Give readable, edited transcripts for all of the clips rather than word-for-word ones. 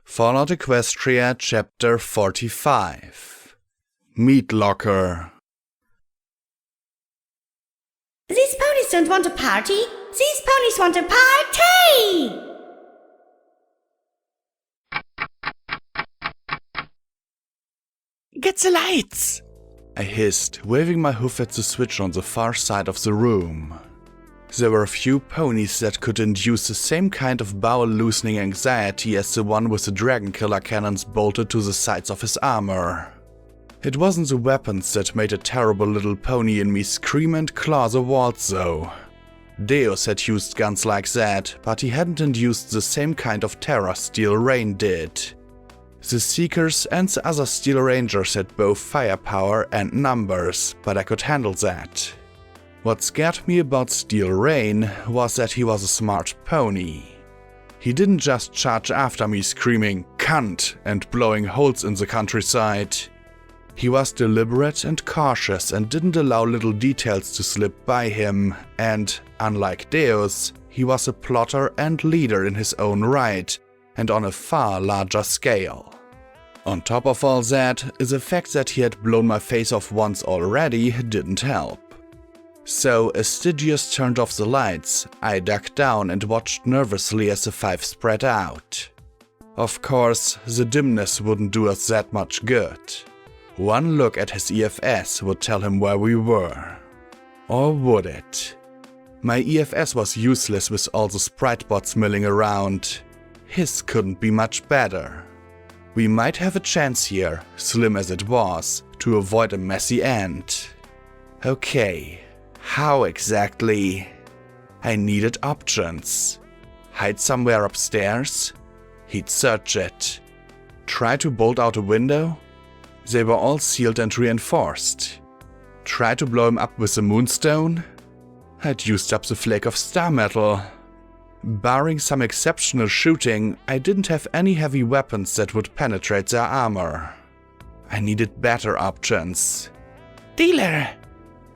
Fallout Equestria Chapter 45 Meat Locker. These ponies don't want a party. These ponies want a party! Get the lights! I hissed, waving my hoof at the switch on the far side of the room. There were a few ponies that could induce the same kind of bowel-loosening anxiety as the one with the dragon killer cannons bolted to the sides of his armor. It wasn't the weapons that made a terrible little pony in me scream and claw the walls though. Deus had used guns like that, but he hadn't induced the same kind of terror Steel Rain did. The Seekers and the other Steel Rangers had both firepower and numbers, but I could handle that. What scared me about Steel Rain was that he was a smart pony. He didn't just charge after me screaming "cunt" and blowing holes in the countryside. He was deliberate and cautious and didn't allow little details to slip by him, and, unlike Deus, he was a plotter and leader in his own right, and on a far larger scale. On top of all that, the fact that he had blown my face off once already didn't help. So, as Stygius turned off the lights, I ducked down and watched nervously as the five spread out. Of course, the dimness wouldn't do us that much good. One look at his EFS would tell him where we were. Or would it? My EFS was useless with all the sprite bots milling around. His couldn't be much better. We might have a chance here, slim as it was, to avoid a messy end. Okay. How exactly? I needed options. Hide somewhere upstairs? He'd search it. Try to bolt out a window? They were all sealed and reinforced. Try to blow him up with a moonstone? I'd used up the flake of star metal. Barring some exceptional shooting, I didn't have any heavy weapons that would penetrate their armor. I needed better options. Dealer!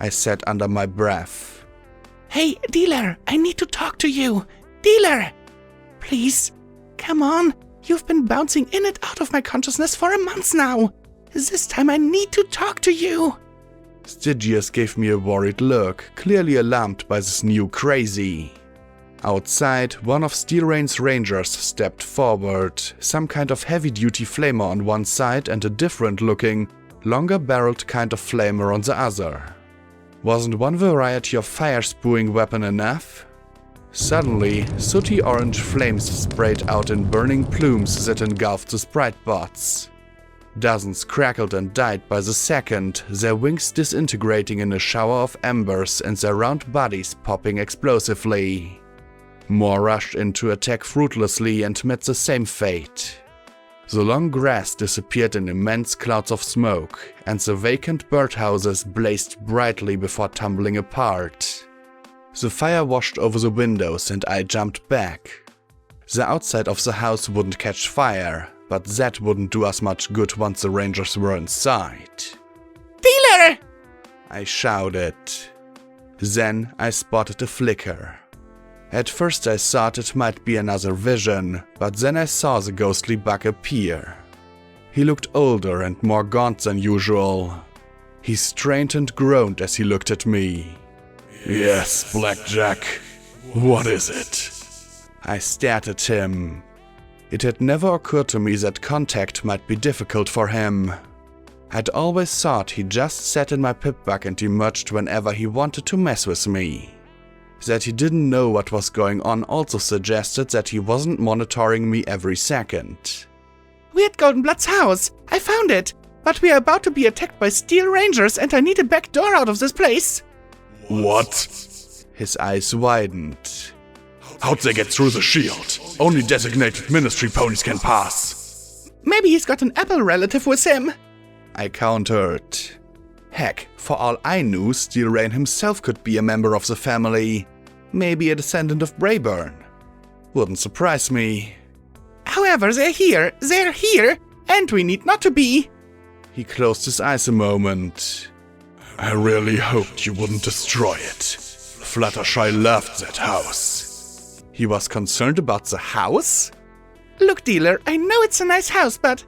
I said under my breath. Hey, dealer, I need to talk to you. Dealer! Please, come on. You've been bouncing in and out of my consciousness for a month now. This time I need to talk to you. Stygius gave me a worried look, clearly alarmed by this new crazy. Outside, one of Steel Rain's rangers stepped forward, some kind of heavy-duty flamer on one side and a different-looking, longer-barreled kind of flamer on the other. Wasn't one variety of fire-spewing weapon enough? Suddenly, sooty orange flames sprayed out in burning plumes that engulfed the sprite bots. Dozens crackled and died by the second, their wings disintegrating in a shower of embers and their round bodies popping explosively. More rushed in to attack fruitlessly and met the same fate. The long grass disappeared in immense clouds of smoke, and the vacant birdhouses blazed brightly before tumbling apart. The fire washed over the windows and I jumped back. The outside of the house wouldn't catch fire, but that wouldn't do us much good once the rangers were inside. Dealer! I shouted. Then I spotted a flicker. At first I thought it might be another vision, but then I saw the ghostly bug appear. He looked older and more gaunt than usual. He strained and groaned as he looked at me. Yes, Blackjack. What is it? I stared at him. It had never occurred to me that contact might be difficult for him. I'd always thought he just sat in my pip-bug and emerged whenever he wanted to mess with me. That he didn't know what was going on also suggested that he wasn't monitoring me every second. We're at Goldenblood's house. I found it. But we are about to be attacked by Steel Rangers and I need a back door out of this place. What? His eyes widened. How'd they get through the shield? Only designated ministry ponies can pass. Maybe he's got an apple relative with him. I countered. Heck, for all I knew, Steel Rain himself could be a member of the family. Maybe a descendant of Brayburn. Wouldn't surprise me. However, they're here, and we need not to be. He closed his eyes a moment. I really hoped you wouldn't destroy it. Fluttershy loved that house. He was concerned about the house? Look, dealer, I know it's a nice house, but...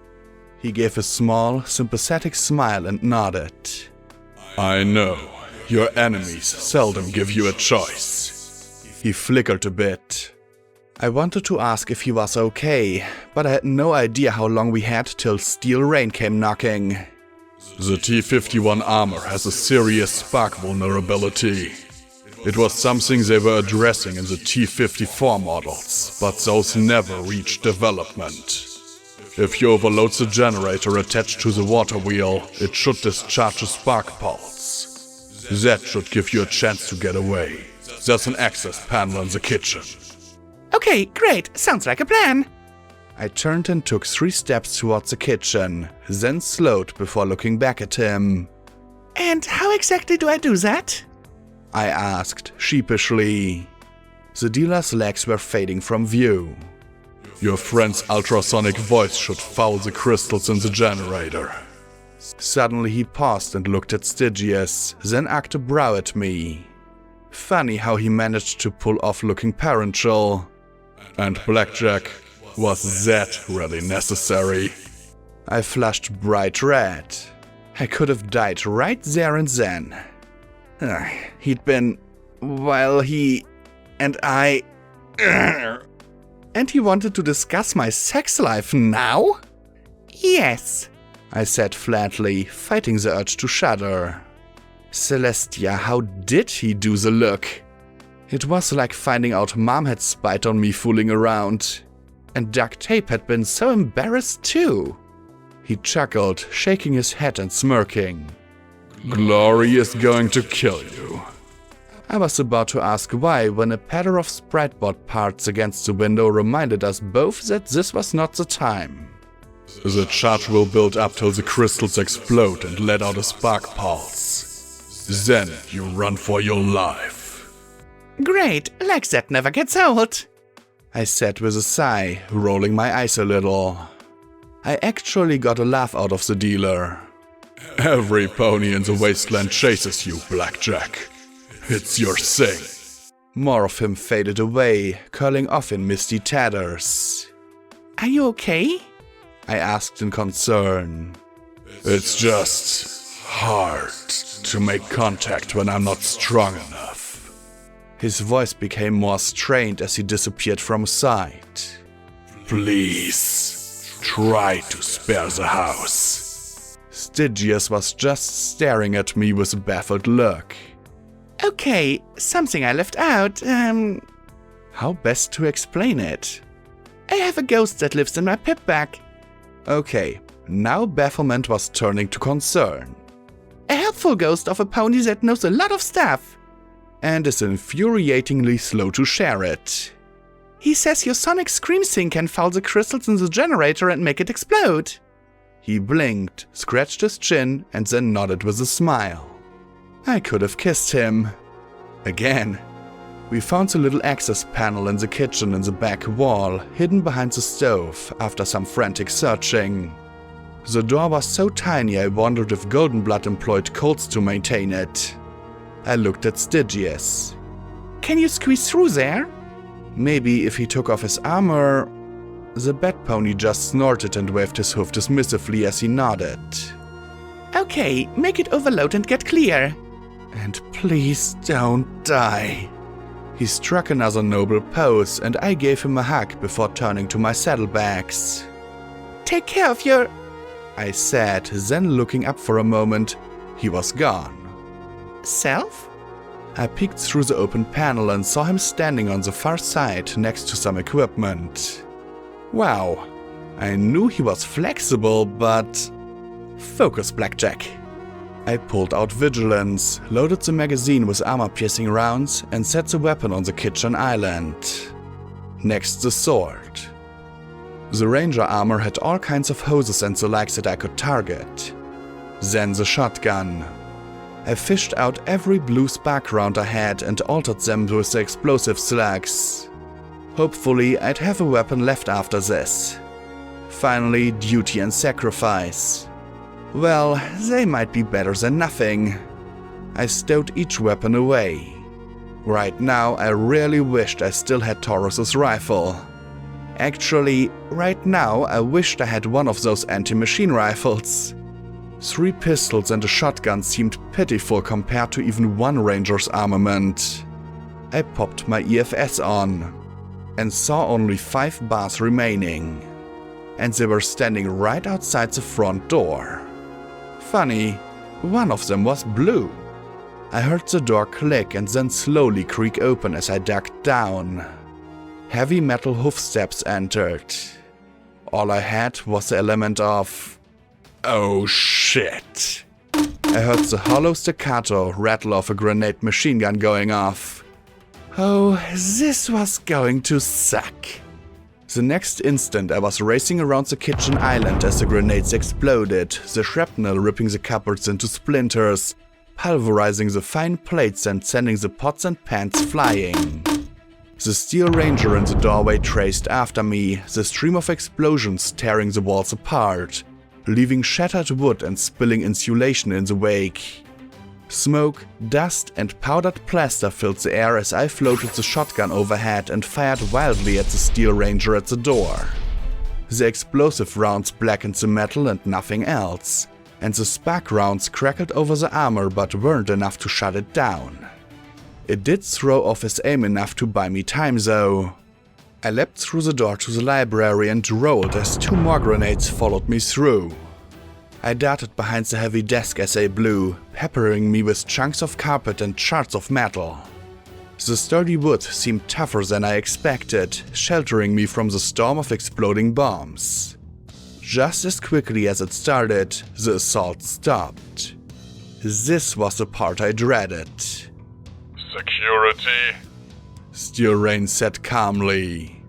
He gave a small, sympathetic smile and nodded. I know. Your enemies seldom give you a choice. He flickered a bit. I wanted to ask if he was okay, but I had no idea how long we had till Steel Rain came knocking. The T-51 armor has a serious spark vulnerability. It was something they were addressing in the T-54 models, but those never reached development. If you overload the generator attached to the water wheel, it should discharge a spark pulse. That should give you a chance to get away. There's an access panel in the kitchen. Okay, great. Sounds like a plan. I turned and took 3 steps towards the kitchen, then slowed before looking back at him. And how exactly do I do that? I asked, sheepishly. The dealer's legs were fading from view. Your friend's ultrasonic voice should foul the crystals in the generator. Suddenly he paused and looked at Stygius, then arched a brow at me. Funny how he managed to pull off looking parental. And Blackjack, was that really necessary? I flushed bright red. I could have died right there and then. He'd been... while he... and I... And he wanted to discuss my sex life now? Yes, I said flatly, fighting the urge to shudder. Celestia, how did he do the look? It was like finding out Mom had spied on me fooling around. And Duct Tape had been so embarrassed too. He chuckled, shaking his head and smirking. Glory is going to kill you. I was about to ask why when a patter of Spriteboard parts against the window reminded us both that this was not the time. The charge will build up till the crystals explode and let out a spark pulse. Then you run for your life. great, like that never gets old. I said with a sigh, rolling my eyes a little. I actually got a laugh out of the dealer. Every pony in the wasteland chases you, Blackjack. It's your thing. More of him faded away, curling off in misty tatters. Are you okay? I asked in concern. It's just hard to make contact when I'm not strong enough. His voice became more strained as he disappeared from sight. Please, try to spare the house. Stygius was just staring at me with a baffled look. Okay, something I left out, How best to explain it? I have a ghost that lives in my pip bag. Okay, now bafflement was turning to concern. A helpful ghost of a pony that knows a lot of stuff. And is infuriatingly slow to share it. He says your sonic scream thing can foul the crystals in the generator and make it explode. He blinked, scratched his chin, and then nodded with a smile. I could have kissed him. Again. We found the little access panel in the kitchen in the back wall, hidden behind the stove after some frantic searching. The door was so tiny I wondered if Goldenblood employed colts to maintain it. I looked at Stygius. Can you squeeze through there? Maybe if he took off his armor... The bat pony just snorted and waved his hoof dismissively as he nodded. Okay, make it overload and get clear. And please don't die. He struck another noble pose and I gave him a hug before turning to my saddlebags. Take care of your... I said, then looking up for a moment, he was gone. self? I peeked through the open panel and saw him standing on the far side next to some equipment. Wow, I knew he was flexible, but... Focus, Blackjack. I pulled out Vigilance, loaded the magazine with armor-piercing rounds, and set the weapon on the kitchen island. Next, the sword. The ranger armor had all kinds of hoses and the likes that I could target. Then the shotgun. I fished out every blue spark round I had and altered them with the explosive slugs. Hopefully, I'd have a weapon left after this. Finally, duty and sacrifice. Well, they might be better than nothing. I stowed each weapon away. Right now, I really wished I still had Taurus's rifle. Actually, right now I wished I had one of those anti-machine rifles. 3 pistols and a shotgun seemed pitiful compared to even one ranger's armament. I popped my EFS on and saw only 5 bars remaining, and they were standing right outside the front door. Funny, one of them was blue. I heard the door click and then slowly creak open as I ducked down. Heavy metal hoof steps entered. All I had was the element of, oh shit. I heard the hollow staccato rattle of a grenade machine gun going off. Oh, this was going to suck. The next instant I was racing around the kitchen island as the grenades exploded, the shrapnel ripping the cupboards into splinters, pulverizing the fine plates and sending the pots and pans flying. The steel ranger in the doorway traced after me, the stream of explosions tearing the walls apart, leaving shattered wood and spilling insulation in the wake. Smoke, dust, and powdered plaster filled the air as I floated the shotgun overhead and fired wildly at the steel ranger at the door. The explosive rounds blackened the metal and nothing else, and the spark rounds crackled over the armor but weren't enough to shut it down. It did throw off his aim enough to buy me time though. I leapt through the door to the library and rolled as 2 more grenades followed me through. I darted behind the heavy desk as they blew, peppering me with chunks of carpet and shards of metal. The sturdy wood seemed tougher than I expected, sheltering me from the storm of exploding bombs. Just as quickly as it started, the assault stopped. This was the part I dreaded. Security? Steel Rain said calmly.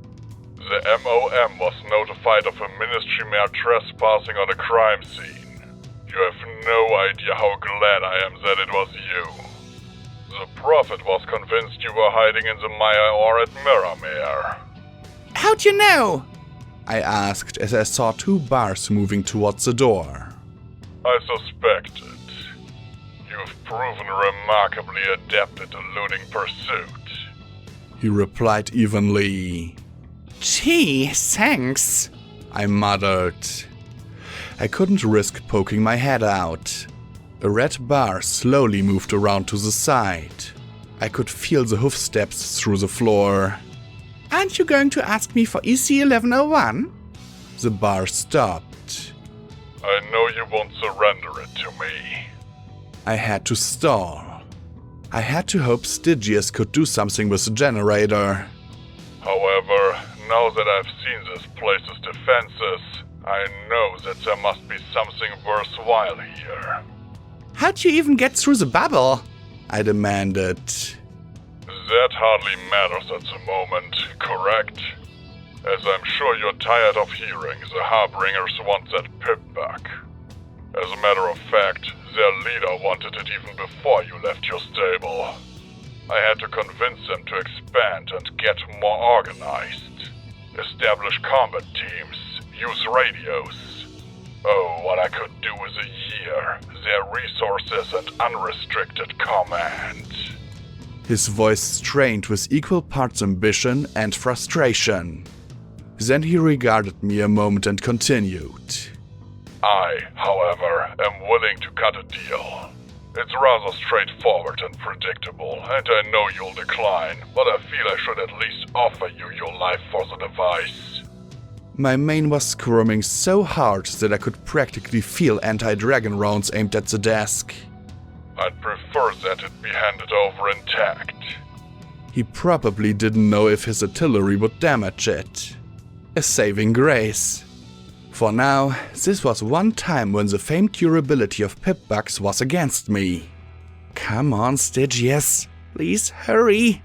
The MOM was notified of a ministry mayor trespassing on a crime scene. You have no idea how glad I am that it was you. The prophet was convinced you were hiding in the Maya or at Miramare. How'd you know? I asked as I saw 2 bars moving towards the door. I suspected. You've proven remarkably adept at eluding pursuit. He replied evenly. Gee, thanks. I muttered. I couldn't risk poking my head out. A red bar slowly moved around to the side. I could feel the hoof steps through the floor. Aren't you going to ask me for EC 1101? The bar stopped. I know you won't surrender it to me. I had to stall. I had to hope Stygius could do something with the generator. However, now that I've seen this place's defenses, I know that there must be something worthwhile here. How'd you even get through the bubble? I demanded. That hardly matters at the moment, correct? As I'm sure you're tired of hearing, the Harbingers want that pip back. As a matter of fact, their leader wanted it even before you left your stable. I had to convince them to expand and get more organized. Establish combat teams, use radios. Oh, what I could do with a year, their resources and unrestricted command. His voice strained with equal parts ambition and frustration. Then he regarded me a moment and continued. I, however, am willing to cut a deal. It's rather straightforward and predictable, and I know you'll decline, but I feel I should at least offer you your life for the device. My mane was squirming so hard that I could practically feel anti-dragon rounds aimed at the desk. I'd prefer that it be handed over intact. He probably didn't know if his artillery would damage it. A saving grace. For now, this was one time when the famed durability of pip-bugs was against me. Come on, Stygius. Please hurry.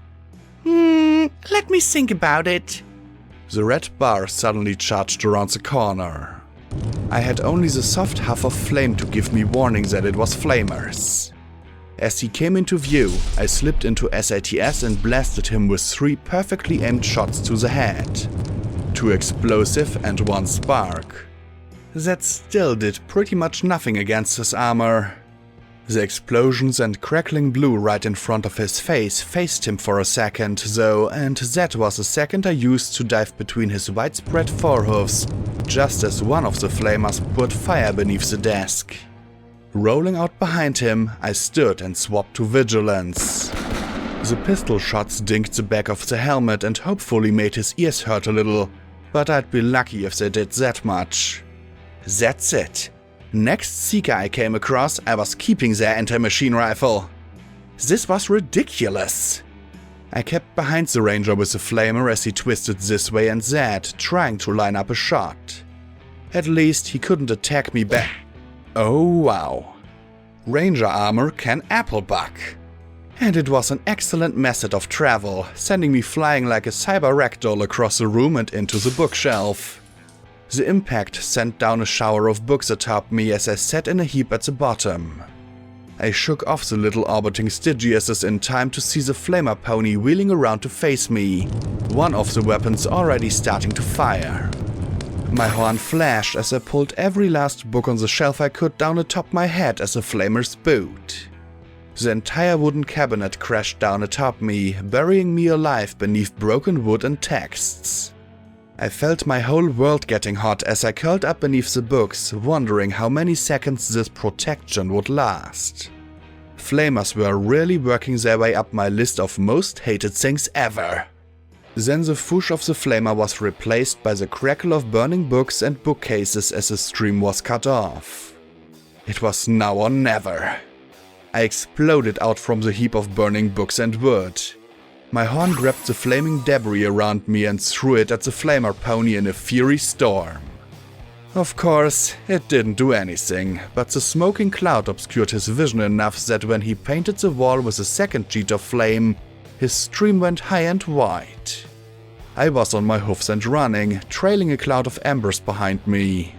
Let me think about it. The red bar suddenly charged around the corner. I had only the soft huff of flame to give me warning that it was flamers. As he came into view, I slipped into SATS and blasted him with 3 perfectly aimed shots to the head. 2 explosive and 1 spark. That still did pretty much nothing against his armor. The explosions and crackling blue right in front of his face phased him for a second, though, and that was the second I used to dive between his widespread forehoofs, just as one of the flamers poured fire beneath the desk. Rolling out behind him, I stood and swapped to vigilance. The pistol shots dinged the back of the helmet and hopefully made his ears hurt a little, but I'd be lucky if they did that much. That's it. Next Seeker I came across, I was keeping their anti-machine rifle. This was ridiculous. I kept behind the Ranger with the flamer as he twisted this way and that, trying to line up a shot. At least he couldn't attack me back. Oh wow. Ranger armor can applebuck. And it was an excellent method of travel, sending me flying like a cyber ragdoll across the room and into the bookshelf. The impact sent down a shower of books atop me as I sat in a heap at the bottom. I shook off the little orbiting Stygiuses in time to see the flamer pony wheeling around to face me, one of the weapons already starting to fire. My horn flashed as I pulled every last book on the shelf I could down atop my head as the flamers booed. The entire wooden cabinet crashed down atop me, burying me alive beneath broken wood and texts. I felt my whole world getting hot as I curled up beneath the books, wondering how many seconds this protection would last. Flamers were really working their way up my list of most hated things ever. Then the whoosh of the flamer was replaced by the crackle of burning books and bookcases as the stream was cut off. It was now or never. I exploded out from the heap of burning books and wood. My horn grabbed the flaming debris around me and threw it at the flamer pony in a fiery storm. Of course, it didn't do anything, but the smoking cloud obscured his vision enough that when he painted the wall with a second sheet of flame, his stream went high and wide. I was on my hoofs and running, trailing a cloud of embers behind me.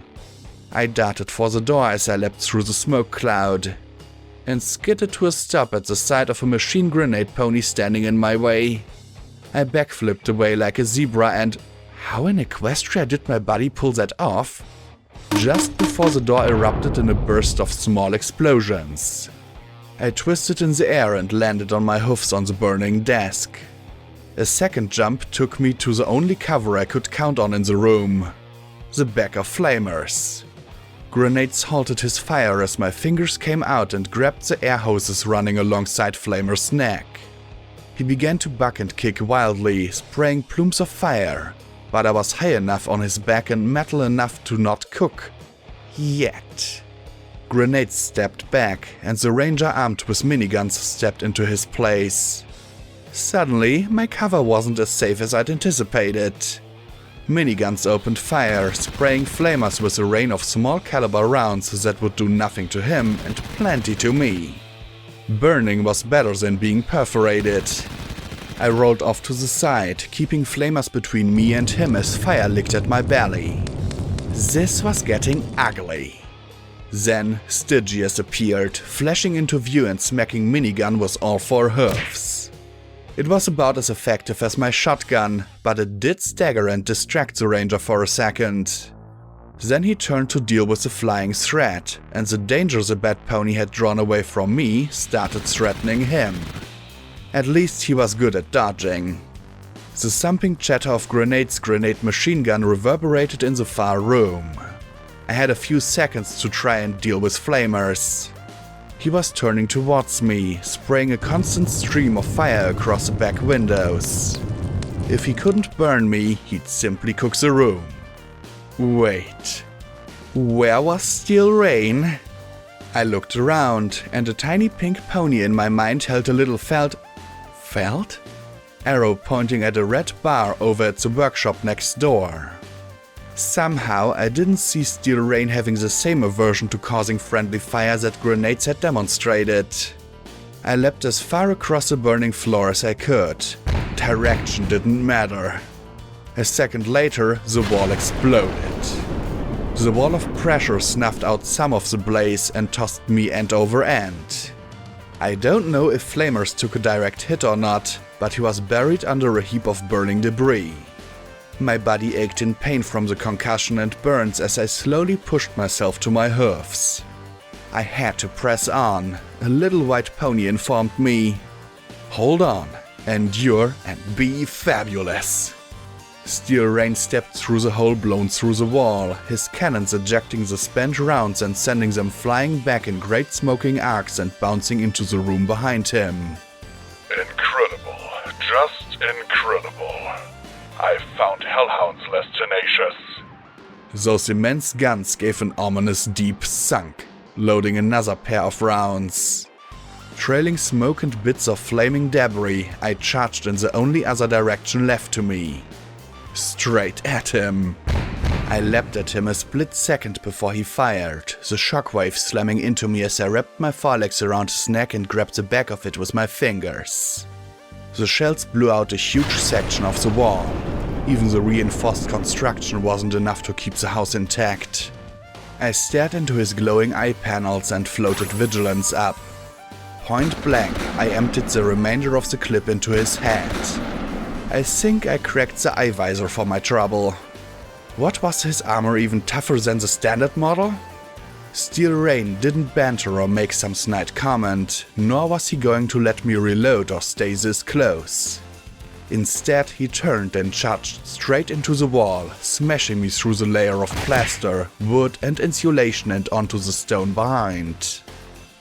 I darted for the door as I leapt through the smoke cloud, and skidded to a stop at the side of a machine grenade pony standing in my way. I backflipped away like a zebra and… how in Equestria did my buddy pull that off? Just before the door erupted in a burst of small explosions. I twisted in the air and landed on my hoofs on the burning desk. A second jump took me to the only cover I could count on in the room. The back of flamers. Grenades halted his fire as my fingers came out and grabbed the air hoses running alongside Flamer's neck. He began to buck and kick wildly, spraying plumes of fire, but I was high enough on his back and metal enough to not cook. Yet. Grenades stepped back, and the Ranger armed with miniguns stepped into his place. Suddenly, my cover wasn't as safe as I'd anticipated. Miniguns opened fire, spraying flamers with a rain of small caliber rounds that would do nothing to him and plenty to me. Burning was better than being perforated. I rolled off to the side, keeping flamers between me and him as fire licked at my belly. This was getting ugly. Then Stygius appeared, flashing into view and smacking minigun with all four hoofs. It was about as effective as my shotgun, but it did stagger and distract the Ranger for a second. Then he turned to deal with the flying threat, and the danger the bad pony had drawn away from me started threatening him. At least he was good at dodging. The thumping chatter of grenade machine gun reverberated in the far room. I had a few seconds to try and deal with flamers. He was turning towards me, spraying a constant stream of fire across the back windows. If he couldn't burn me, he'd simply cook the room. Wait, where was Steel Rain? I looked around, and a tiny pink pony in my mind held a little felt? Arrow pointing at a red bar over at the workshop next door. Somehow, I didn't see Steel Rain having the same aversion to causing friendly fire that grenades had demonstrated. I leapt as far across the burning floor as I could. Direction didn't matter. A second later, the wall exploded. The wall of pressure snuffed out some of the blaze and tossed me end over end. I don't know if flamers took a direct hit or not, but he was buried under a heap of burning debris. My body ached in pain from the concussion and burns as I slowly pushed myself to my hoofs. I had to press on. A little white pony informed me, "Hold on, endure and be fabulous." Steel Rain stepped through the hole blown through the wall, his cannons ejecting the spent rounds and sending them flying back in great smoking arcs and bouncing into the room behind him. Incredible. Just incredible. I've found hellhounds less tenacious. Those immense guns gave an ominous deep sunk, loading another pair of rounds. Trailing smoke and bits of flaming debris, I charged in the only other direction left to me. Straight at him. I leapt at him a split second before he fired, the shockwave slamming into me as I wrapped my forelegs around his neck and grabbed the back of it with my fingers. The shells blew out a huge section of the wall. Even the reinforced construction wasn't enough to keep the house intact. I stared into his glowing eye panels and floated vigilance up. Point blank, I emptied the remainder of the clip into his head. I think I cracked the eye visor for my trouble. What, was his armor even tougher than the standard model? Steel Rain didn't banter or make some snide comment, nor was he going to let me reload or stay this close. Instead, he turned and charged straight into the wall, smashing me through the layer of plaster, wood and insulation and onto the stone behind.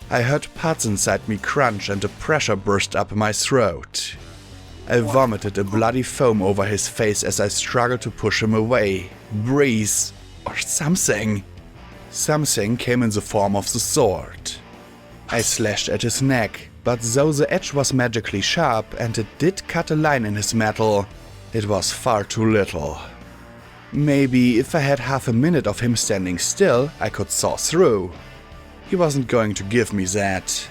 I heard parts inside me crunch and a pressure burst up my throat. I vomited a bloody foam over his face as I struggled to push him away. Breathe, or something. Something came in the form of the sword. I slashed at his neck, but though the edge was magically sharp and it did cut a line in his metal, it was far too little. Maybe if I had half a minute of him standing still, I could saw through. He wasn't going to give me that.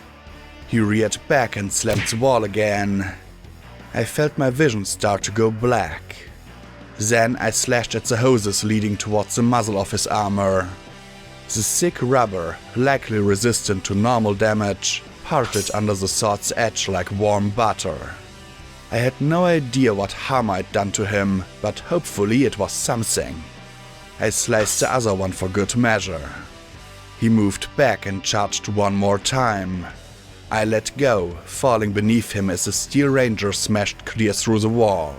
He reared back and slammed the wall again. I felt my vision start to go black. Then I slashed at the hoses leading towards the muzzle of his armor. The thick rubber, likely resistant to normal damage, parted under the sword's edge like warm butter. I had no idea what harm I'd done to him, but hopefully it was something. I sliced the other one for good measure. He moved back and charged one more time. I let go, falling beneath him as the Steel Ranger smashed clear through the wall.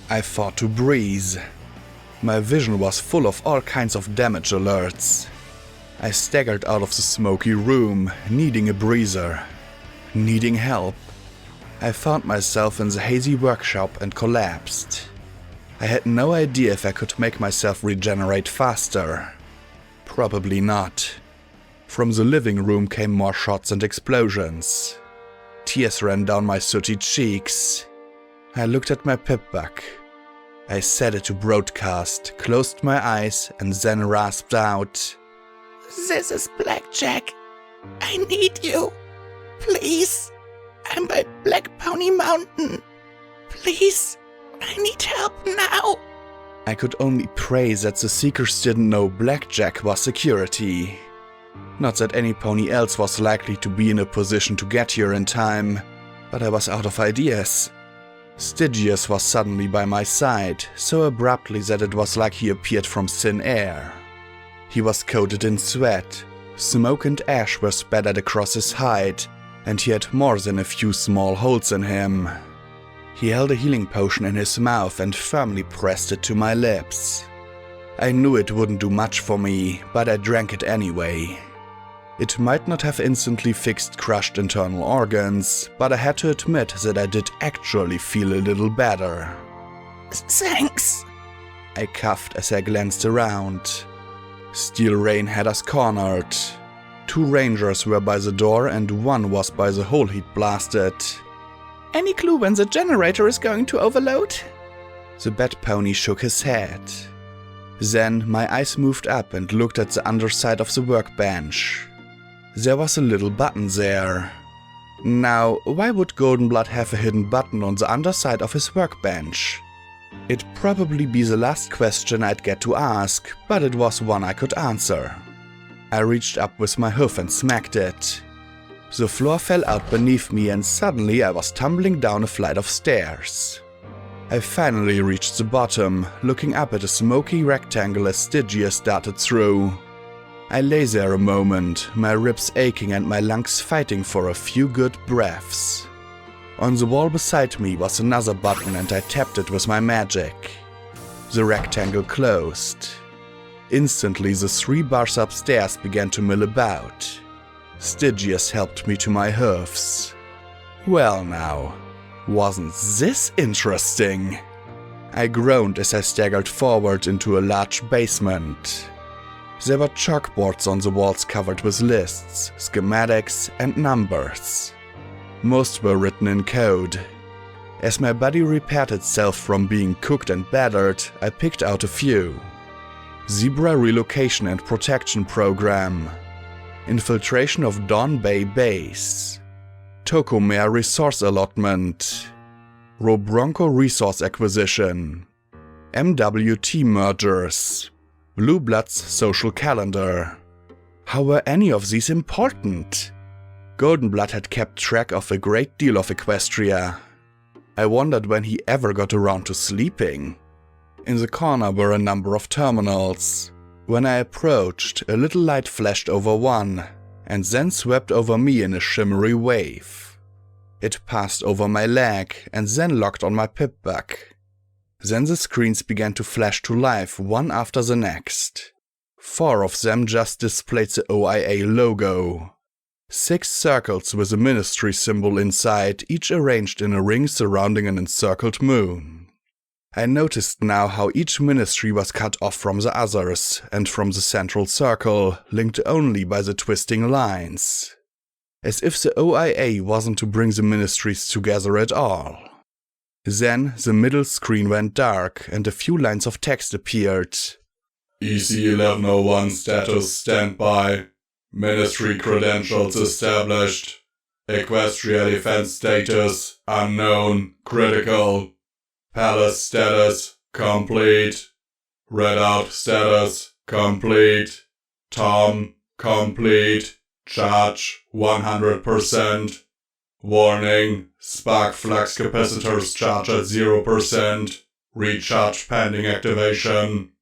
I fought to breathe. My vision was full of all kinds of damage alerts. I staggered out of the smoky room, needing a breather, needing help. I found myself in the hazy workshop and collapsed. I had no idea if I could make myself regenerate faster. Probably not. From the living room came more shots and explosions. Tears ran down my sooty cheeks. I looked at my pip-buck. I set it to broadcast, closed my eyes, and then rasped out, This is Blackjack. I need you. Please. I'm by Black Pony Mountain. Please. I need help now. I could only pray that the Seekers didn't know Blackjack was security. Not that any pony else was likely to be in a position to get here in time, but I was out of ideas. Stygius was suddenly by my side, so abruptly that it was like he appeared from thin air. He was coated in sweat, smoke and ash were spattered across his hide, and he had more than a few small holes in him. He held a healing potion in his mouth and firmly pressed it to my lips. I knew it wouldn't do much for me, but I drank it anyway. It might not have instantly fixed crushed internal organs, but I had to admit that I did actually feel a little better. Thanks. I coughed as I glanced around. Steel Rain had us cornered. 2 rangers were by the door and 1 was by the hole he'd blasted. Any clue when the generator is going to overload? The bat pony shook his head. Then my eyes moved up and looked at the underside of the workbench. There was a little button there. Now, why would Goldenblood have a hidden button on the underside of his workbench? It'd probably be the last question I'd get to ask, but it was one I could answer. I reached up with my hoof and smacked it. The floor fell out beneath me and suddenly I was tumbling down a flight of stairs. I finally reached the bottom, looking up at a smoky rectangle as Stygius darted through. I lay there a moment, my ribs aching and my lungs fighting for a few good breaths. On the wall beside me was another button and I tapped it with my magic. The rectangle closed. Instantly the 3 bars upstairs began to mill about. Stygius helped me to my hoofs. Well now, wasn't this interesting? I groaned as I staggered forward into a large basement. There were chalkboards on the walls covered with lists, schematics, and numbers. Most were written in code. As my body repaired itself from being cooked and battered, I picked out a few. Zebra Relocation and Protection Program. Infiltration of Dawn Bay Base. Tocomare Resource Allotment. Robronco Resource Acquisition. MWT Mergers. Blue Blood's Social Calendar. How were any of these important? Goldenblood had kept track of a great deal of Equestria. I wondered when he ever got around to sleeping. In the corner were a number of terminals. When I approached, a little light flashed over one, and then swept over me in a shimmery wave. It passed over my leg, and then locked on my pipbuck. Then the screens began to flash to life one after the next. 4 of them just displayed the OIA logo. 6 circles with a ministry symbol inside, each arranged in a ring surrounding an encircled moon. I noticed now how each ministry was cut off from the others, and from the central circle, linked only by the twisting lines. As if the OIA wasn't to bring the ministries together at all. Then the middle screen went dark, and a few lines of text appeared. EC-1101 status standby. Ministry credentials established. Equestria defense status unknown, critical. Palace status complete. Redout status complete. Tom complete. Charge 100%. Warning, spark flux capacitors charge at 0%. Recharge pending activation.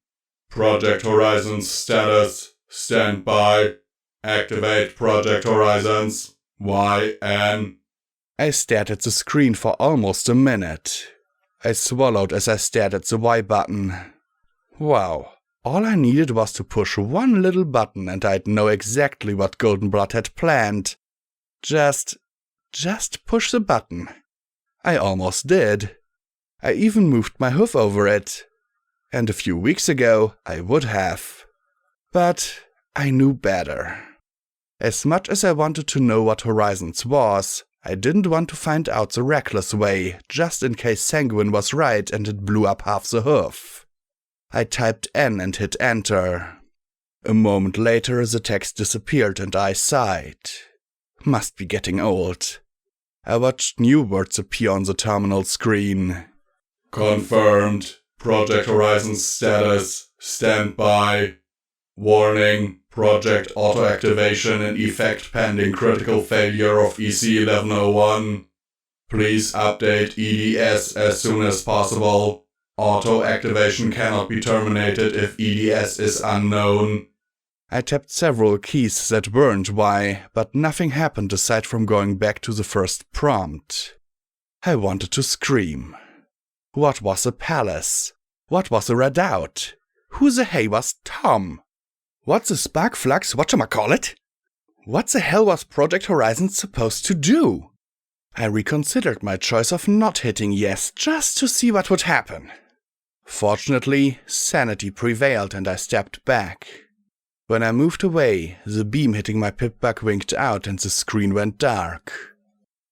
Project Horizons status standby. Activate Project Horizons. YN. I stared at the screen for almost a minute. I swallowed as I stared at the Y button. Wow, all I needed was to push one little button and I'd know exactly what Goldenblood had planned. Just push the button. I almost did. I even moved my hoof over it. And a few weeks ago, I would have. But I knew better. As much as I wanted to know what Horizons was, I didn't want to find out the reckless way, just in case Sanguine was right and it blew up half the hoof. I typed N and hit enter. A moment later, the text disappeared and I sighed. Must be getting old. I watched new words appear on the terminal screen. Confirmed. Project Horizons status standby. Warning, project auto-activation in effect pending critical failure of EC-1101. Please update EDS as soon as possible. Auto-activation cannot be terminated if EDS is unknown. I tapped several keys that weren't Y, but nothing happened aside from going back to the first prompt. I wanted to scream. What was a palace? What was a redoubt? Who the hey was Tom? What's a spark flux whatchamacallit? What the hell was Project Horizons supposed to do? I reconsidered my choice of not hitting yes just to see what would happen. Fortunately, sanity prevailed and I stepped back. When I moved away, the beam hitting my pipbuck winked out and the screen went dark.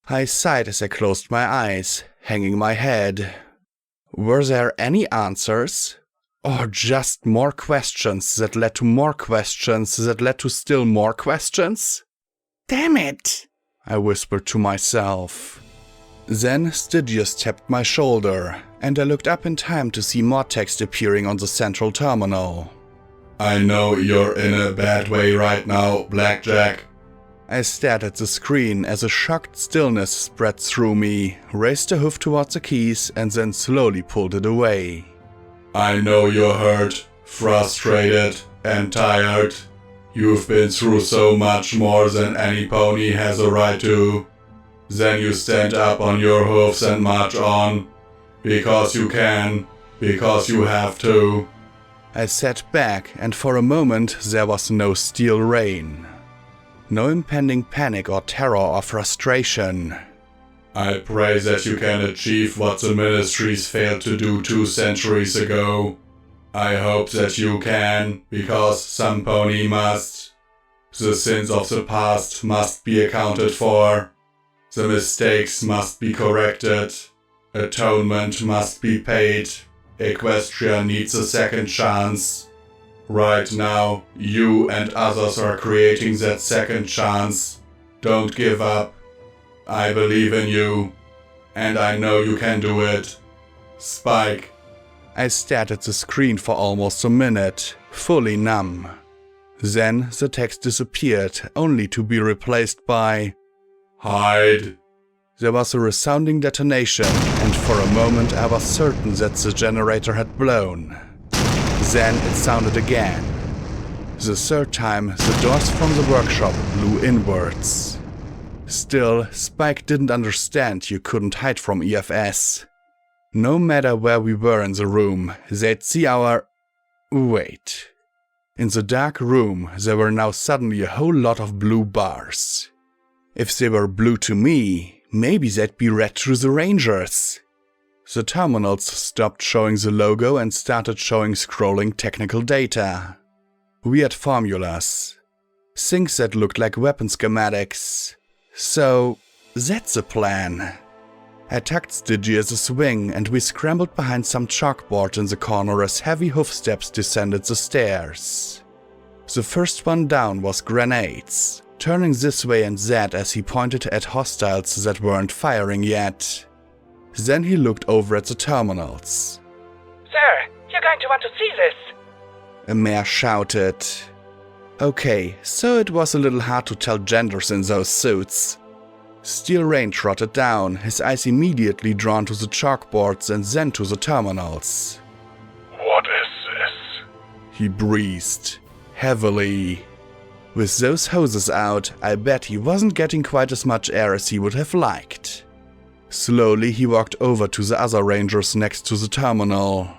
I sighed as I closed my eyes, hanging my head. Were there any answers? Or just more questions that led to more questions that led to still more questions? Damn it! I whispered to myself. Then Stygius tapped my shoulder, and I looked up in time to see more text appearing on the central terminal. I know you're in a bad way right now, Blackjack. I stared at the screen as a shocked stillness spread through me, raised a hoof towards the keys, and then slowly pulled it away. I know you're hurt, frustrated, and tired. You've been through so much more than any pony has a right to. Then you stand up on your hoofs and march on. Because you can. Because you have to. I sat back, and for a moment there was no steel rain. No impending panic or terror or frustration. I pray that you can achieve what the ministries failed to do 2 centuries ago. I hope that you can, because some pony must. The sins of the past must be accounted for. The mistakes must be corrected. Atonement must be paid. Equestria needs a second chance. Right now, you and others are creating that second chance. Don't give up. I believe in you. And I know you can do it. Spike. I stared at the screen for almost a minute, fully numb. Then the text disappeared, only to be replaced by Hide. There was a resounding detonation, and for a moment I was certain that the generator had blown. Then it sounded again. The third time, the doors from the workshop blew inwards. Still, Spike didn't understand you couldn't hide from EFS. No matter where we were in the room, they'd see our... Wait. In the dark room, there were now suddenly a whole lot of blue bars. If they were blue to me, maybe they'd be red to the Rangers. The terminals stopped showing the logo and started showing scrolling technical data. Weird formulas. Things that looked like weapon schematics. So, that's the plan. I tucked Stidgy as a swing, and we scrambled behind some chalkboard in the corner as heavy hoofsteps descended the stairs. The first one down was grenades, turning this way and that as he pointed at hostiles that weren't firing yet. Then he looked over at the terminals. Sir, you're going to want to see this. A mare shouted. Okay, so it was a little hard to tell genders in those suits. Steel Rain trotted down, his eyes immediately drawn to the chalkboards and then to the terminals. What is this? He breathed, heavily. With those hoses out, I bet he wasn't getting quite as much air as he would have liked. Slowly he walked over to the other rangers next to the terminal.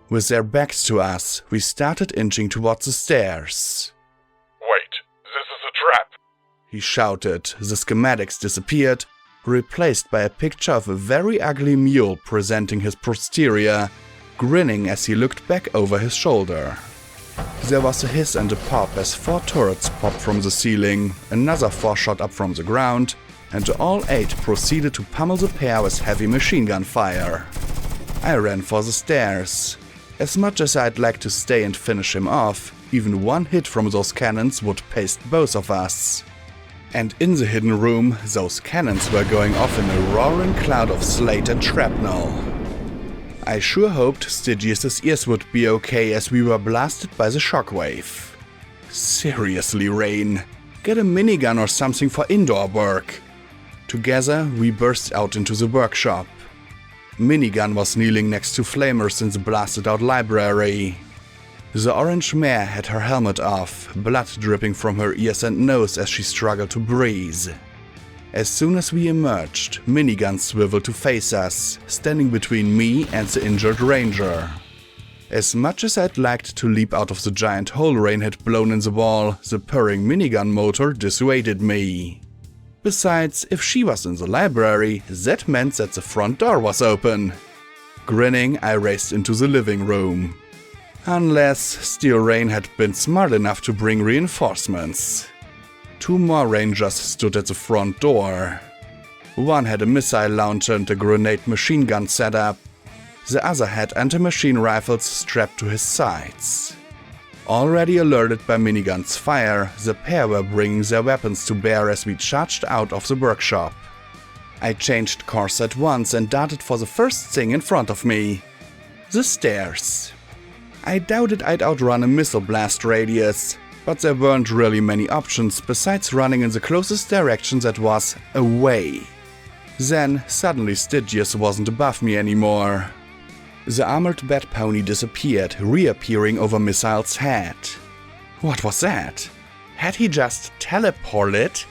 With their backs to us, we started inching towards the stairs. Wait, this is a trap. He shouted. The schematics disappeared, replaced by a picture of a very ugly mule presenting his posterior, grinning as he looked back over his shoulder. There was a hiss and a pop as 4 turrets popped from the ceiling, another 4 shot up from the ground, and all 8 proceeded to pummel the pair with heavy machine gun fire. I ran for the stairs. As much as I'd like to stay and finish him off, even one hit from those cannons would paste both of us. And in the hidden room, those cannons were going off in a roaring cloud of slate and shrapnel. I sure hoped Stygius's ears would be okay as we were blasted by the shockwave. Seriously, Rain, get a minigun or something for indoor work. Together, we burst out into the workshop. Minigun was kneeling next to flamers in the blasted-out library. The orange mare had her helmet off, blood dripping from her ears and nose as she struggled to breathe. As soon as we emerged, minigun swiveled to face us, standing between me and the injured ranger. As much as I'd liked to leap out of the giant hole Rain had blown in the wall, the purring minigun motor dissuaded me. Besides, if she was in the library, that meant that the front door was open. Grinning, I raced into the living room. Unless Steel Rain had been smart enough to bring reinforcements. 2 more rangers stood at the front door. One had a missile launcher and a grenade machine gun set up. The other had anti-machine rifles strapped to his sides. Already alerted by minigun's fire, the pair were bringing their weapons to bear as we charged out of the workshop. I changed course at once and darted for the first thing in front of me. The stairs. I doubted I'd outrun a missile blast radius, but there weren't really many options besides running in the closest direction that was away. Then, suddenly Stygius wasn't above me anymore. The armored bat pony disappeared, reappearing over Missile's head. What was that? Had he just teleported?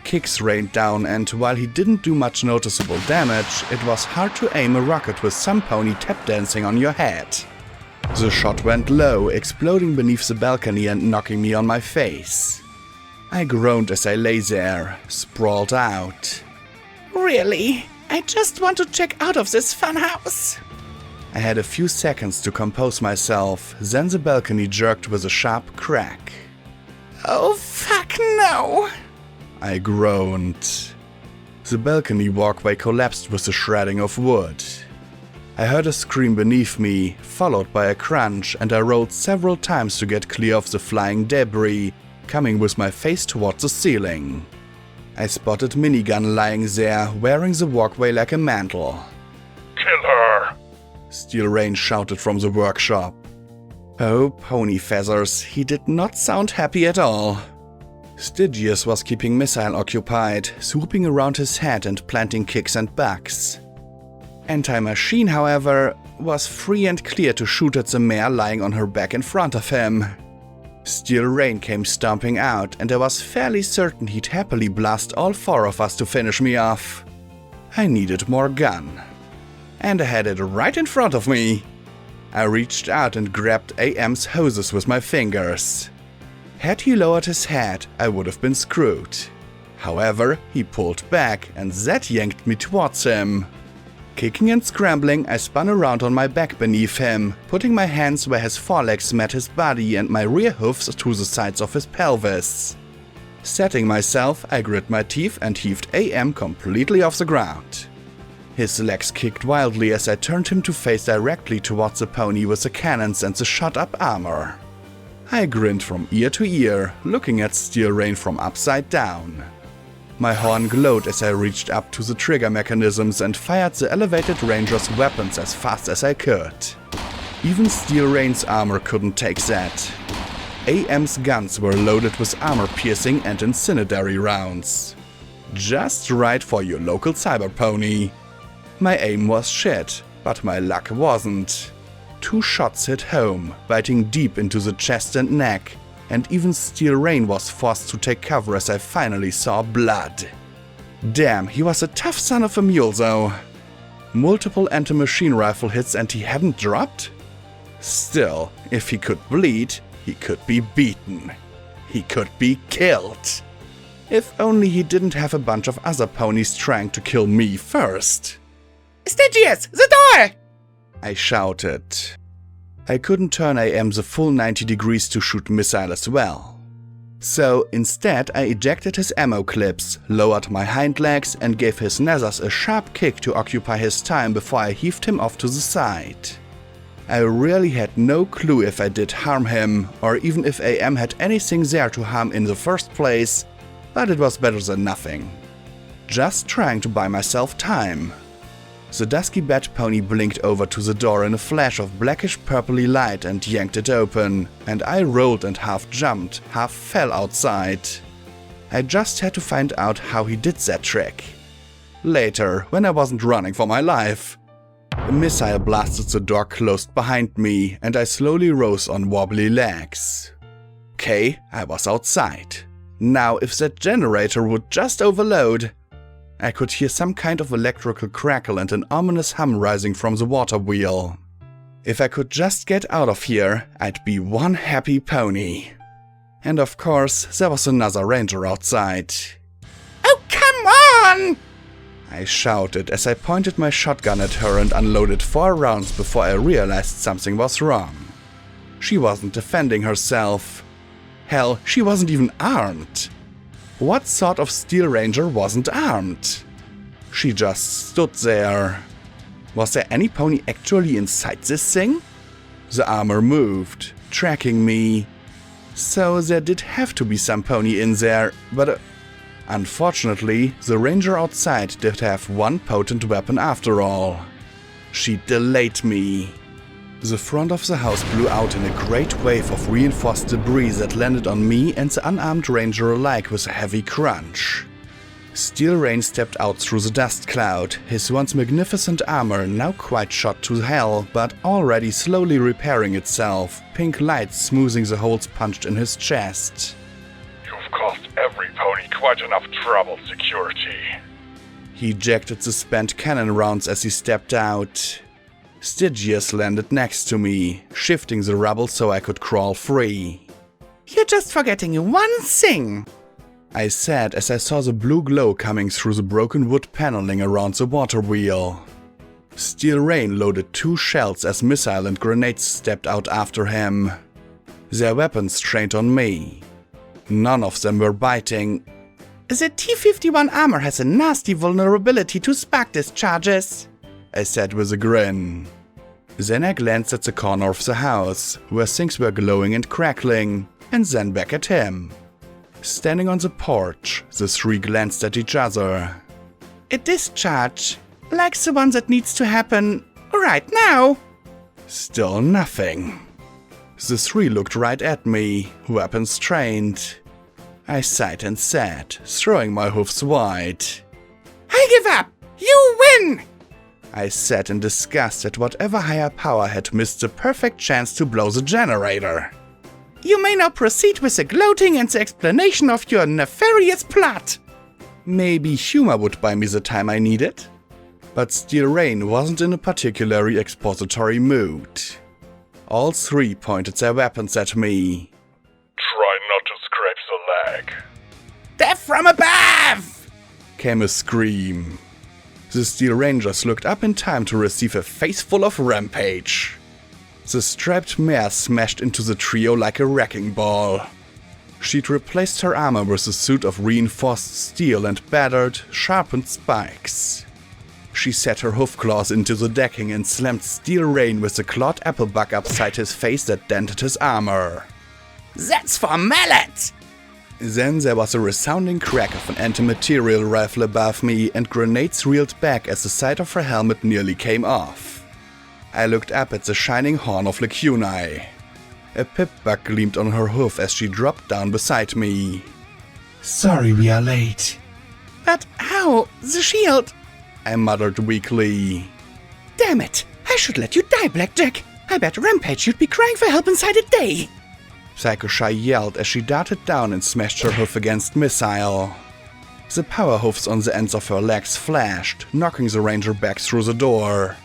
Kicks rained down, and while he didn't do much noticeable damage, it was hard to aim a rocket with some pony tap dancing on your head. The shot went low, exploding beneath the balcony and knocking me on my face. I groaned as I lay there, sprawled out. Really? I just want to check out of this funhouse. I had a few seconds to compose myself, then the balcony jerked with a sharp crack. Oh, fuck no! I groaned. The balcony walkway collapsed with a shredding of wood. I heard a scream beneath me, followed by a crunch, and I rolled several times to get clear of the flying debris, coming with my face towards the ceiling. I spotted Minigun lying there, wearing the walkway like a mantle. Kill her! Steel Rain shouted from the workshop. Oh, pony feathers, he did not sound happy at all. Stygius was keeping Missile occupied, swooping around his head and planting kicks and bugs. Anti-Machine, however, was free and clear to shoot at the mare lying on her back in front of him. Steel Rain came stomping out, and I was fairly certain he'd happily blast all four of us to finish me off. I needed more gun. And I had it right in front of me. I reached out and grabbed AM's hoses with my fingers. Had he lowered his head, I would have been screwed. However, he pulled back, and that yanked me towards him. Kicking and scrambling, I spun around on my back beneath him, putting my hands where his forelegs met his body and my rear hoofs to the sides of his pelvis. Setting myself, I grit my teeth and heaved AM completely off the ground. His legs kicked wildly as I turned him to face directly towards the pony with the cannons and the shot-up armor. I grinned from ear to ear, looking at Steel Rain from upside down. My horn glowed as I reached up to the trigger mechanisms and fired the elevated ranger's weapons as fast as I could. Even Steel Rain's armor couldn't take that. AM's guns were loaded with armor-piercing and incendiary rounds. Just right for your local cyber pony. My aim was shit, but my luck wasn't. 2 shots hit home, biting deep into the chest and neck, and even Steel Rain was forced to take cover as I finally saw blood. Damn, he was a tough son of a mule though. Multiple anti-machine rifle hits and he hadn't dropped? Still, if he could bleed, he could be beaten. He could be killed. If only he didn't have a bunch of other ponies trying to kill me first. Stygius, the door! I shouted. I couldn't turn AM the full 90 degrees to shoot Missile as well. So instead I ejected his ammo clips, lowered my hind legs and gave his nethers a sharp kick to occupy his time before I heaved him off to the side. I really had no clue if I did harm him, or even if AM had anything there to harm in the first place, but it was better than nothing. Just trying to buy myself time. The dusky bat pony blinked over to the door in a flash of blackish-purpley light and yanked it open, and I rolled and half jumped, half fell outside. I just had to find out how he did that trick. Later, when I wasn't running for my life. A missile blasted the door closed behind me, and I slowly rose on wobbly legs. Okay, I was outside. Now, if that generator would just overload. I could hear some kind of electrical crackle and an ominous hum rising from the water wheel. If I could just get out of here, I'd be one happy pony. And of course, there was another ranger outside. Oh, come on! I shouted as I pointed my shotgun at her and unloaded 4 rounds before I realized something was wrong. She wasn't defending herself. Hell, she wasn't even armed. What sort of Steel Ranger wasn't armed? She just stood there. Was there any pony actually inside this thing? The armor moved, tracking me. So there did have to be some pony in there, but unfortunately, the ranger outside did have one potent weapon after all. She delayed me. The front of the house blew out in a great wave of reinforced debris that landed on me and the unarmed ranger alike with a heavy crunch. Steel Rain stepped out through the dust cloud, his once magnificent armor now quite shot to hell, but already slowly repairing itself, pink light smoothing the holes punched in his chest. quite enough trouble, security. He ejected the spent cannon rounds as he stepped out. Stygius landed next to me, shifting the rubble so I could crawl free. You're just forgetting one thing, I said as I saw the blue glow coming through the broken wood paneling around the water wheel. Steel Rain loaded 2 shells as missile and grenades stepped out after him. Their weapons trained on me. None of them were biting. The T-51 armor has a nasty vulnerability to spark discharges, I said with a grin. Then I glanced at the corner of the house, where things were glowing and crackling, and then back at him. Standing on the porch, the 3 glanced at each other. A discharge, like the one that needs to happen right now. Still nothing. The 3 looked right at me, weapons trained. I sighed and said, throwing my hoofs wide. I give up! You win! I said in disgust at whatever higher power had missed the perfect chance to blow the generator. You may now proceed with the gloating and the explanation of your nefarious plot. Maybe humor would buy me the time I needed. But Steel Rain wasn't in a particularly expository mood. All 3 pointed their weapons at me. Try not to scrape the leg. Death from above! Came a scream. The Steel Rangers looked up in time to receive a face full of rampage. The strapped mare smashed into the trio like a wrecking ball. She'd replaced her armor with a suit of reinforced steel and battered, sharpened spikes. She set her hoof claws into the decking and slammed Steel Rain with a clawed apple bug upside his face that dented his armor. That's for Mallet! Then there was a resounding crack of an anti-material rifle above me, and grenades reeled back as the side of her helmet nearly came off. I looked up at the shining horn of Lacunae. A pip bug gleamed on her hoof as she dropped down beside me. Sorry we are late. But how? The shield? I muttered weakly. Damn it! I should let you die, Blackjack! I bet Rampage you'd be crying for help inside a day! Psycho Shy yelled as she darted down and smashed her hoof against Missile. The power hoofs on the ends of her legs flashed, knocking the ranger back through the door.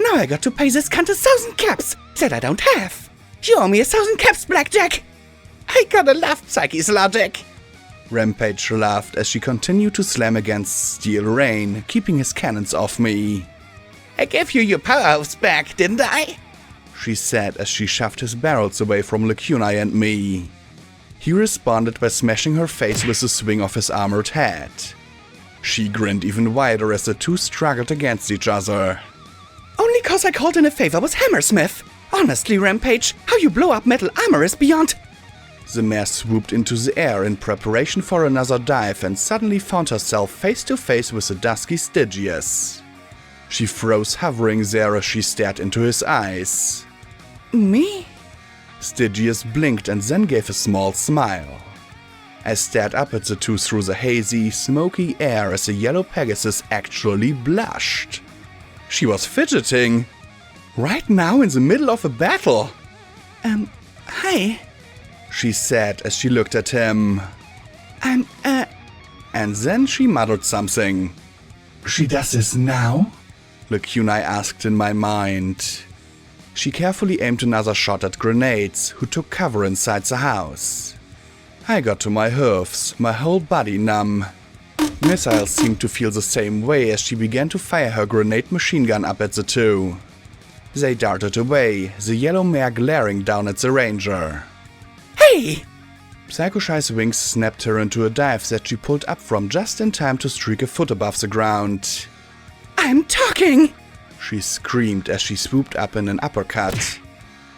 Now I got to pay this cunt 1,000 caps that I don't have! You owe me 1,000 caps, Blackjack! I gotta love Psyche's logic! Rampage laughed as she continued to slam against Steel Rain, keeping his cannons off me. I gave you your power hoofs back, didn't I? She said as she shoved his barrels away from Lacunae and me. He responded by smashing her face with the swing of his armored head. She grinned even wider as the 2 struggled against each other. Only cause I called in a favor was Hammersmith. Honestly, Rampage, how you blow up metal armor is beyond... The mare swooped into the air in preparation for another dive and suddenly found herself face to face with the dusky Stygius. She froze hovering there as she stared into his eyes. Me? Stygius blinked and then gave a small smile. I stared up at the 2 through the hazy, smoky air as the yellow Pegasus actually blushed. She was fidgeting. Right now in the middle of a battle. Hi. She said as she looked at him. And then she muttered something. She does this now? Lacunae asked in my mind. She carefully aimed another shot at grenades, who took cover inside the house. I got to my hoofs, my whole body numb. Missiles seemed to feel the same way as she began to fire her grenade machine gun up at the 2. They darted away, the yellow mare glaring down at the ranger. Hey! Psycho Shy's wings snapped her into a dive that she pulled up from just in time to streak a foot above the ground. I'm talking! She screamed as she swooped up in an uppercut.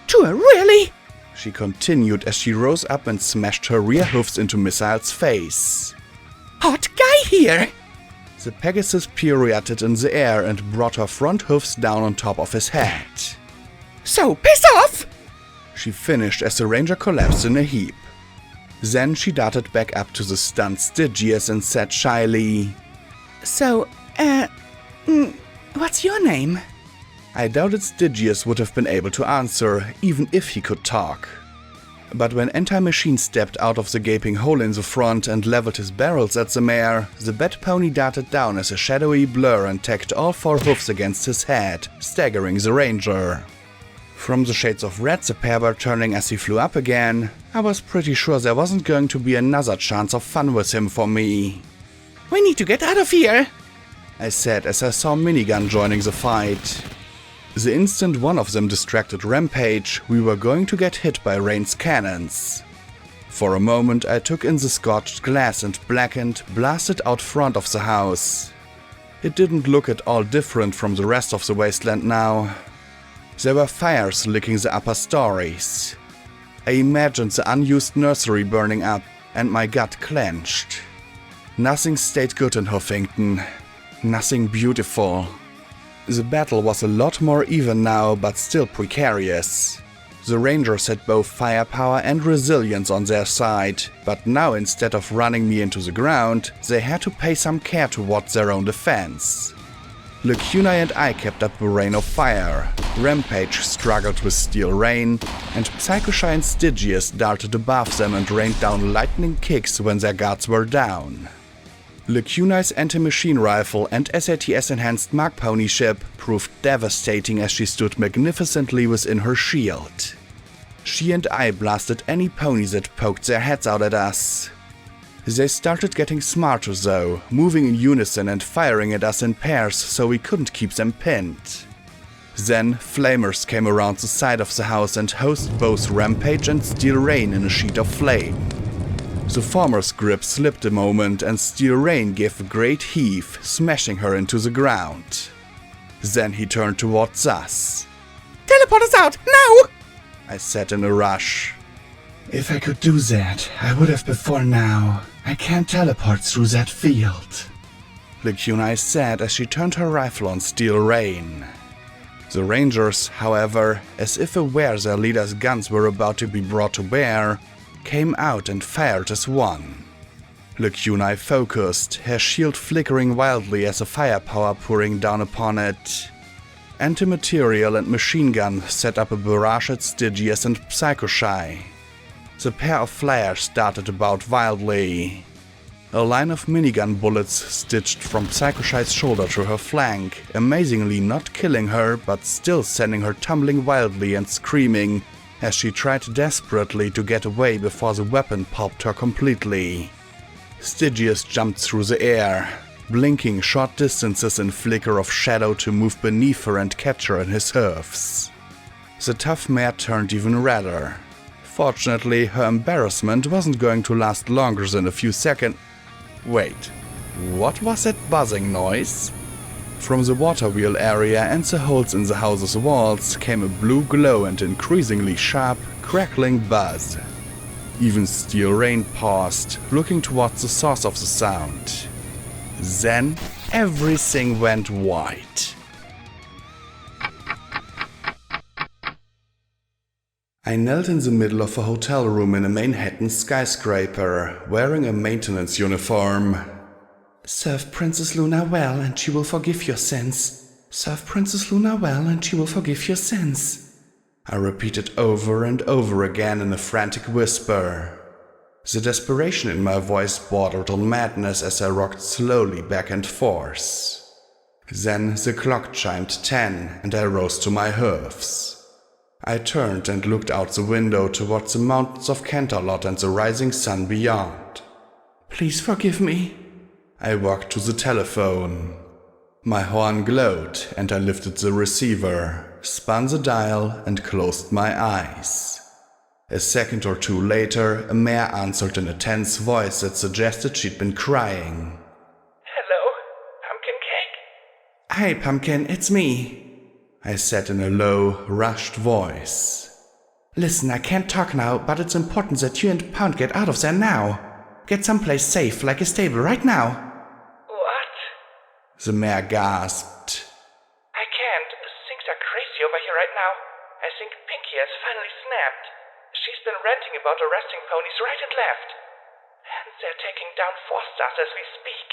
To a really? She continued as she rose up and smashed her rear hoofs into Missile's face. Hot guy here! The Pegasus pirouetted in the air and brought her front hoofs down on top of his head. So piss off! She finished as the ranger collapsed in a heap. Then she darted back up to the stunned Stygius and said shyly, So, what's your name? I doubted Stygius would have been able to answer, even if he could talk. But when Anti-Machine stepped out of the gaping hole in the front and leveled his barrels at the mare, the Bat Pony darted down as a shadowy blur and tacked all 4 hoofs against his head, staggering the ranger. From the shades of red the pair were turning as he flew up again, I was pretty sure there wasn't going to be another chance of fun with him for me. We need to get out of here, I said as I saw Minigun joining the fight. The instant one of them distracted Rampage, we were going to get hit by Rain's cannons. For a moment I took in the scorched glass and blackened, blasted out front of the house. It didn't look at all different from the rest of the wasteland now. There were fires licking the upper stories. I imagined the unused nursery burning up, and my gut clenched. Nothing stayed good in Huffington. Nothing beautiful. The battle was a lot more even now, but still precarious. The Rangers had both firepower and resilience on their side, but now instead of running me into the ground, they had to pay some care towards their own defense. Lacuna and I kept up a rain of fire, Rampage struggled with Steel Rain, and Psychoshy and Stygius darted above them and rained down lightning kicks when their guards were down. Lacuna's anti-machine rifle and SATS-enhanced Mark Pony ship proved devastating as she stood magnificently within her shield. She and I blasted any ponies that poked their heads out at us. They started getting smarter though, moving in unison and firing at us in pairs so we couldn't keep them pinned. Then flamers came around the side of the house and hosed both Rampage and Steel Rain in a sheet of flame. The former's grip slipped a moment and Steel Rain gave a great heave, smashing her into the ground. Then he turned towards us. Teleport us out, now! I said in a rush. If I could do that, I would have before now. I can't teleport through that field. Lacuna said as she turned her rifle on Steel Rain. The Rangers, however, as if aware their leader's guns were about to be brought to bear, came out and fired as one. Lacuna focused, her shield flickering wildly as a firepower pouring down upon it. Antimaterial and machine gun set up a barrage at Stygius and Psychoshy. The pair of flares darted about wildly. A line of minigun bullets stitched from Psychoshy's shoulder to her flank, amazingly not killing her but still sending her tumbling wildly and screaming as she tried desperately to get away before the weapon pulped her completely. Stygius jumped through the air, blinking short distances in flicker of shadow to move beneath her and catch her in his hoofs. The tough mare turned even redder. Fortunately, her embarrassment wasn't going to last longer than a few seconds. Wait, what was that buzzing noise? From the water wheel area and the holes in the house's walls came a blue glow and increasingly sharp, crackling buzz. Even Steel Rain paused, looking towards the source of the sound. Then everything went white. I knelt in the middle of a hotel room in a Manhattan skyscraper, wearing a maintenance uniform. Serve Princess Luna well and she will forgive your sins. Serve Princess Luna well and she will forgive your sins. I repeated over and over again in a frantic whisper. The desperation in my voice bordered on madness as I rocked slowly back and forth. Then the clock chimed 10 and I rose to my hoofs. I turned and looked out the window towards the mountains of Canterlot and the rising sun beyond. Please forgive me. I walked to the telephone. My horn glowed and I lifted the receiver, spun the dial and closed my eyes. A second or two later, a mare answered in a tense voice that suggested she'd been crying. Hello, Pumpkin Cake? Hi, Pumpkin, it's me, I said in a low, rushed voice. Listen, I can't talk now, but it's important that you and Pound get out of there now. Get someplace safe, like a stable, right now. What? The mare gasped. I can't. Things are crazy over here right now. I think Pinky has finally snapped. She's been ranting about arresting ponies right and left. And they're taking down 4-stars as we speak.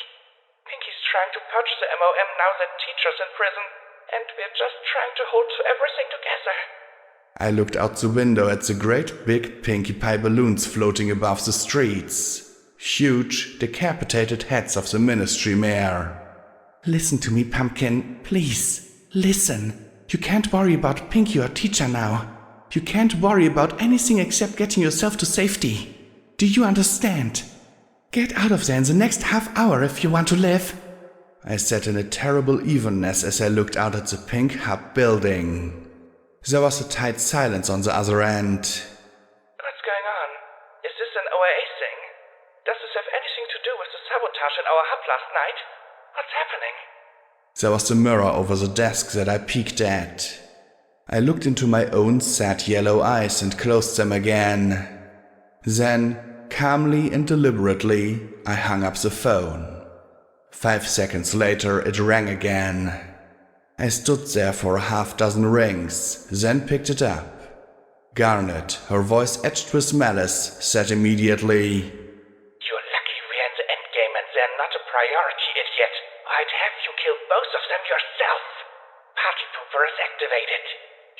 Pinky's trying to purge the MOM now that Teacher's in prison, and we're just trying to hold everything together. I looked out the window at the great big Pinkie Pie balloons floating above the streets. Huge, decapitated heads of the ministry mayor. Listen to me, Pumpkin. Please, listen. You can't worry about Pinkie or teacher now. You can't worry about anything except getting yourself to safety. Do you understand? Get out of there in the next half hour if you want to live. I said in a terrible evenness as I looked out at the pink hub building. There was a tight silence on the other end. What's going on? Is this an OIA thing? Does this have anything to do with the sabotage in our hub last night? What's happening? There was a mirror over the desk that I peeked at. I looked into my own sad yellow eyes and closed them again. Then, calmly and deliberately, I hung up the phone. 5 seconds later, it rang again. I stood there for a half-dozen rings, then picked it up. Garnet, her voice etched with malice, said immediately, You're lucky we're in the endgame and they're not a priority, idiot. I'd have you kill both of them yourself. Party Pooper is activated.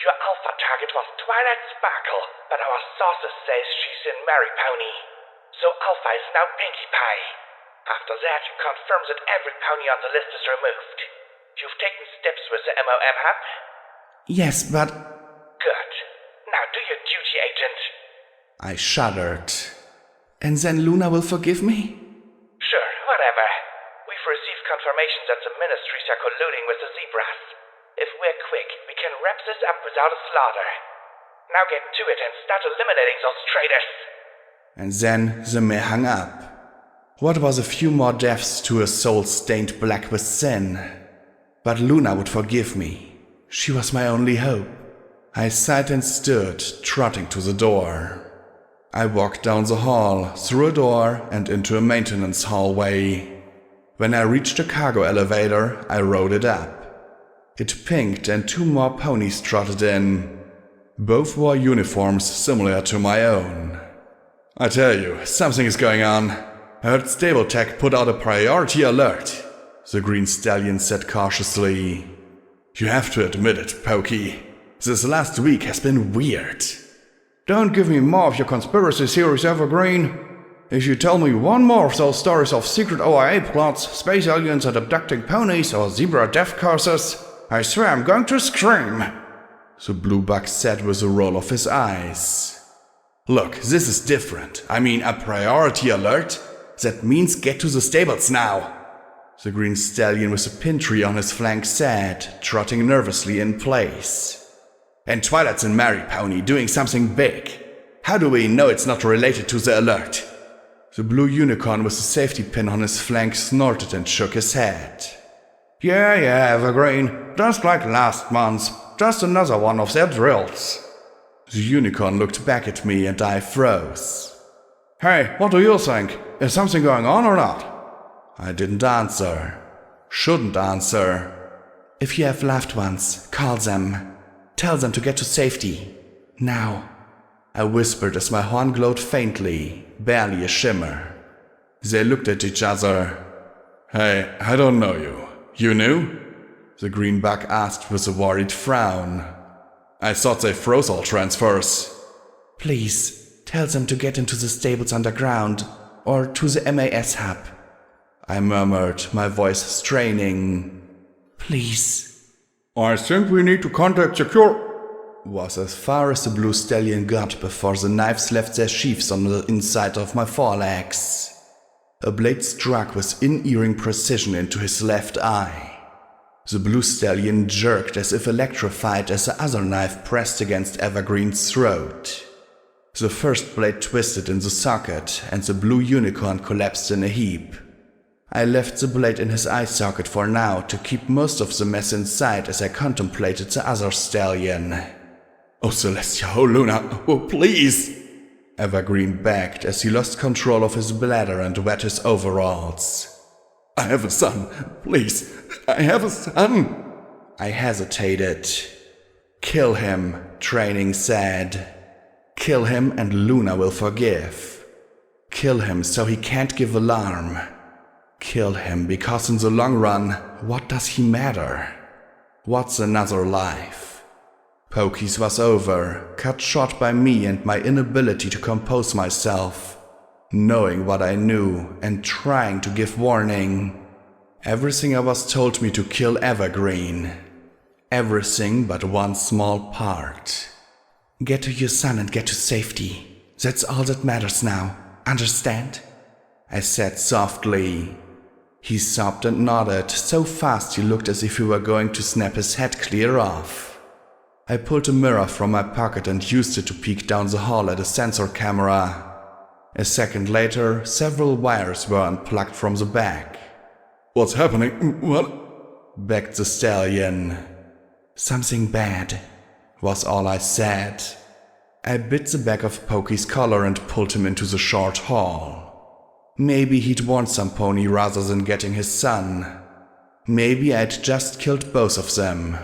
Your alpha target was Twilight Sparkle, but our sources says she's in Mary Pony. So alpha is now Pinkie Pie. After that, confirms that every pony on the list is removed. You've taken steps with the MOM hub? Yes, but... Good. Now do your duty, Agent. I shuddered. And then Luna will forgive me? Sure, whatever. We've received confirmation that the ministries are colluding with the zebras. If we're quick, we can wrap this up without a slaughter. Now get to it and start eliminating those traitors. And then the mayor hung up. What was a few more deaths to a soul stained black with sin? But Luna would forgive me. She was my only hope. I sighed and stood, trotting to the door. I walked down the hall, through a door, and into a maintenance hallway. When I reached a cargo elevator, I rode it up. It pinked and 2 more ponies trotted in. Both wore uniforms similar to my own. I tell you, something is going on. I heard Stable Tech put out a priority alert, the Green Stallion said cautiously. You have to admit it, Pokey. This last week has been weird. Don't give me more of your conspiracy theories, Evergreen. If you tell me one more of those stories of secret OIA plots, space aliens and abducting ponies, or zebra death curses, I swear I'm going to scream, the blue buck said with a roll of his eyes. Look, this is different. I mean, a priority alert? That means get to the stables now, the Green Stallion with a pin tree on his flank said, trotting nervously in place. And Twilight's in Mary Pony doing something big. How do we know it's not related to the alert? The blue unicorn with a safety pin on his flank snorted and shook his head. Yeah, Evergreen, just like last month, just another one of their drills. The unicorn looked back at me and I froze. Hey, what do you think? Is something going on or not? I didn't answer. Shouldn't answer. If you have loved ones, call them. Tell them to get to safety. Now. I whispered as my horn glowed faintly, barely a shimmer. They looked at each other. Hey, I don't know you. You knew? The green bug asked with a worried frown. I thought they froze all transfers. Please. Tell them to get into the stables underground, or to the MAS hub. I murmured, my voice straining. Please. I think we need to contact Secure, was as far as the blue stallion got before the knives left their sheaths on the inside of my forelegs. A blade struck with unerring precision into his left eye. The blue stallion jerked as if electrified as the other knife pressed against Evergreen's throat. The first blade twisted in the socket, and the blue unicorn collapsed in a heap. I left the blade in his eye socket for now to keep most of the mess inside as I contemplated the other stallion. Oh Celestia, oh Luna, oh please! Evergreen begged as he lost control of his bladder and wet his overalls. I have a son, please, I have a son! I hesitated. Kill him, training said. Kill him and Luna will forgive. Kill him so he can't give alarm. Kill him because in the long run, what does he matter? What's another life? Pokey's was over, cut short by me and my inability to compose myself, knowing what I knew and trying to give warning. Everything I was told me to kill Evergreen. Everything but one small part. Get to your son and get to safety. That's all that matters now. Understand? I said softly. He sobbed and nodded, so fast he looked as if he were going to snap his head clear off. I pulled a mirror from my pocket and used it to peek down the hall at a sensor camera. A second later, several wires were unplugged from the back. What's happening? What? Begged the stallion. Something bad, was all I said. I bit the back of Pokey's collar and pulled him into the short hall. Maybe he'd want some pony rather than getting his son. Maybe I'd just killed both of them.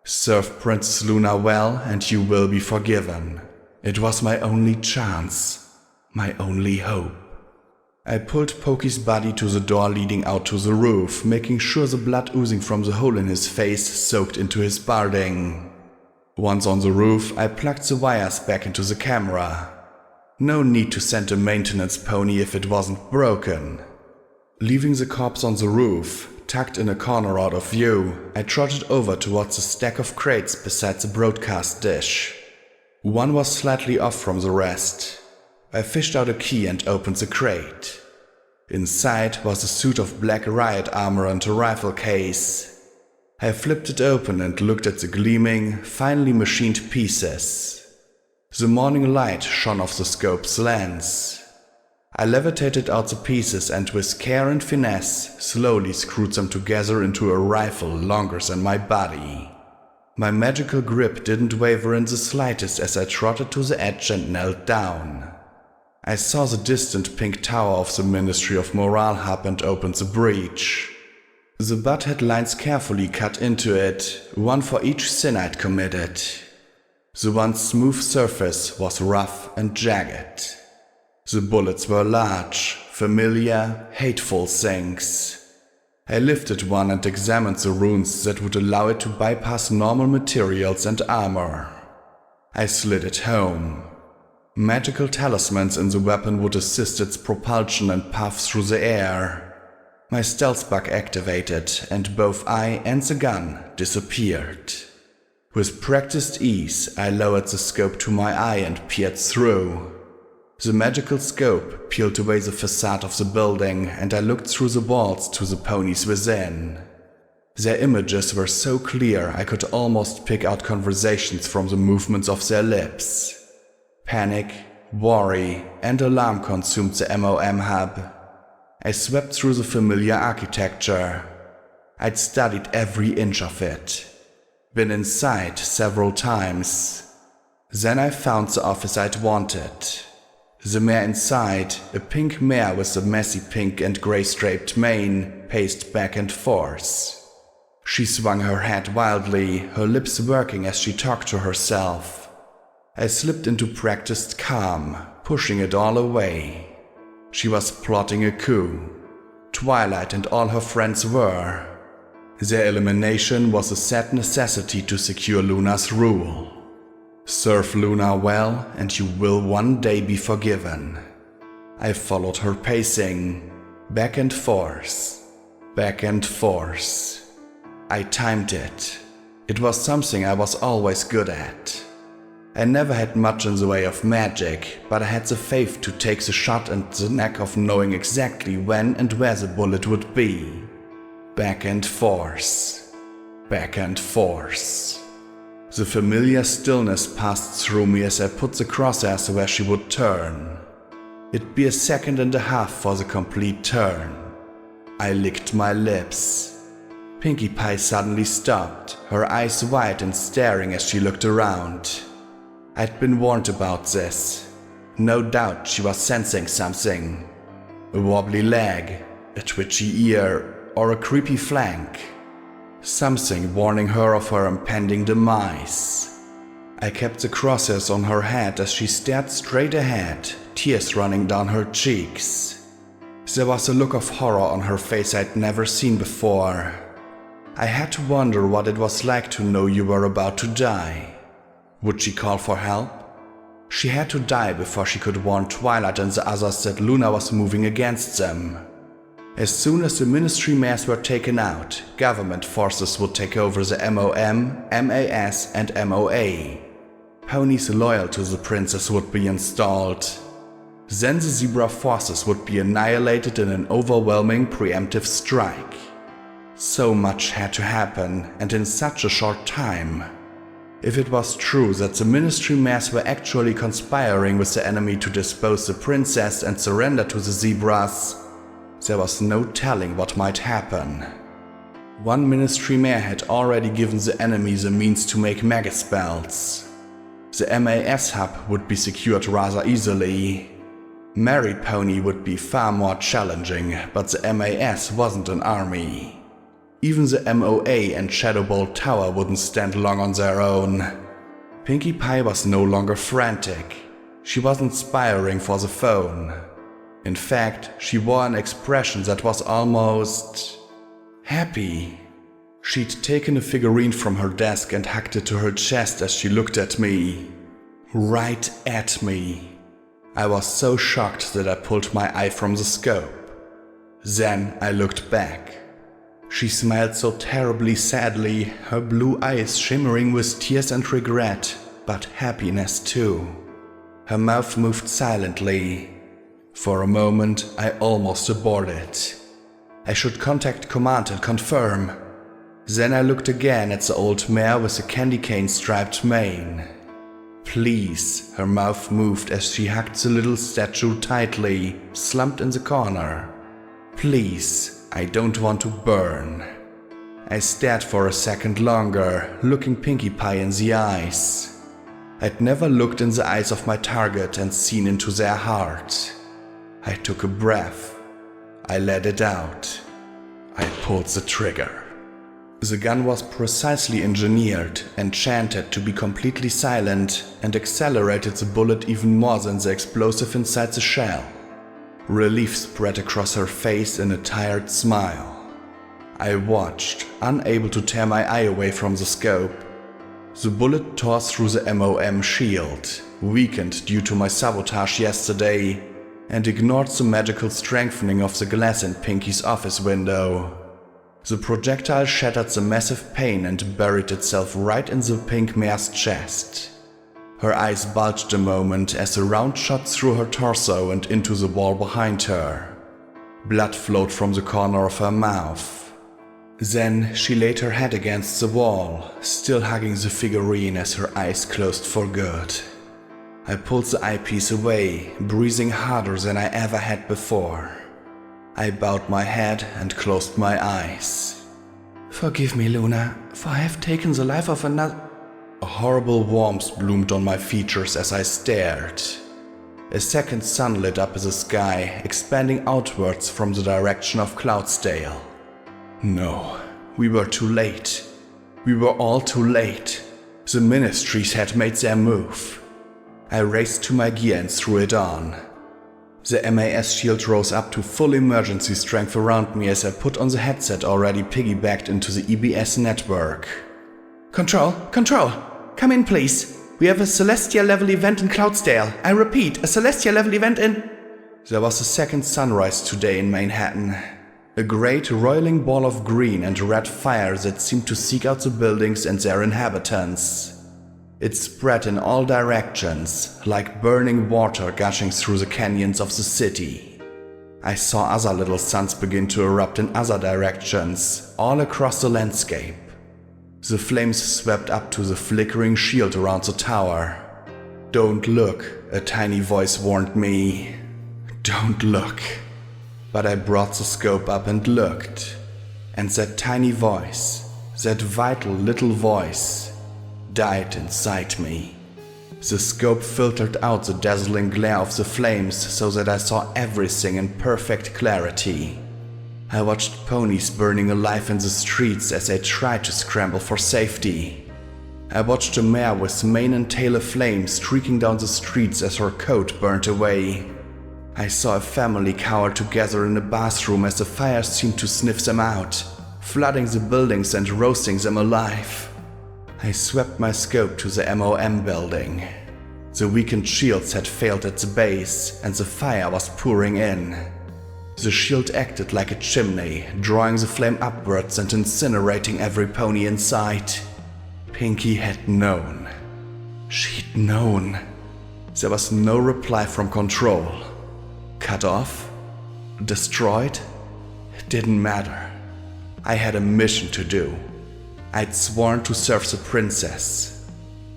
Serve Princess Luna well and you will be forgiven. It was my only chance. My only hope. I pulled Pokey's body to the door leading out to the roof, making sure the blood oozing from the hole in his face soaked into his barding. Once on the roof, I plugged the wires back into the camera. No need to send a maintenance pony if it wasn't broken. Leaving the corpse on the roof, tucked in a corner out of view, I trotted over towards a stack of crates beside the broadcast dish. One was slightly off from the rest. I fished out a key and opened the crate. Inside was a suit of black riot armor and a rifle case. I flipped it open and looked at the gleaming, finely machined pieces. The morning light shone off the scope's lens. I levitated out the pieces and with care and finesse slowly screwed them together into a rifle longer than my body. My magical grip didn't waver in the slightest as I trotted to the edge and knelt down. I saw the distant pink tower of the Ministry of Morale hub and opened the breach. The butt had lines carefully cut into it, one for each sin I'd committed. The once smooth surface was rough and jagged. The bullets were large, familiar, hateful things. I lifted one and examined the runes that would allow it to bypass normal materials and armor. I slid it home. Magical talismans in the weapon would assist its propulsion and path through the air. My stealth bug activated, and both I and the gun disappeared. With practiced ease, I lowered the scope to my eye and peered through. The magical scope peeled away the facade of the building, and I looked through the walls to the ponies within. Their images were so clear I could almost pick out conversations from the movements of their lips. Panic, worry, and alarm consumed the MOM hub. I swept through the familiar architecture. I'd studied every inch of it. Been inside several times. Then I found the office I'd wanted. The mare inside, a pink mare with a messy pink and grey-striped mane, paced back and forth. She swung her head wildly, her lips working as she talked to herself. I slipped into practiced calm, pushing it all away. She was plotting a coup. Twilight and all her friends were. Their elimination was a sad necessity to secure Luna's rule. Serve Luna well, and you will one day be forgiven. I followed her pacing, back and forth, back and forth. I timed it. It was something I was always good at. I never had much in the way of magic, but I had the faith to take the shot and the knack of knowing exactly when and where the bullet would be. Back and forth, back and forth. The familiar stillness passed through me as I put the crosshairs where she would turn. It'd be a second and a half for the complete turn. I licked my lips. Pinkie Pie suddenly stopped, her eyes wide and staring as she looked around. I'd been warned about this. No doubt she was sensing something. A wobbly leg, a twitchy ear, or a creepy flank. Something warning her of her impending demise. I kept the crosshairs on her head as she stared straight ahead, tears running down her cheeks. There was a look of horror on her face I'd never seen before. I had to wonder what it was like to know you were about to die. Would she call for help? She had to die before she could warn Twilight and the others that Luna was moving against them. As soon as the Ministry mares were taken out, government forces would take over the MOM, MAS and MOA. Ponies loyal to the princess would be installed. Then the zebra forces would be annihilated in an overwhelming preemptive strike. So much had to happen, and in such a short time. If it was true that the Ministry mares were actually conspiring with the enemy to dispose the princess and surrender to the zebras, there was no telling what might happen. One Ministry mare had already given the enemy the means to make megaspells. The MAS hub would be secured rather easily. Mary Pony would be far more challenging, but the MAS wasn't an army. Even the MOA and Shadowbolt Tower wouldn't stand long on their own. Pinkie Pie was no longer frantic. She was inspiring for the phone. In fact, she wore an expression that was almost happy. She'd taken a figurine from her desk and hugged it to her chest as she looked at me. Right at me. I was so shocked that I pulled my eye from the scope. Then I looked back. She smiled so terribly sadly, her blue eyes shimmering with tears and regret, but happiness too. Her mouth moved silently. For a moment, I almost aborted. I should contact command and confirm. Then I looked again at the old mare with the candy cane striped mane. Please, her mouth moved as she hugged the little statue tightly, slumped in the corner. Please, I don't want to burn. I stared for a second longer, looking Pinkie Pie in the eyes. I'd never looked in the eyes of my target and seen into their heart. I took a breath. I let it out. I pulled the trigger. The gun was precisely engineered, enchanted to be completely silent, and accelerated the bullet even more than the explosive inside the shell. Relief spread across her face in a tired smile. I watched, unable to tear my eye away from the scope. The bullet tore through the MOM shield, weakened due to my sabotage yesterday, and ignored the magical strengthening of the glass in Pinkie's office window. The projectile shattered the massive pane and buried itself right in the pink mare's chest. Her eyes bulged a moment as the round shot through her torso and into the wall behind her. Blood flowed from the corner of her mouth. Then she laid her head against the wall, still hugging the figurine as her eyes closed for good. I pulled the eyepiece away, breathing harder than I ever had before. I bowed my head and closed my eyes. Forgive me, Luna, for I have taken the life of another... A horrible warmth bloomed on my features as I stared. A second sun lit up the sky, expanding outwards from the direction of Cloudsdale. No, we were too late. We were all too late. The ministries had made their move. I raced to my gear and threw it on. The MAS shield rose up to full emergency strength around me as I put on the headset already piggybacked into the EBS network. Control, come in please. We have a Celestia level event in Cloudsdale. I repeat, a Celestia level event in... There was a second sunrise today in Manhattan. A great roiling ball of green and red fire that seemed to seek out the buildings and their inhabitants. It spread in all directions, like burning water gushing through the canyons of the city. I saw other little suns begin to erupt in other directions, all across the landscape. The flames swept up to the flickering shield around the tower. Don't look, a tiny voice warned me. Don't look. But I brought the scope up and looked. And that tiny voice, that vital little voice, died inside me. The scope filtered out the dazzling glare of the flames so that I saw everything in perfect clarity. I watched ponies burning alive in the streets as they tried to scramble for safety. I watched a mare with mane and tail aflame streaking down the streets as her coat burned away. I saw a family cower together in a bathroom as the fire seemed to sniff them out, flooding the buildings and roasting them alive. I swept my scope to the MOM building. The weakened shields had failed at the base, and the fire was pouring in. The shield acted like a chimney, drawing the flame upwards and incinerating every pony in sight. Pinky had known. She'd known. There was no reply from Control. Cut off? Destroyed? It didn't matter. I had a mission to do. I'd sworn to serve the princess.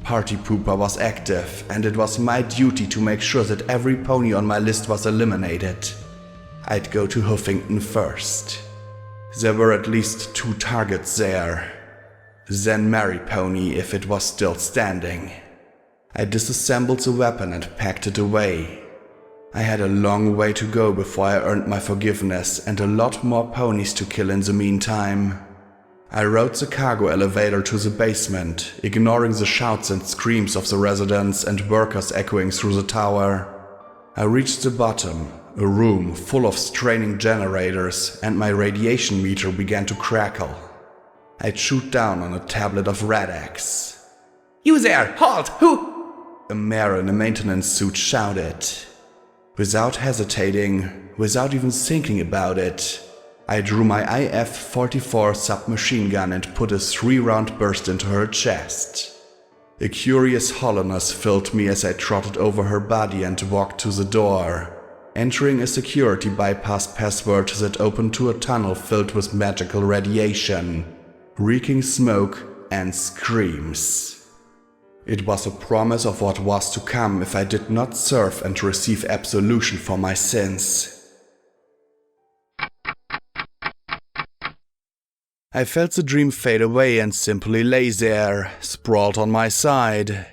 Party Pooper was active, and it was my duty to make sure that every pony on my list was eliminated. I'd go to Huffington first. There were at least 2 targets there. Then Mary Pony if it was still standing. I disassembled the weapon and packed it away. I had a long way to go before I earned my forgiveness and a lot more ponies to kill in the meantime. I rode the cargo elevator to the basement, ignoring the shouts and screams of the residents and workers echoing through the tower. I reached the bottom, a room full of straining generators, and my radiation meter began to crackle. I chewed down on a tablet of Rad-X. You there! Halt! Who? A mare in a maintenance suit shouted. Without hesitating, without even thinking about it, I drew my IF-44 submachine gun and put a 3-round burst into her chest. A curious hollowness filled me as I trotted over her body and walked to the door, entering a security bypass password that opened to a tunnel filled with magical radiation, reeking smoke and screams. It was a promise of what was to come if I did not serve and receive absolution for my sins. I felt the dream fade away and simply lay there, sprawled on my side.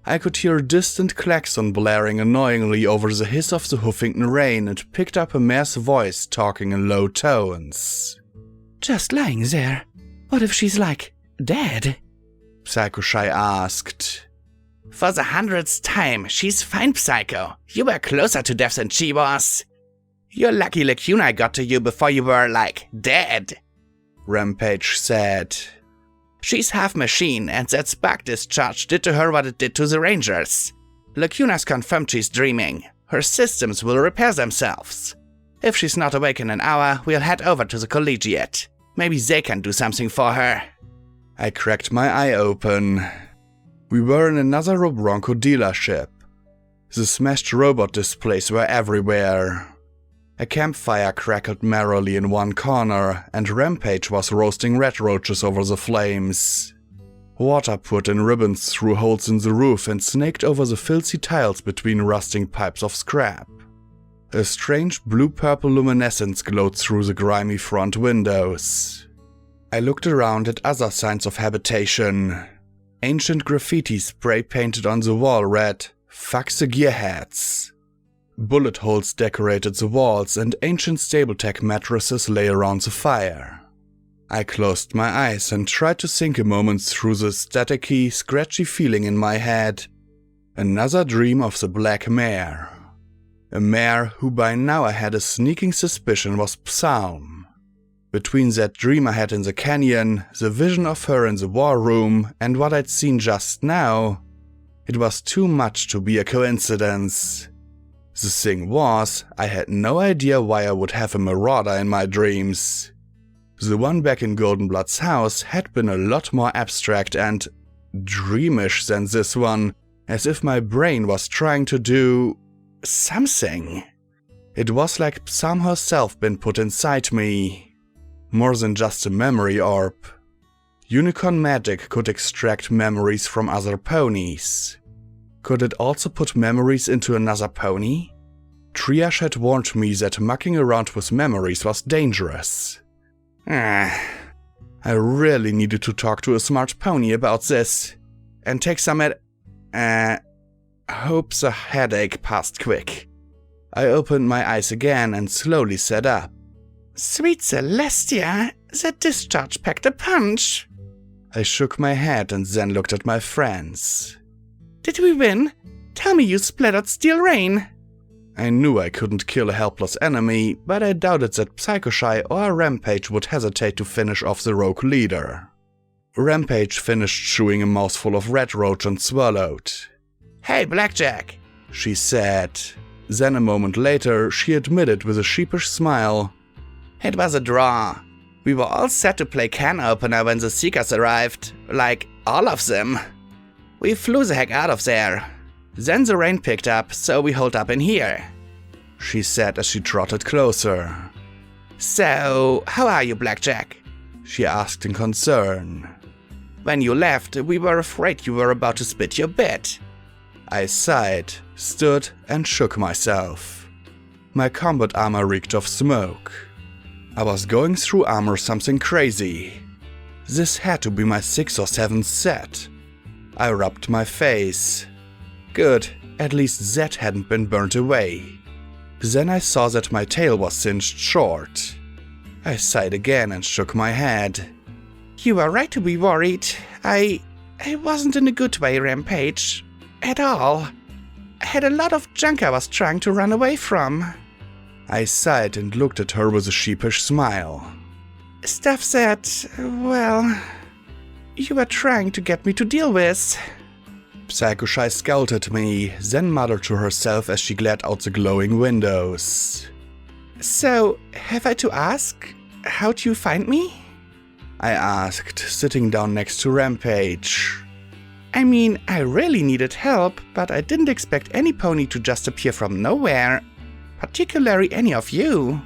I could hear a distant klaxon blaring annoyingly over the hiss of the Huffington rain and picked up a mare's voice talking in low tones. Just lying there. What if she's dead? Psycho Shy asked. For the 100th time, she's fine, Psycho. You were closer to death than she was. You're lucky Lacuna got to you before you were, dead. Rampage said. She's half machine, and that spark discharge did to her what it did to the Rangers. Lacuna's confirmed she's dreaming. Her systems will repair themselves. If she's not awake in an hour, we'll head over to the Collegiate. Maybe they can do something for her. I cracked my eye open. We were in another Robronco dealership. The smashed robot displays were everywhere. A campfire crackled merrily in one corner, and Rampage was roasting red roaches over the flames. Water poured in ribbons through holes in the roof and snaked over the filthy tiles between rusting pipes of scrap. A strange blue-purple luminescence glowed through the grimy front windows. I looked around at other signs of habitation. Ancient graffiti spray-painted on the wall read, "Fuck the gearheads." Bullet holes decorated the walls and ancient Stable-Tech mattresses lay around the fire. I closed my eyes and tried to think a moment through the staticky, scratchy feeling in my head. Another dream of the Black Mare. A mare who by now I had a sneaking suspicion was Psalm. Between that dream I had in the canyon, the vision of her in the war room, and what I'd seen just now, it was too much to be a coincidence. The thing was, I had no idea why I would have a marauder in my dreams. The one back in Goldenblood's house had been a lot more abstract and dreamish than this one, as if my brain was trying to do something. It was like Psalm herself been put inside me. More than just a memory orb. Unicorn magic could extract memories from other ponies. Could it also put memories into another pony? Triash had warned me that mucking around with memories was dangerous. I really needed to talk to a smart pony about this. And take some hope the headache passed quick. I opened my eyes again and slowly sat up. Sweet Celestia, that discharge packed a punch. I shook my head and then looked at my friends. Did we win? Tell me you splattered Steel Rain. I knew I couldn't kill a helpless enemy, but I doubted that Psycho Shy or Rampage would hesitate to finish off the rogue leader. Rampage finished chewing a mouthful of red roach and swallowed. Hey, Blackjack, she said. Then a moment later, she admitted with a sheepish smile. It was a draw. We were all set to play can opener when the Seekers arrived. Like, all of them. We flew the heck out of there. Then the rain picked up, so we holed up in here, she said as she trotted closer. So, how are you, Blackjack? She asked in concern. When you left, we were afraid you were about to spit your bit. I sighed, stood, and shook myself. My combat armor reeked of smoke. I was going through armor something crazy. This had to be my 6th or 7th set. I rubbed my face. Good, at least that hadn't been burnt away. Then I saw that my tail was singed short. I sighed again and shook my head. You were right to be worried. I wasn't in a good way, Rampage. At all. I had a lot of junk I was trying to run away from. I sighed and looked at her with a sheepish smile. Stuff that, well, you were trying to get me to deal with. Psycho-Shy scowled at me, then muttered to herself as she glared out the glowing windows. So, have I to ask, how'd you find me? I asked, sitting down next to Rampage. I mean, I really needed help, but I didn't expect any pony to just appear from nowhere. Particularly any of you.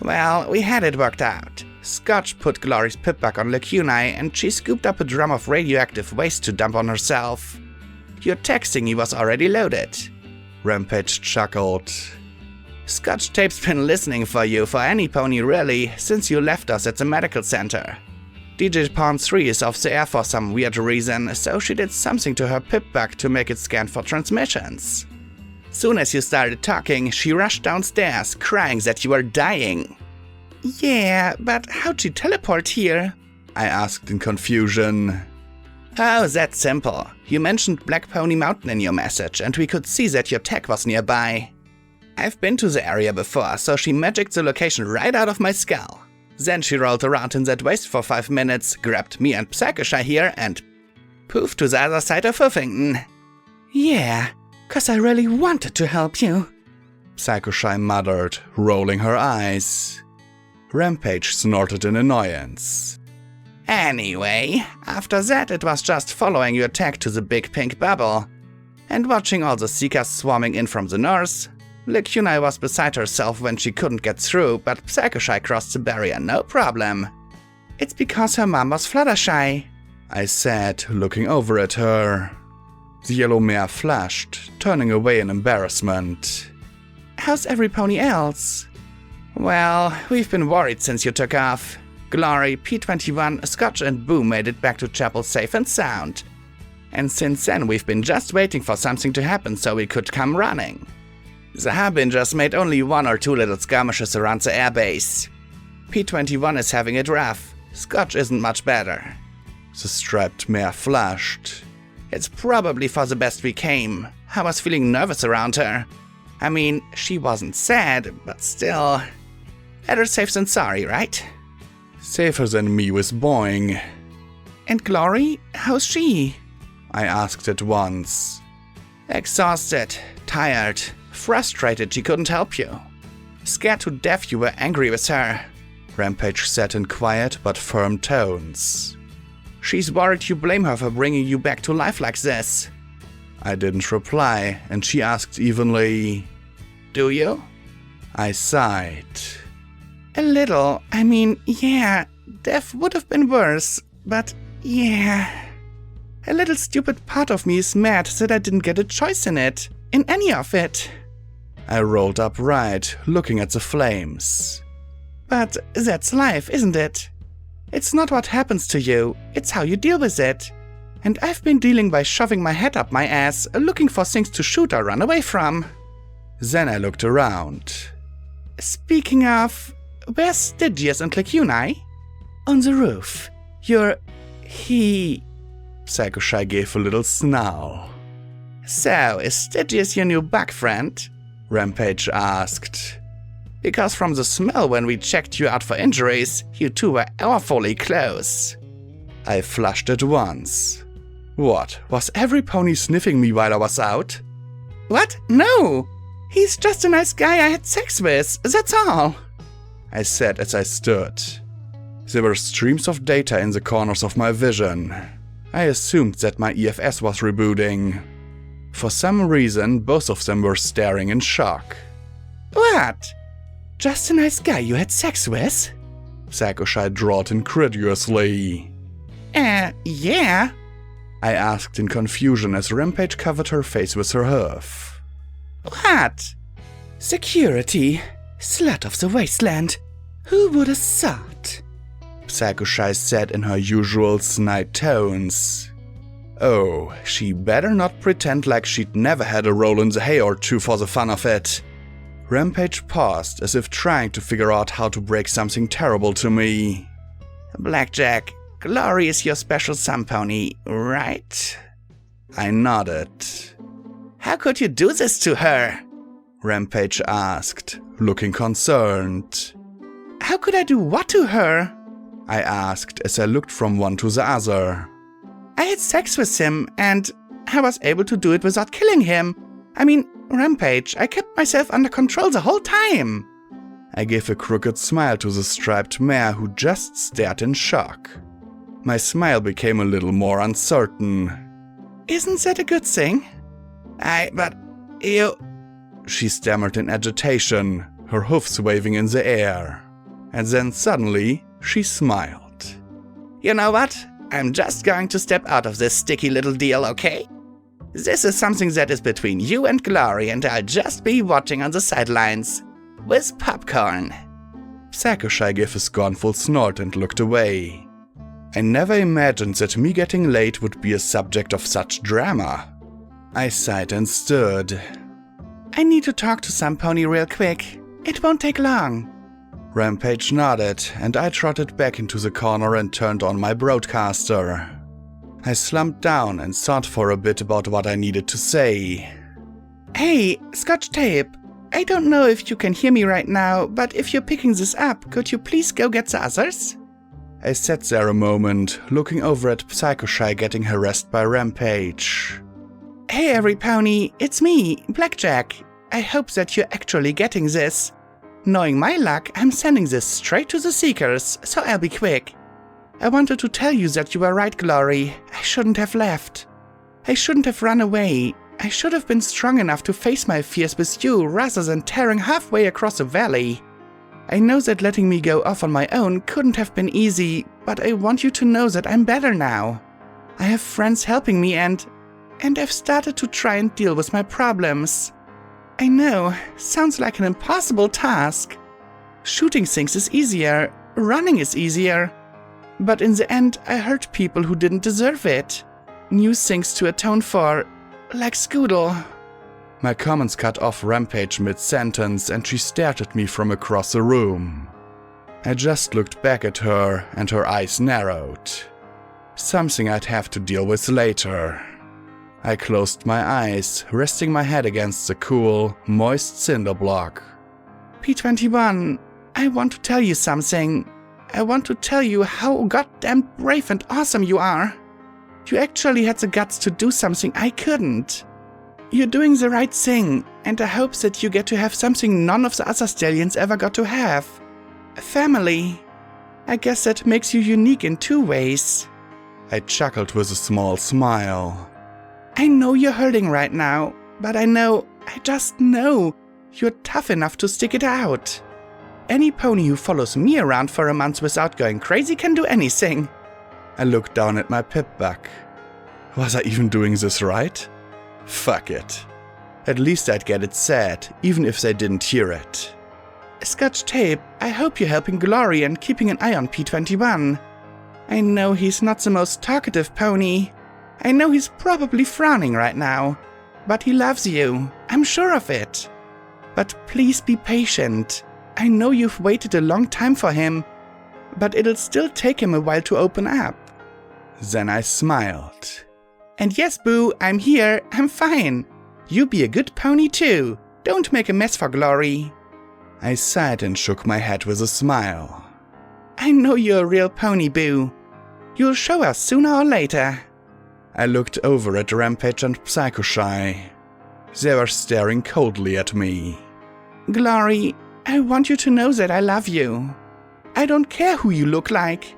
Well, we had it worked out. Scotch put Glory's pip-bug on Lacunae, and she scooped up a drum of radioactive waste to dump on herself. Your texting he was already loaded. Rampage chuckled. Scotch Tape's been listening for you for any pony really, since you left us at the medical center. DJ Pawn 3 is off the air for some weird reason, so she did something to her pip-bug to make it scan for transmissions. Soon as you started talking, she rushed downstairs, crying that you were dying. Yeah, but how'd she teleport here? I asked in confusion. Oh, that's simple. You mentioned Black Pony Mountain in your message, and we could see that your tech was nearby. I've been to the area before, so she magicked the location right out of my skull. Then she rolled around in that waste for 5 minutes, grabbed me and Psycho-Shy here, and poof to the other side of Huffington. Yeah, 'cause I really wanted to help you, Psycho-Shy muttered, rolling her eyes. Rampage snorted in annoyance. Anyway, after that it was just following your tech to the big pink bubble, and watching all the Seekers swarming in from the north. Lacunae was beside herself when she couldn't get through, but Psycho-Shy crossed the barrier no problem. It's because her mom was Fluttershy, I said, looking over at her. The yellow mare flashed, turning away in embarrassment. How's every pony else? Well, we've been worried since you took off. Glory, P21, Scotch and Boo made it back to Chapel safe and sound. And since then we've been just waiting for something to happen so we could come running. The Harbingers made only 1 or 2 little skirmishes around the airbase. P21 is having it rough. Scotch isn't much better. The striped mare flashed. It's probably for the best we came. I was feeling nervous around her. I mean, she wasn't sad, but still. Better safe than sorry, right? Safer than me with Boing. And Glory, how's she? I asked at once. Exhausted, tired, frustrated she couldn't help you. Scared to death you were angry with her, Rampage said in quiet but firm tones. She's worried you blame her for bringing you back to life like this. I didn't reply, and she asked evenly, Do you? I sighed. A little. I mean, yeah, death would have been worse, but yeah. A little stupid part of me is mad that I didn't get a choice in it, in any of it. I rolled upright, looking at the flames. But that's life, isn't it? It's not what happens to you, it's how you deal with it. And I've been dealing by shoving my head up my ass, looking for things to shoot or run away from. Then I looked around. Speaking of, where's Stygius and Lacunae? On the roof. Psycho-Shy gave a little snarl. So, is Stygius your new bug friend? Rampage asked. Because from the smell when we checked you out for injuries, you two were awfully close. I flushed at once. What, was every pony sniffing me while I was out? What? No! He's just a nice guy I had sex with, that's all. I said as I stood. There were streams of data in the corners of my vision. I assumed that my EFS was rebooting. For some reason, both of them were staring in shock. What? Just a nice guy you had sex with? Sakushai drawled incredulously. Yeah? I asked in confusion as Rampage covered her face with her hoof. What? Security. Slut of the wasteland. Who would have thought? Sakushai said in her usual snide tones. Oh, she better not pretend like she'd never had a roll in the hay or two for the fun of it. Rampage paused, as if trying to figure out how to break something terrible to me. Blackjack, Glory is your special sun pony, right? I nodded. How could you do this to her? Rampage asked, looking concerned. How could I do what to her? I asked as I looked from one to the other. I had sex with him, and I was able to do it without killing him. I mean, Rampage, I kept myself under control the whole time. I gave a crooked smile to the striped mare who just stared in shock. My smile became a little more uncertain. Isn't that a good thing? But you... She stammered in agitation, her hoofs waving in the air. And then suddenly, she smiled. You know what? I'm just going to step out of this sticky little deal, okay? This is something that is between you and Glory, and I'll just be watching on the sidelines. With popcorn. Sakushai gave a scornful snort and looked away. I never imagined that me getting late would be a subject of such drama. I sighed and stood. I need to talk to some pony real quick. It won't take long. Rampage nodded, and I trotted back into the corner and turned on my broadcaster. I slumped down and thought for a bit about what I needed to say. Hey, Scotch Tape. I don't know if you can hear me right now, but if you're picking this up, could you please go get the others? I sat there a moment, looking over at Psychoshai getting harassed by Rampage. Hey every pony, it's me, Blackjack. I hope that you're actually getting this. Knowing my luck, I'm sending this straight to the Seekers, so I'll be quick. I wanted to tell you that you were right, Glory. I shouldn't have left. I shouldn't have run away. I should have been strong enough to face my fears with you rather than tearing halfway across a valley. I know that letting me go off on my own couldn't have been easy, but I want you to know that I'm better now. I have friends helping me and I've started to try and deal with my problems. I know, sounds like an impossible task. Shooting things is easier, running is easier. But in the end, I hurt people who didn't deserve it. New things to atone for, like Scoodle. My comments cut off Rampage mid-sentence and she stared at me from across the room. I just looked back at her and her eyes narrowed. Something I'd have to deal with later. I closed my eyes, resting my head against the cool, moist cinder block. P21, I want to tell you something. I want to tell you how goddamn brave and awesome you are. You actually had the guts to do something I couldn't. You're doing the right thing, and I hope that you get to have something none of the other stallions ever got to have. A family. I guess that makes you unique in two ways. I chuckled with a small smile. I know you're hurting right now, but I just know, you're tough enough to stick it out. Any pony who follows me around for a month without going crazy can do anything. I looked down at my pipback. Was I even doing this right? Fuck it. At least I'd get it said, even if they didn't hear it. Scotch Tape, I hope you're helping Glory and keeping an eye on P21. I know he's not the most talkative pony. I know he's probably frowning right now. But he loves you, I'm sure of it. But please be patient. I know you've waited a long time for him, but it'll still take him a while to open up. Then I smiled. And yes, Boo, I'm here, I'm fine. You be a good pony too. Don't make a mess for Glory. I sighed and shook my head with a smile. I know you're a real pony, Boo. You'll show us sooner or later. I looked over at Rampage and Psychoshy. They were staring coldly at me. Glory, I want you to know that I love you. I don't care who you look like.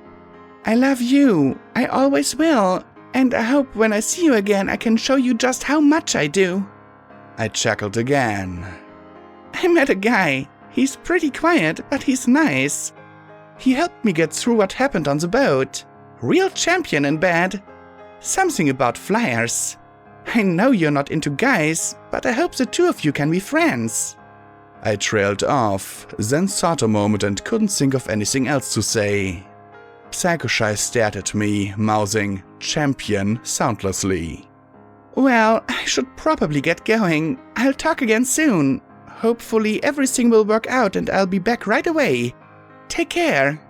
I love you. I always will. And I hope when I see you again I can show you just how much I do. I chuckled again. I met a guy. He's pretty quiet, but he's nice. He helped me get through what happened on the boat. Real champion in bed. Something about flyers. I know you're not into guys, but I hope the two of you can be friends. I trailed off, then thought a moment and couldn't think of anything else to say. Psychoshy stared at me, mouthing champion soundlessly. Well, I should probably get going. I'll talk again soon. Hopefully everything will work out and I'll be back right away. Take care.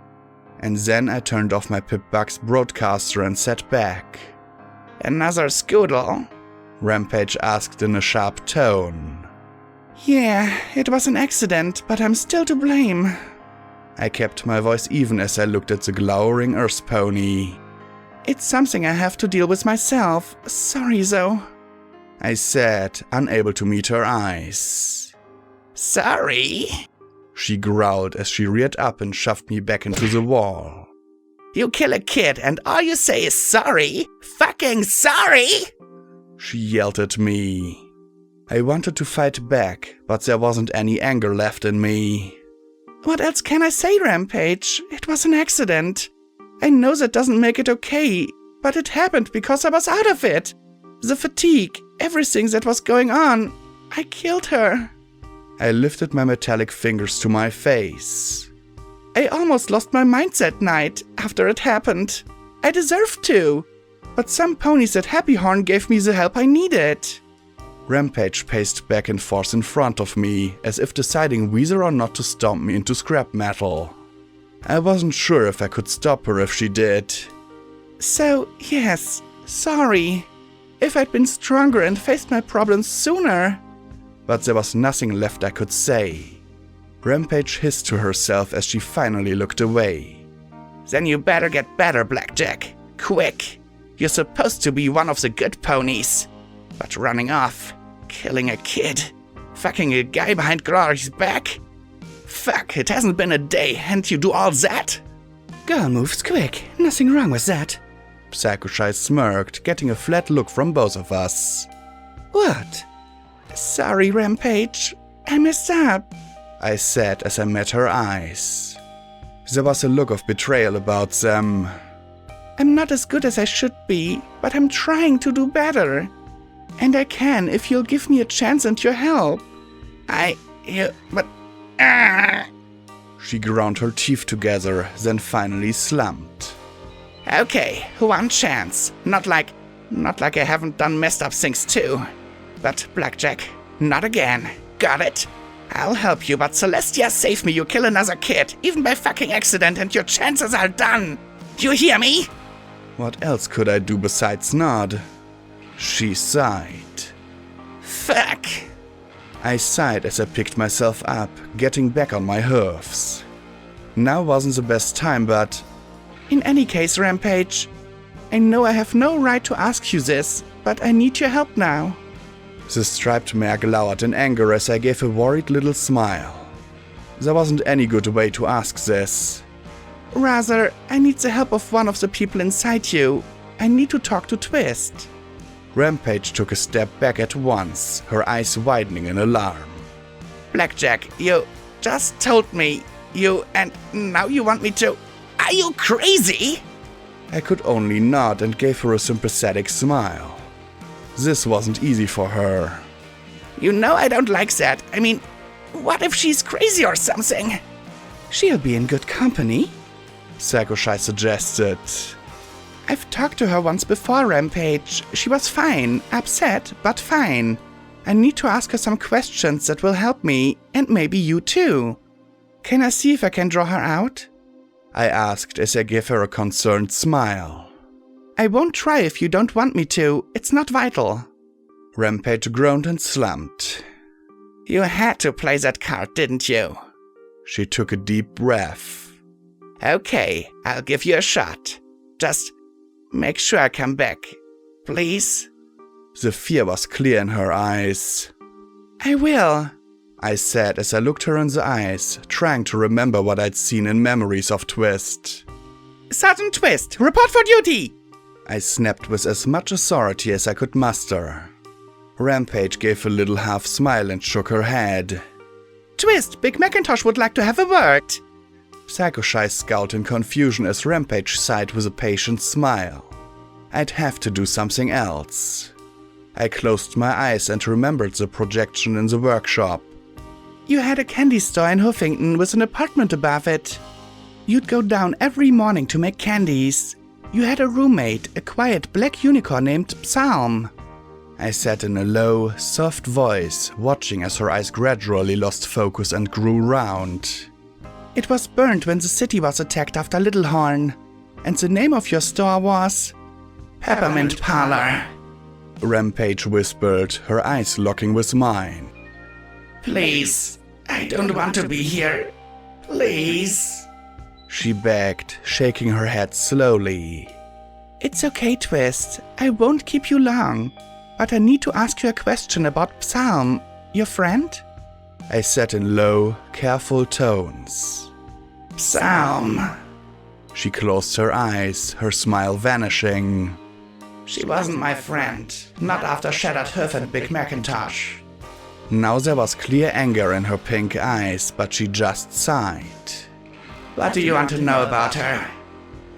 And then I turned off my Pip-Bugs broadcaster and sat back. Another scoodle? Rampage asked in a sharp tone. Yeah, it was an accident, but I'm still to blame. I kept my voice even as I looked at the glowering Earth pony. It's something I have to deal with myself. Sorry, though. I said, unable to meet her eyes. Sorry? She growled as she reared up and shoved me back into the wall. You kill a kid and all you say is sorry? Fucking sorry? She yelled at me. I wanted to fight back, but there wasn't any anger left in me. What else can I say, Rampage? It was an accident. I know that doesn't make it okay, but it happened because I was out of it. The fatigue, everything that was going on. I killed her. I lifted my metallic fingers to my face. I almost lost my mind that night after it happened. I deserved to. But some ponies at Happy Horn gave me the help I needed. Rampage paced back and forth in front of me, as if deciding whether or not to stomp me into scrap metal. I wasn't sure if I could stop her if she did. So, yes, sorry. If I'd been stronger and faced my problems sooner. But there was nothing left I could say. Rampage hissed to herself as she finally looked away. Then you better get better, Blackjack. Quick. You're supposed to be one of the good ponies. But running off, killing a kid, fucking a guy behind Glory's back? Fuck, it hasn't been a day and you do all that? Girl moves quick, nothing wrong with that. Psychoshy smirked, getting a flat look from both of us. What? Sorry, Rampage. I messed up, I said as I met her eyes. There was a look of betrayal about them. I'm not as good as I should be, but I'm trying to do better. And I can if you'll give me a chance and your help. She ground her teeth together, then finally slumped. Okay, one chance. Not like I haven't done messed up things too. But Blackjack, not again. Got it? I'll help you, but Celestia, save me. You kill another kid, even by fucking accident, and your chances are done. You hear me? What else could I do besides nod? She sighed. Fuck. I sighed as I picked myself up, getting back on my hooves. Now wasn't the best time, but... In any case, Rampage, I know I have no right to ask you this, but I need your help now. The striped mare glowered in anger as I gave a worried little smile. There wasn't any good way to ask this. Rather, I need the help of one of the people inside you. I need to talk to Twist. Rampage took a step back at once, her eyes widening in alarm. Blackjack, you just told me and now you want me to... Are you crazy? I could only nod and gave her a sympathetic smile. This wasn't easy for her. You know I don't like that. I mean, what if she's crazy or something? She'll be in good company, Psychoshy suggested. I've talked to her once before, Rampage. She was fine. Upset, but fine. I need to ask her some questions that will help me, and maybe you too. Can I see if I can draw her out? I asked as I gave her a concerned smile. I won't try if you don't want me to. It's not vital. Rampage groaned and slumped. You had to play that card, didn't you? She took a deep breath. Okay, I'll give you a shot. Just make sure I come back, please. The fear was clear in her eyes. I will, I said as I looked her in the eyes, trying to remember what I'd seen in memories of Twist. Sergeant Twist, report for duty! I snapped with as much authority as I could muster. Rampage gave a little half smile and shook her head. Twist, Big Macintosh would like to have a word. Psycho Shy scowled in confusion as Rampage sighed with a patient smile. I'd have to do something else. I closed my eyes and remembered the projection in the workshop. You had a candy store in Huffington with an apartment above it. You'd go down every morning to make candies. You had a roommate, a quiet black unicorn named Psalm. I said in a low, soft voice, watching as her eyes gradually lost focus and grew round. It was burned when the city was attacked after Littlehorn. And the name of your store was Peppermint Parlor. Rampage whispered, her eyes locking with mine. Please, I don't want to be here. Please. She begged, shaking her head slowly. It's okay, Twist. I won't keep you long. But I need to ask you a question about Psalm, your friend? I said in low, careful tones. Psalm. She closed her eyes, her smile vanishing. She wasn't my friend. Not after Shattered Hoof and Big Macintosh. Now there was clear anger in her pink eyes, but she just sighed. What do you want to know about her?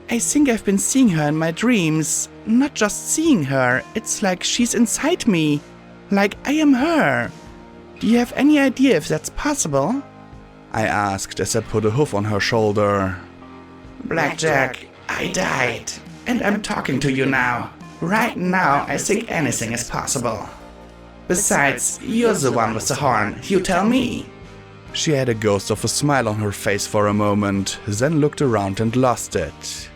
I think I've been seeing her in my dreams. Not just seeing her, it's like she's inside me. Like I am her. Do you have any idea if that's possible? I asked as I put a hoof on her shoulder. Blackjack, I died. And I'm talking to you now. Right now, I think anything is possible. Besides, you're the one with the horn. You tell me. She had a ghost of a smile on her face for a moment, then looked around and lost it.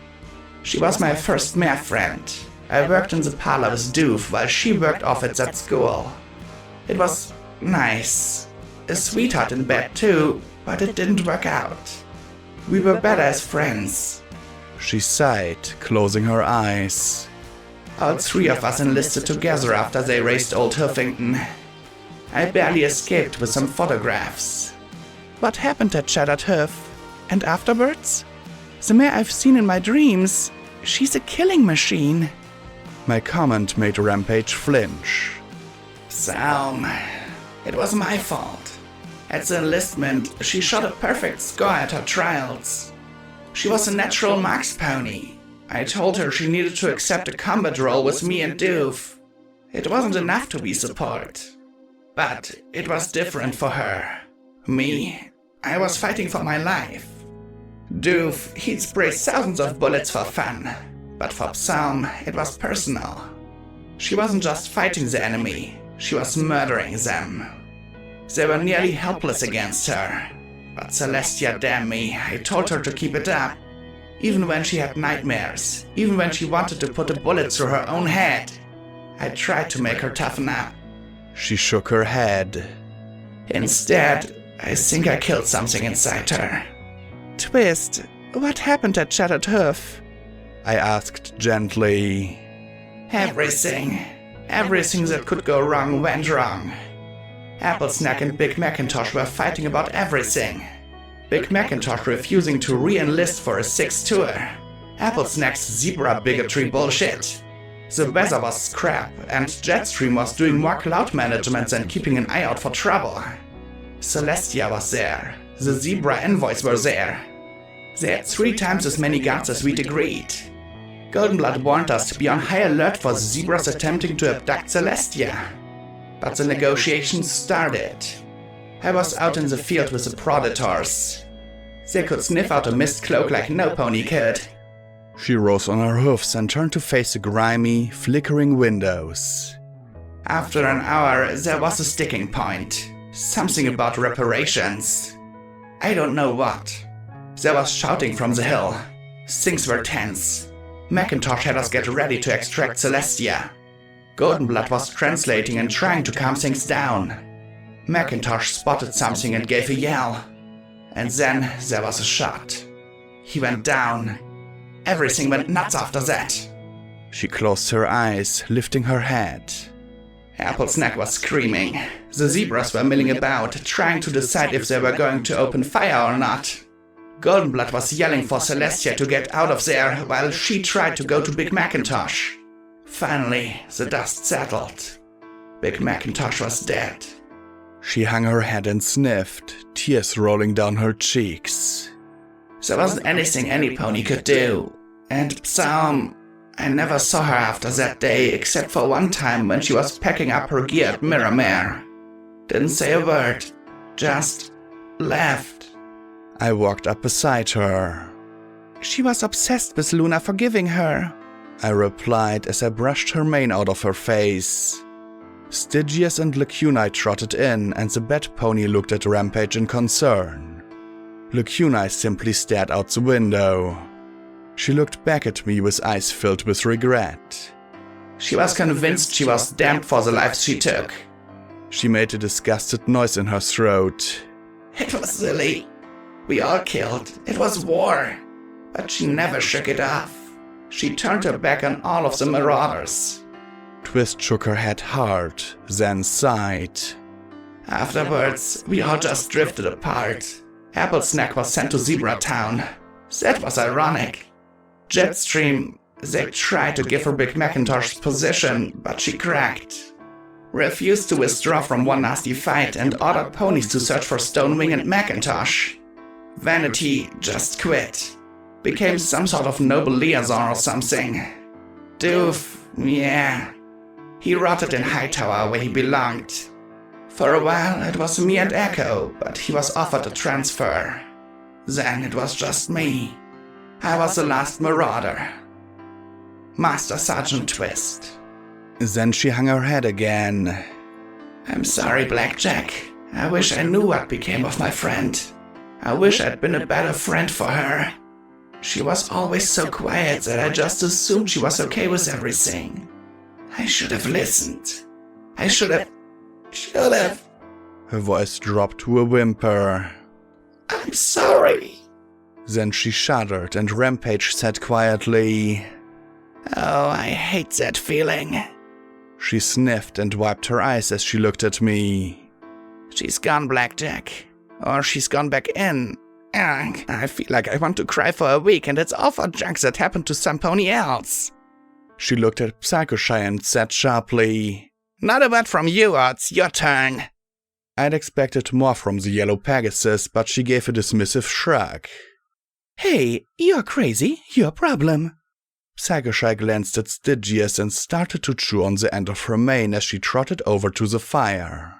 She was my first mare friend. I worked in the parlor with Doof while she worked off at that school. It was nice. A sweetheart in bed too, but it didn't work out. We were better as friends. She sighed, closing her eyes. All three of us enlisted together after they raised Old Huffington. I barely escaped with some photographs. What happened at Shattered Hoof? And afterwards? The mare I've seen in my dreams, she's a killing machine. My comment made Rampage flinch. Psalm, it was my fault. At the enlistment, she shot a perfect score at her trials. She was a natural marks pony. I told her she needed to accept a combat role with me and Doof. It wasn't enough to be support. But it was different for her. Me, I was fighting for my life. Doof, he'd spray thousands of bullets for fun. But for Psalm, it was personal. She wasn't just fighting the enemy, she was murdering them. They were nearly helpless against her. But Celestia, damn me, I told her to keep it up. Even when she had nightmares, even when she wanted to put a bullet through her own head. I tried to make her toughen up. She shook her head. Instead, I think I killed something inside her. Twist, what happened at Shattered Hoof? I asked gently. Everything. Everything that could go wrong went wrong. Applesnack and Big Macintosh were fighting about everything. Big Macintosh refusing to re-enlist for a 6th tour. Applesnack's zebra bigotry bullshit. The weather was crap, and Jetstream was doing more cloud management than keeping an eye out for trouble. Celestia was there. The zebra envoys were there. They had 3 times as many guards as we'd agreed. Goldenblood warned us to be on high alert for the zebras attempting to abduct Celestia. But the negotiations started. I was out in the field with the Predators. They could sniff out a mist cloak like no pony could. She rose on her hoofs and turned to face the grimy, flickering windows. After an hour, there was a sticking point. Something about reparations. I don't know what. There was shouting from the hill. Things were tense. Macintosh had us get ready to extract Celestia. Goldenblood was translating and trying to calm things down. Macintosh spotted something and gave a yell. And then there was a shot. He went down. Everything went nuts after that. She closed her eyes, lifting her head. Apple's neck was screaming. The zebras were milling about, trying to decide if they were going to open fire or not. Goldenblood was yelling for Celestia to get out of there while she tried to go to Big Macintosh. Finally, the dust settled. Big Macintosh was dead. She hung her head and sniffed, tears rolling down her cheeks. There wasn't anything any pony could do. And so, I never saw her after that day except for one time when she was packing up her gear at Miramare. Didn't say a word, just left. I walked up beside her. She was obsessed with Luna forgiving her, I replied as I brushed her mane out of her face. Stygius and Lacuna trotted in, and the Bat Pony looked at Rampage in concern. Lacuna simply stared out the window. She looked back at me with eyes filled with regret. She was convinced she was damned for the life she took. She made a disgusted noise in her throat. It was silly. We all killed. It was war. But she never shook it off. She turned her back on all of the marauders. Twist shook her head hard, then sighed. Afterwards, we all just drifted apart. Apple's neck was sent to Zebra Town. That was ironic. Jetstream, they tried to give her Big Macintosh's position, but she cracked. Refused to withdraw from one nasty fight and ordered ponies to search for Stonewing and Macintosh. Vanity just quit. Became some sort of noble liaison or something. Doof, yeah. He rotted in Hightower where he belonged. For a while it was me and Echo, but he was offered a transfer. Then it was just me. I was the last marauder. Master Sergeant Twist. Then she hung her head again. I'm sorry, Blackjack. I wish I knew what became of my friend. I wish I'd been a better friend for her. She was always so quiet that I just assumed she was okay with everything. I should have listened. I should have. Her voice dropped to a whimper. I'm sorry. Then she shuddered and Rampage said quietly, Oh, I hate that feeling. She sniffed and wiped her eyes as she looked at me. She's gone, Blackjack. Or she's gone back in. Ugh, I feel like I want to cry for a week and it's all for junk that happened to some pony else. She looked at Psychoshy and said sharply, Not a word from you, or it's your turn. I'd expected more from the Yellow Pegasus, but she gave a dismissive shrug. Hey, you're crazy. Your problem. Psychoshy glanced at Stygius and started to chew on the end of her mane as she trotted over to the fire.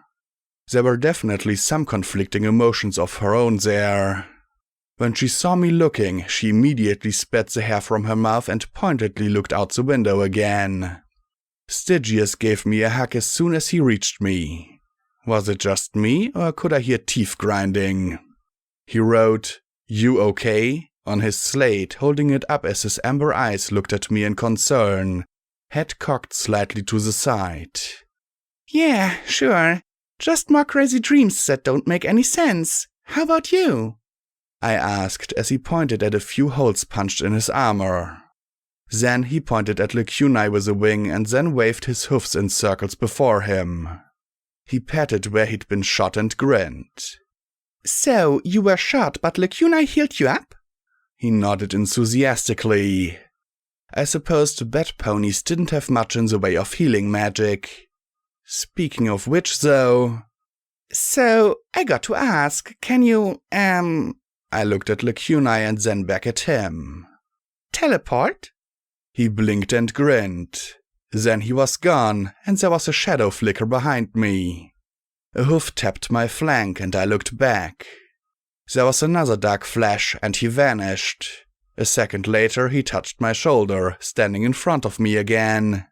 There were definitely some conflicting emotions of her own there. When she saw me looking, she immediately spat the hair from her mouth and pointedly looked out the window again. Stygius gave me a hug as soon as he reached me. Was it just me, or could I hear teeth grinding? He wrote, "You okay?" on his slate, holding it up as his amber eyes looked at me in concern, head cocked slightly to the side. Yeah, sure. Just more crazy dreams that don't make any sense. How about you? I asked as he pointed at a few holes punched in his armor. Then he pointed at Lacuna with a wing and then waved his hoofs in circles before him. He patted where he'd been shot and grinned. So, you were shot, but Lacuna healed you up? He nodded enthusiastically. I supposed Bat Ponies didn't have much in the way of healing magic. Speaking of which, though... So, I got to ask, can you, I looked at Lacuna and then back at him. Teleport? He blinked and grinned. Then he was gone, and there was a shadow flicker behind me. A hoof tapped my flank, and I looked back. There was another dark flash, and he vanished. A second later, he touched my shoulder, standing in front of me again.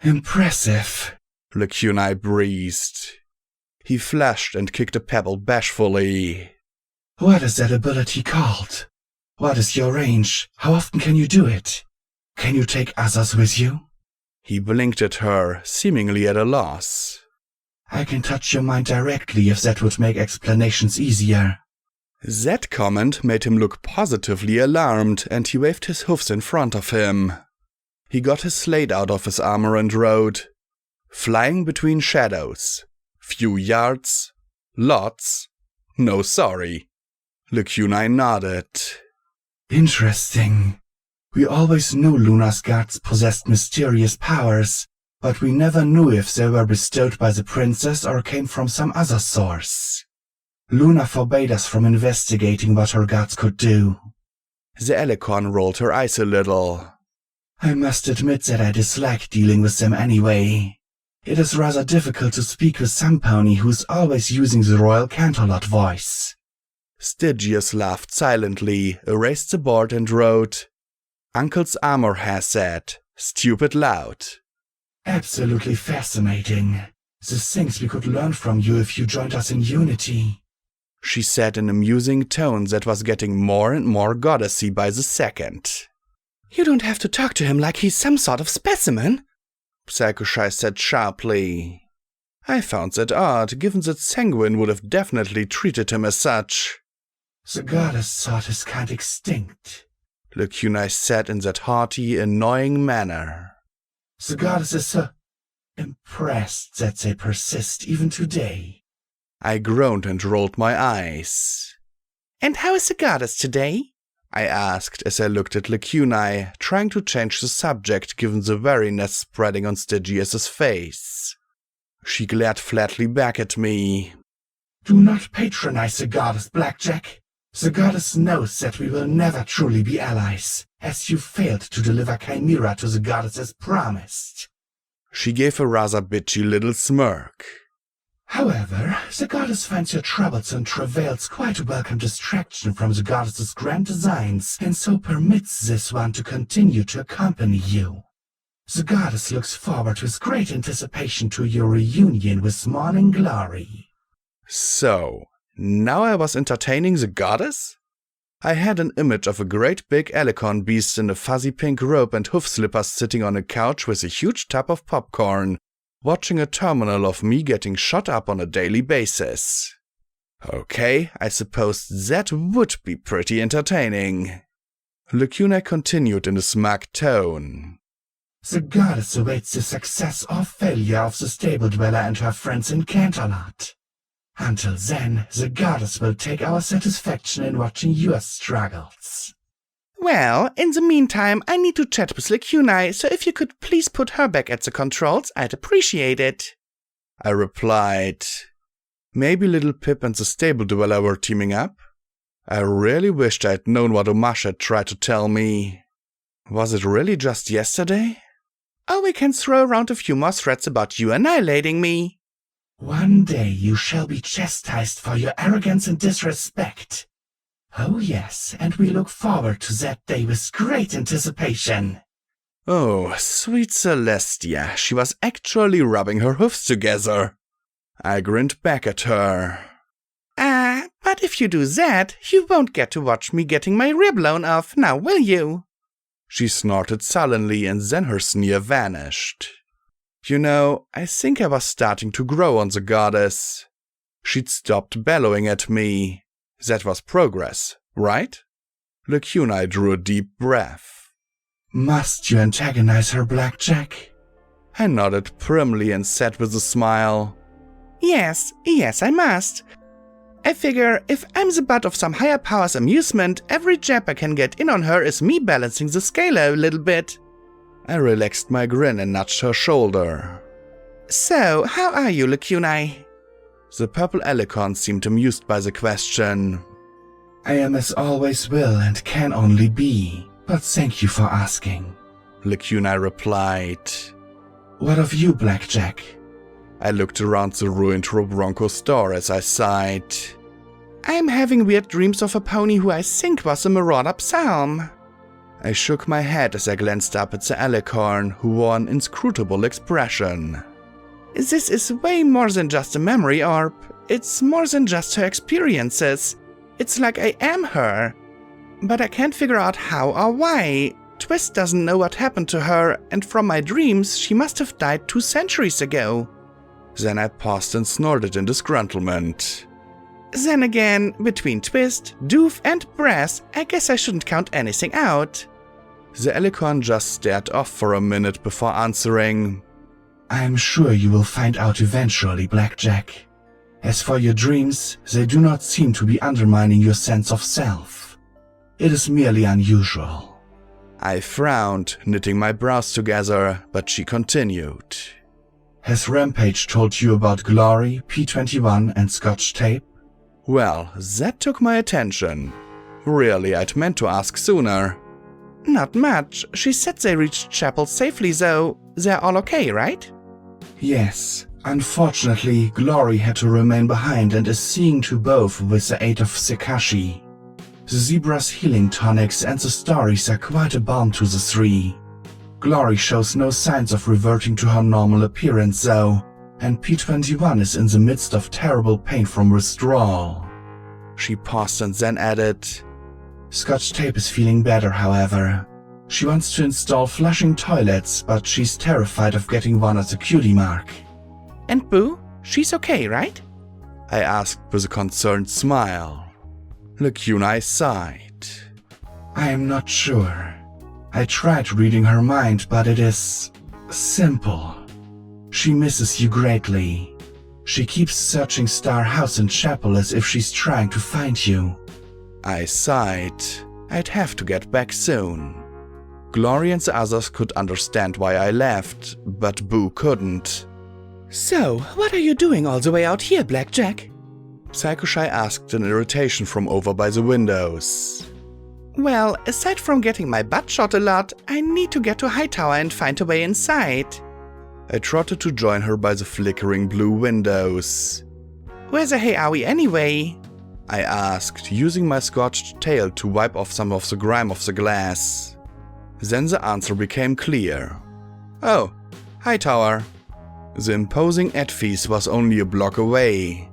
Impressive, Lacuna breathed. He flashed and kicked a pebble bashfully. What is that ability called? What is your range? How often can you do it? Can you take others with you? He blinked at her, seemingly at a loss. I can touch your mind directly if that would make explanations easier. That comment made him look positively alarmed, and he waved his hoofs in front of him. He got his slate out of his armor and wrote, "Flying between shadows. Few yards. Lots. No sorry." Lacunai nodded. Interesting. We always knew Luna's guards possessed mysterious powers, but we never knew if they were bestowed by the princess or came from some other source. Luna forbade us from investigating what her guards could do. The Alicorn rolled her eyes a little. I must admit that I dislike dealing with them anyway. It is rather difficult to speak with some pony who's always using the Royal Canterlot voice. Stygius laughed silently, erased the board and wrote, "Uncle's armor has said, stupid loud." Absolutely fascinating. The things we could learn from you if you joined us in Unity. She said in a musing tone that was getting more and more goddessy by the second. You don't have to talk to him like he's some sort of specimen, Psychoshai said sharply. I found that odd, given that Sanguine would have definitely treated him as such. The goddess thought his kind extinct, Lacunai said in that hearty, annoying manner. The goddess is so impressed that they persist even today. I groaned and rolled my eyes. And how is the goddess today? I asked as I looked at Lacunai, trying to change the subject given the weariness spreading on Stygius's face. She glared flatly back at me. Do not patronize the goddess, Blackjack. The goddess knows that we will never truly be allies, as you failed to deliver Chimera to the goddess as promised. She gave a rather bitchy little smirk. However, the goddess finds your troubles and travails quite a welcome distraction from the goddess's grand designs, and so permits this one to continue to accompany you. The goddess looks forward with great anticipation to your reunion with Morning Glory. So, now I was entertaining the goddess? I had an image of a great big alicorn beast in a fuzzy pink robe and hoof slippers sitting on a couch with a huge tub of popcorn, watching a terminal of me getting shot up on a daily basis. Okay, I suppose that would be pretty entertaining. Lacunai continued in a smug tone. The goddess awaits the success or failure of the stable dweller and her friends in Canterlot. Until then, the goddess will take our satisfaction in watching your struggles. Well, in the meantime, I need to chat with Lacunai, so if you could please put her back at the controls, I'd appreciate it. I replied. Maybe Little Pip and the stable dweller were teaming up? I really wished I'd known what Omash had tried to tell me. Was it really just yesterday? Or we can throw around a few more threats about you annihilating me. One day you shall be chastised for your arrogance and disrespect. Oh yes, and we look forward to that day with great anticipation. Oh, sweet Celestia, she was actually rubbing her hoofs together. I grinned back at her. But if you do that, you won't get to watch me getting my rib blown off, now will you? She snorted sullenly and then her sneer vanished. You know, I think I was starting to grow on the goddess. She'd stopped bellowing at me. That was progress, right? Lacunai drew a deep breath. Must you antagonize her, Blackjack? I nodded primly and said with a smile. Yes, I must. I figure if I'm the butt of some higher power's amusement, every jab I can get in on her is me balancing the scale a little bit. I relaxed my grin and nudged her shoulder. So, how are you, Lacunai? The purple alicorn seemed amused by the question. I am as always will and can only be, but thank you for asking. Lacunai replied. What of you, Blackjack? I looked around the ruined Robronco store as I sighed. I'm having weird dreams of a pony who I think was a marauder psalm. I shook my head as I glanced up at the alicorn, who wore an inscrutable expression. This is way more than just a memory orb. It's more than just her experiences. It's like I am her. But I can't figure out how or why. Twist doesn't know what happened to her, and from my dreams, she must have died 2 centuries ago. Then I paused and snorted in disgruntlement. Then again, between twist, doof, and brass, I guess I shouldn't count anything out. The Alicorn just stared off for a minute before answering. I'm sure you will find out eventually, Blackjack. As for your dreams, they do not seem to be undermining your sense of self. It is merely unusual. I frowned, knitting my brows together, but she continued. Has Rampage told you about Glory, P21 and Scotch Tape? Well, that took my attention. Really, I'd meant to ask sooner. Not much. She said they reached Chapel safely, though. They're all okay, right? Yes. Unfortunately, Glory had to remain behind and is seeing to both with the aid of Sekashi. The zebra's healing tonics and the stories are quite a balm to the three. Glory shows no signs of reverting to her normal appearance though, and P21 is in the midst of terrible pain from withdrawal. She paused and then added, Scotch Tape is feeling better, however. She wants to install flushing toilets, but she's terrified of getting one at the cutie mark. And Boo? She's okay, right? I asked with a concerned smile. Lacunai sighed. I am not sure. I tried reading her mind, but it is simple. She misses you greatly. She keeps searching Star House and Chapel as if she's trying to find you. I sighed. I'd have to get back soon. Glory and the others could understand why I left, but Boo couldn't. So, what are you doing all the way out here, Blackjack? Psycho-Shy asked in irritation from over by the windows. Well, aside from getting my butt shot a lot, I need to get to Hightower and find a way inside. I trotted to join her by the flickering blue windows. Where the hey are we anyway? I asked, using my scorched tail to wipe off some of the grime off the glass. Then the answer became clear. Oh, Hightower. The imposing edifice was only a block away.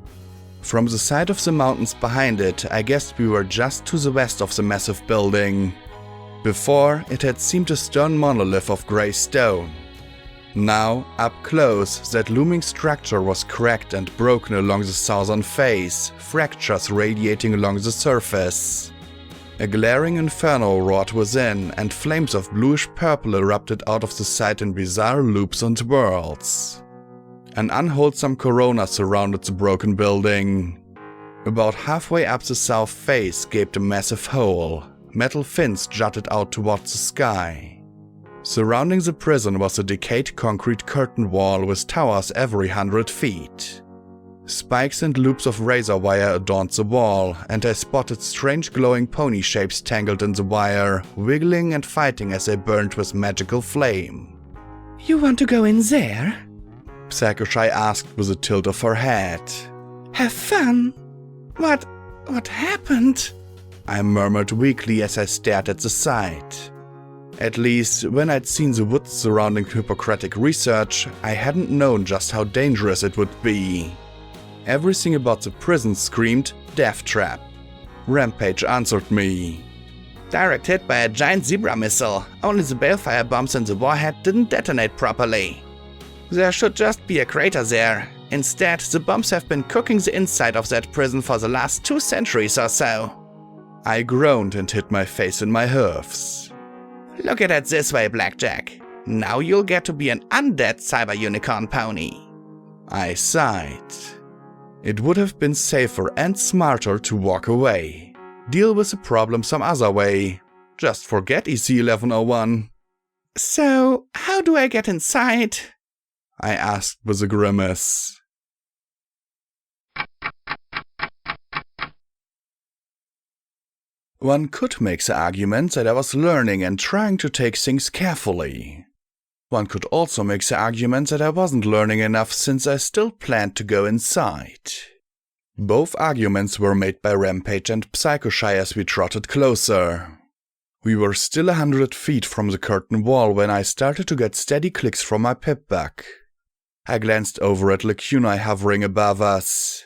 From the side of the mountains behind it, I guessed we were just to the west of the massive building. Before, it had seemed a stern monolith of grey stone. Now, up close, that looming structure was cracked and broken along the southern face, fractures radiating along the surface. A glaring inferno roared within, and flames of bluish purple erupted out of the side in bizarre loops and whirls. An unwholesome corona surrounded the broken building. About halfway up the south face gaped a massive hole. Metal fins jutted out towards the sky. Surrounding the prison was a decayed concrete curtain wall with towers every 100 feet. Spikes and loops of razor wire adorned the wall, and I spotted strange glowing pony shapes tangled in the wire, wiggling and fighting as they burned with magical flame. You want to go in there? Psycho-Shy asked with a tilt of her head. Have fun? What happened? I murmured weakly as I stared at the site. At least, when I'd seen the woods surrounding Hippocratic research, I hadn't known just how dangerous it would be. Everything about the prison screamed death trap. Rampage answered me. Direct hit by a giant zebra missile. Only the balefire bombs in the warhead didn't detonate properly. There should just be a crater there. Instead, the bombs have been cooking the inside of that prison for the last 2 centuries or so. I groaned and hit my face in my hoofs. Look at it this way, Blackjack. Now you'll get to be an undead cyber unicorn pony. I sighed. It would have been safer and smarter to walk away. Deal with the problem some other way. Just forget EC-1101. So, how do I get inside? I asked with a grimace. One could make the argument that I was learning and trying to take things carefully. One could also make the argument that I wasn't learning enough since I still planned to go inside. Both arguments were made by Rampage and Psycho-Shy as we trotted closer. We were still 100 feet from the curtain wall when I started to get steady clicks from my pip-buck. I glanced over at Lacunai hovering above us.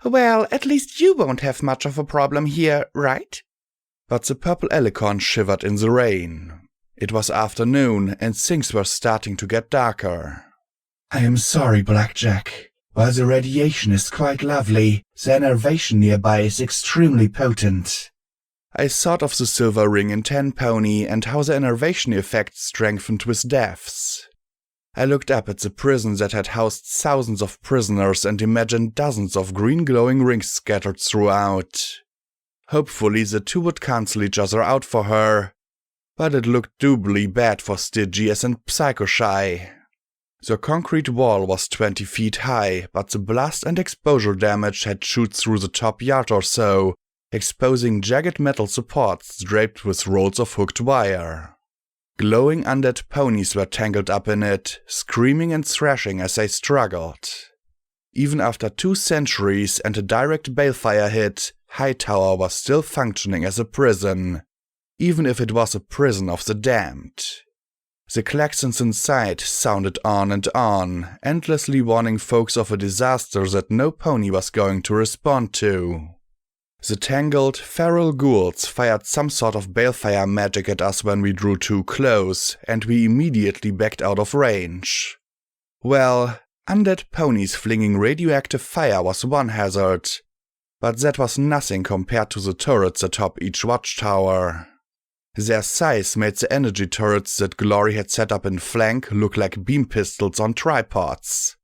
Well, at least you won't have much of a problem here, right? But the purple alicorn shivered in the rain. It was afternoon, and things were starting to get darker. I am sorry, Blackjack. While the radiation is quite lovely, the enervation nearby is extremely potent. I thought of the silver ring in Ten Pony and how the enervation effect strengthened with deaths. I looked up at the prison that had housed thousands of prisoners and imagined dozens of green glowing rings scattered throughout. Hopefully the two would cancel each other out for her, but it looked doubly bad for Stygius and Psycho-Shy. The concrete wall was 20 feet high, but the blast and exposure damage had chewed through the top yard or so, exposing jagged metal supports draped with rolls of hooked wire. Glowing undead ponies were tangled up in it, screaming and thrashing as they struggled. Even after 2 centuries and a direct balefire hit, Hightower was still functioning as a prison, even if it was a prison of the damned. The klaxons inside sounded on, endlessly warning folks of a disaster that no pony was going to respond to. The tangled, feral ghouls fired some sort of balefire magic at us when we drew too close, and we immediately backed out of range. Well, undead ponies flinging radioactive fire was one hazard, but that was nothing compared to the turrets atop each watchtower. Their size made the energy turrets that Glory had set up in flank look like beam pistols on tripods.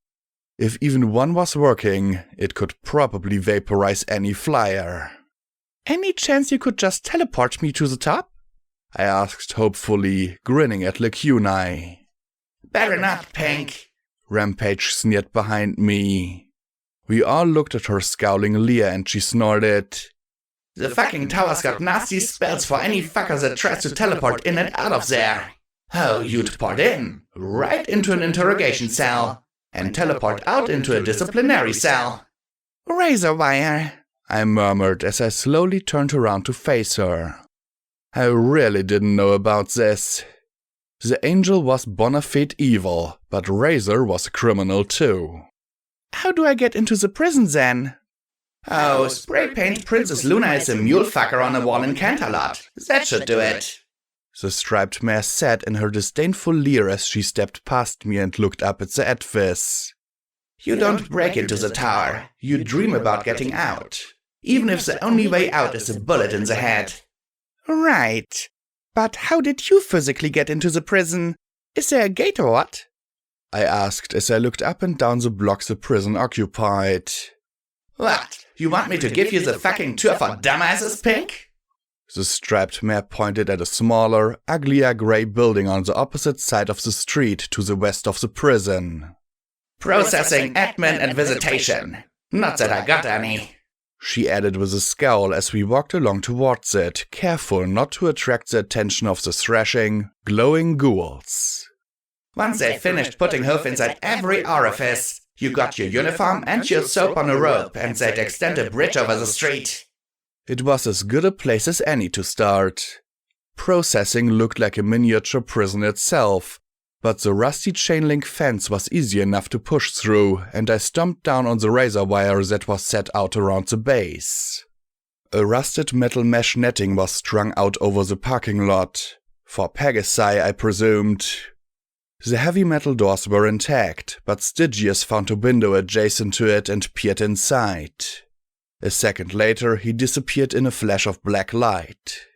If even one was working, it could probably vaporize any flyer. Any chance you could just teleport me to the top? I asked hopefully, grinning at Lacuni. Better not, Pink. Rampage sneered behind me. We all looked at her scowling leer and she snorted. The fucking tower's got nasty spells for any fucker that tries to teleport in and out of there. Oh, you'd port in, right into an interrogation cell, and teleport out into a disciplinary cell. Razor wire, I murmured as I slowly turned around to face her. I really didn't know about this. The angel was bona fide evil, but Razor was a criminal too. How do I get into the prison then? Oh, spray paint Princess Luna as a mule fucker on a wall in Canterlot. That should do it. The striped mare said in her disdainful leer as she stepped past me and looked up at the edifice. You don't break into the tower. You dream about getting out. Even if the only way out is a bullet in the head. Right. But how did you physically get into the prison? Is there a gate or what? I asked as I looked up and down the block the prison occupied. What? You want me to give you the fucking tour for dumbasses, Pink? The striped mare pointed at a smaller, uglier grey building on the opposite side of the street to the west of the prison. Processing, admin, and visitation. Not that I got any. She added with a scowl as we walked along towards it, careful not to attract the attention of the thrashing, glowing ghouls. Once they finished putting hoof inside every orifice, you got your uniform and your soap on a rope, and they'd extend a bridge over the street. It was as good a place as any to start. Processing looked like a miniature prison itself, but the rusty chain-link fence was easy enough to push through, and I stomped down on the razor wire that was set out around the base. A rusted metal mesh netting was strung out over the parking lot. For Pegasi, I presumed. The heavy metal doors were intact, but Stygius found a window adjacent to it and peered inside. A second later, he disappeared in a flash of black light.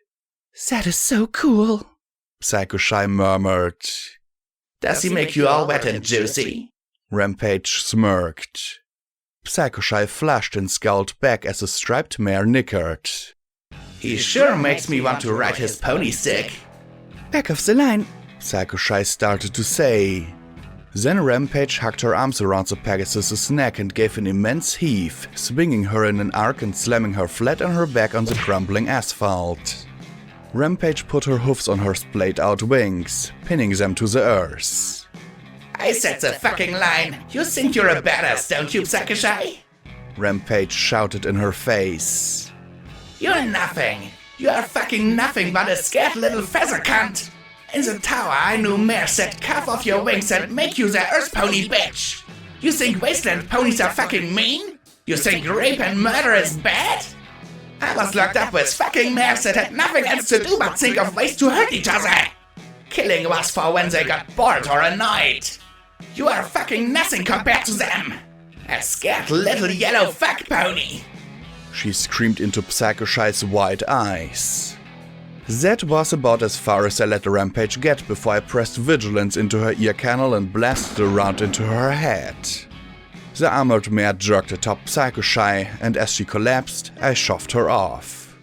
That is so cool, Psycho-Shy murmured. Does he make you all wet and juicy? Rampage smirked. Psycho-Shy flushed and scowled back as the striped mare nickered. He sure makes me want to ride his pony stick. Back of the line, Psycho-Shy started to say. Then Rampage hugged her arms around the Pegasus' neck and gave an immense heave, swinging her in an arc and slamming her flat on her back on the crumbling asphalt. Rampage put her hoofs on her splayed-out wings, pinning them to the earth. I said the fucking line! You think you're a badass, don't you, Psycho-Shy? Rampage shouted in her face. You're nothing! You're fucking nothing but a scared little feather cunt! In the tower, I knew Mare said cuff off your wings and make you the Earth Pony, bitch! You think wasteland ponies are fucking mean? You think rape and murder is bad? I was locked up with fucking mares that had nothing else to do but think of ways to hurt each other! Killing was for when they got bored or annoyed! You are fucking nothing compared to them! A scared little yellow fuck pony! She screamed into Psycho Shy's wide eyes. That was about as far as I let the rampage get before I pressed vigilance into her ear canal and blasted around into her head. The armored mare jerked atop Psycho Shy, and as she collapsed, I shoved her off.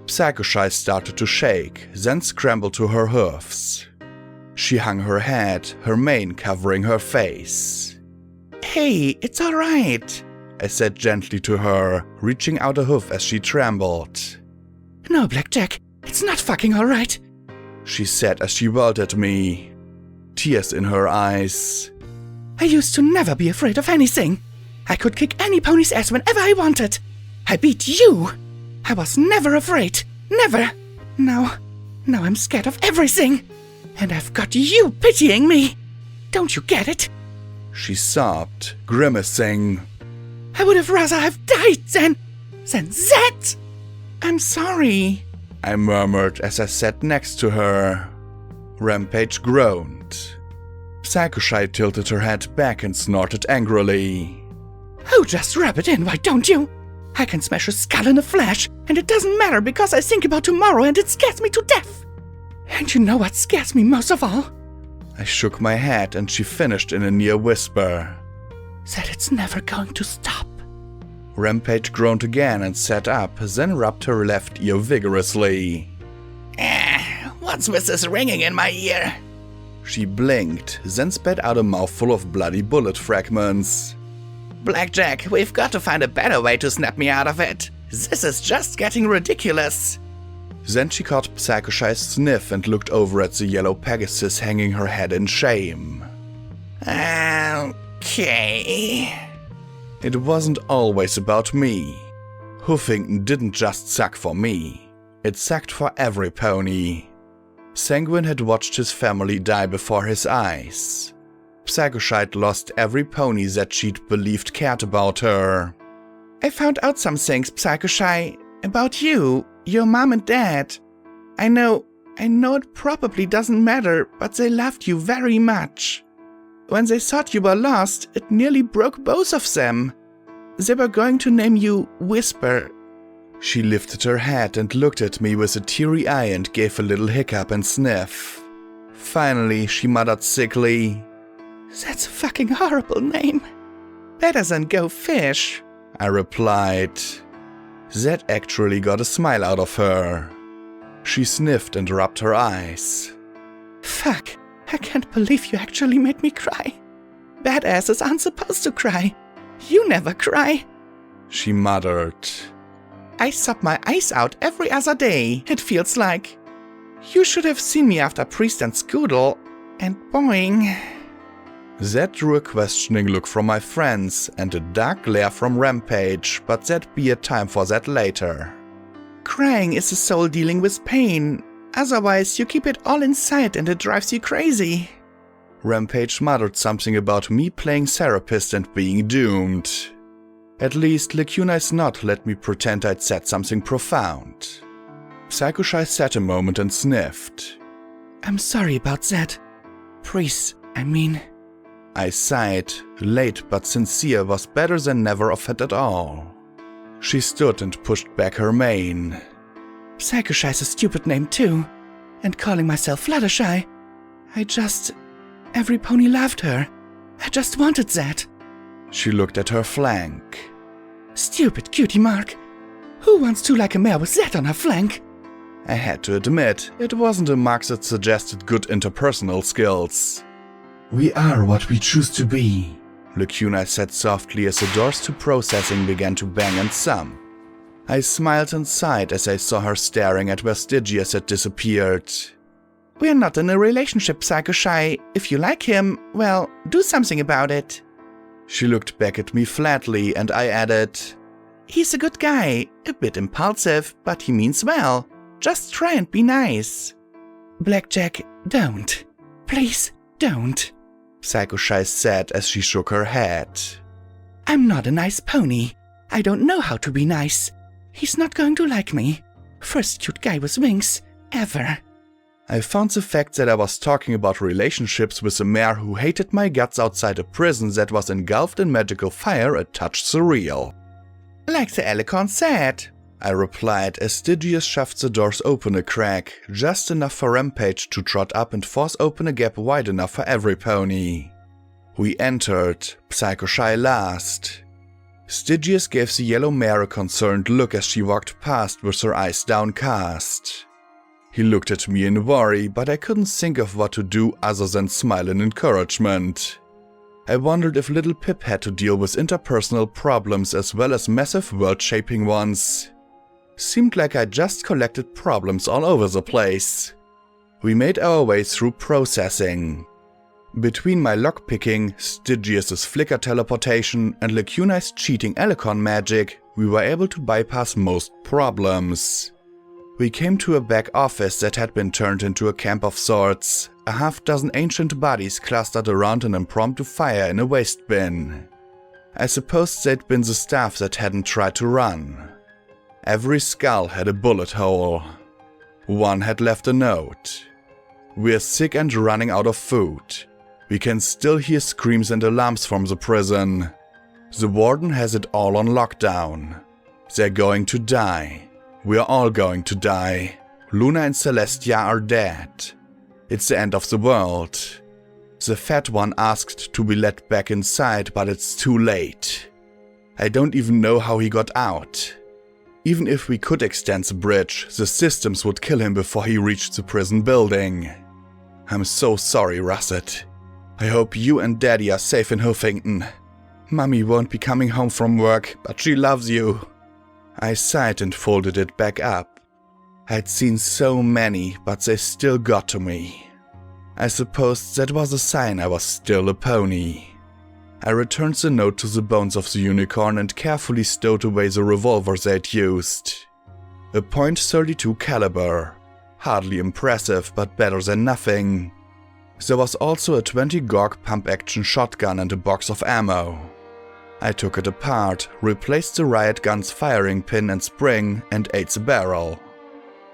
Psycho Shy started to shake, then scrambled to her hoofs. She hung her head, her mane covering her face. Hey, it's alright, I said gently to her, reaching out a hoof as she trembled. No, Blackjack, it's not fucking alright, she said as she whirled at me, tears in her eyes. I used to never be afraid of anything. I could kick any pony's ass whenever I wanted. I beat you. I was never afraid. Never. Now I'm scared of everything. And I've got you pitying me. Don't you get it? She sobbed, grimacing. I would have rather have died than that. I'm sorry, I murmured as I sat next to her. Rampage groaned. Psycho Shy tilted her head back and snorted angrily. Oh, just rub it in, why don't you? I can smash a skull in a flash, and it doesn't matter because I think about tomorrow and it scares me to death. And you know what scares me most of all? I shook my head and she finished in a near whisper. That it's never going to stop. Rampage groaned again and sat up, then rubbed her left ear vigorously. What's with this ringing in my ear? She blinked, then spat out a mouthful of bloody bullet fragments. Blackjack, we've got to find a better way to snap me out of it. This is just getting ridiculous. Then she caught Psycho Shy's sniff and looked over at the yellow Pegasus hanging her head in shame. Okay. It wasn't always about me. Hoofington didn't just suck for me. It sucked for every pony. Sanguine had watched his family die before his eyes. Psycho Shy lost every pony that she'd believed cared about her. I found out some things, Psycho Shy, about you, your mom and dad. I know it probably doesn't matter, but they loved you very much. When they thought you were lost, it nearly broke both of them. They were going to name you Whisper. She lifted her head and looked at me with a teary eye and gave a little hiccup and sniff. Finally, she muttered sickly, That's a fucking horrible name. Better than Go Fish, I replied. That actually got a smile out of her. She sniffed and rubbed her eyes. Fuck, I can't believe you actually made me cry. Badasses aren't supposed to cry. You never cry, she muttered. I sob my eyes out every other day, it feels like. You should have seen me after Priest and Scoodle, and boing. That drew a questioning look from my friends and a dark glare from Rampage, but that'd be a time for that later. Crying is the soul dealing with pain. Otherwise, you keep it all inside and it drives you crazy. Rampage muttered something about me playing therapist and being doomed. At least Lacuni's nod let me pretend I'd said something profound. Psycho Shy sat a moment and sniffed. I'm sorry about that. Priest, I mean. I sighed. Late but sincere was better than never of it at all. She stood and pushed back her mane. Psycho Shy's a stupid name too. And calling myself Fluttershy. Every pony loved her. I just wanted that. She looked at her flank. Stupid cutie mark. Who wants to like a mare with that on her flank? I had to admit, it wasn't a mark that suggested good interpersonal skills. We are what we choose to be, Lacuna said softly as the doors to processing began to bang and thump. I smiled and sighed as I saw her staring at where Stygius had disappeared. We're not in a relationship, Psycho Shy. If you like him, well, do something about it. She looked back at me flatly and I added, He's a good guy, a bit impulsive, but he means well. Just try and be nice. Blackjack, don't. Please, don't, Psycho Shy said as she shook her head. I'm not a nice pony. I don't know how to be nice. He's not going to like me. First cute guy with wings, ever. I found the fact that I was talking about relationships with a mayor who hated my guts outside a prison that was engulfed in magical fire a touch surreal. Like the Alicorn said, I replied as Stygius shoved the doors open a crack, just enough for Rampage to trot up and force open a gap wide enough for every pony. We entered, Psycho-Shy last. Stygius gave the yellow mare a concerned look as she walked past with her eyes downcast. He looked at me in worry, but I couldn't think of what to do other than smile in encouragement. I wondered if little Pip had to deal with interpersonal problems as well as massive world-shaping ones. Seemed like I just collected problems all over the place. We made our way through processing. Between my lockpicking, Stygius's flicker teleportation, and Lacuni's cheating Alicorn magic, we were able to bypass most problems. We came to a back office that had been turned into a camp of sorts, a half-dozen ancient bodies clustered around an impromptu fire in a waste bin. I suppose they'd been the staff that hadn't tried to run. Every skull had a bullet hole. One had left a note. "We're sick and running out of food. We can still hear screams and alarms from the prison. The warden has it all on lockdown. They're going to die. We're all going to die. Luna and Celestia are dead. It's the end of the world. The fat one asked to be let back inside, but it's too late. I don't even know how he got out. Even if we could extend the bridge, the systems would kill him before he reached the prison building. I'm so sorry, Russet. I hope you and Daddy are safe in Huffington. Mummy won't be coming home from work, but she loves you." I sighed and folded it back up. I'd seen so many, but they still got to me. I suppose that was a sign I was still a pony. I returned the note to the bones of the unicorn and carefully stowed away the revolver they'd used. A .32 caliber. Hardly impressive, but better than nothing. There was also a 20 Gorg pump-action shotgun and a box of ammo. I took it apart, replaced the riot gun's firing pin and spring, and ate the barrel.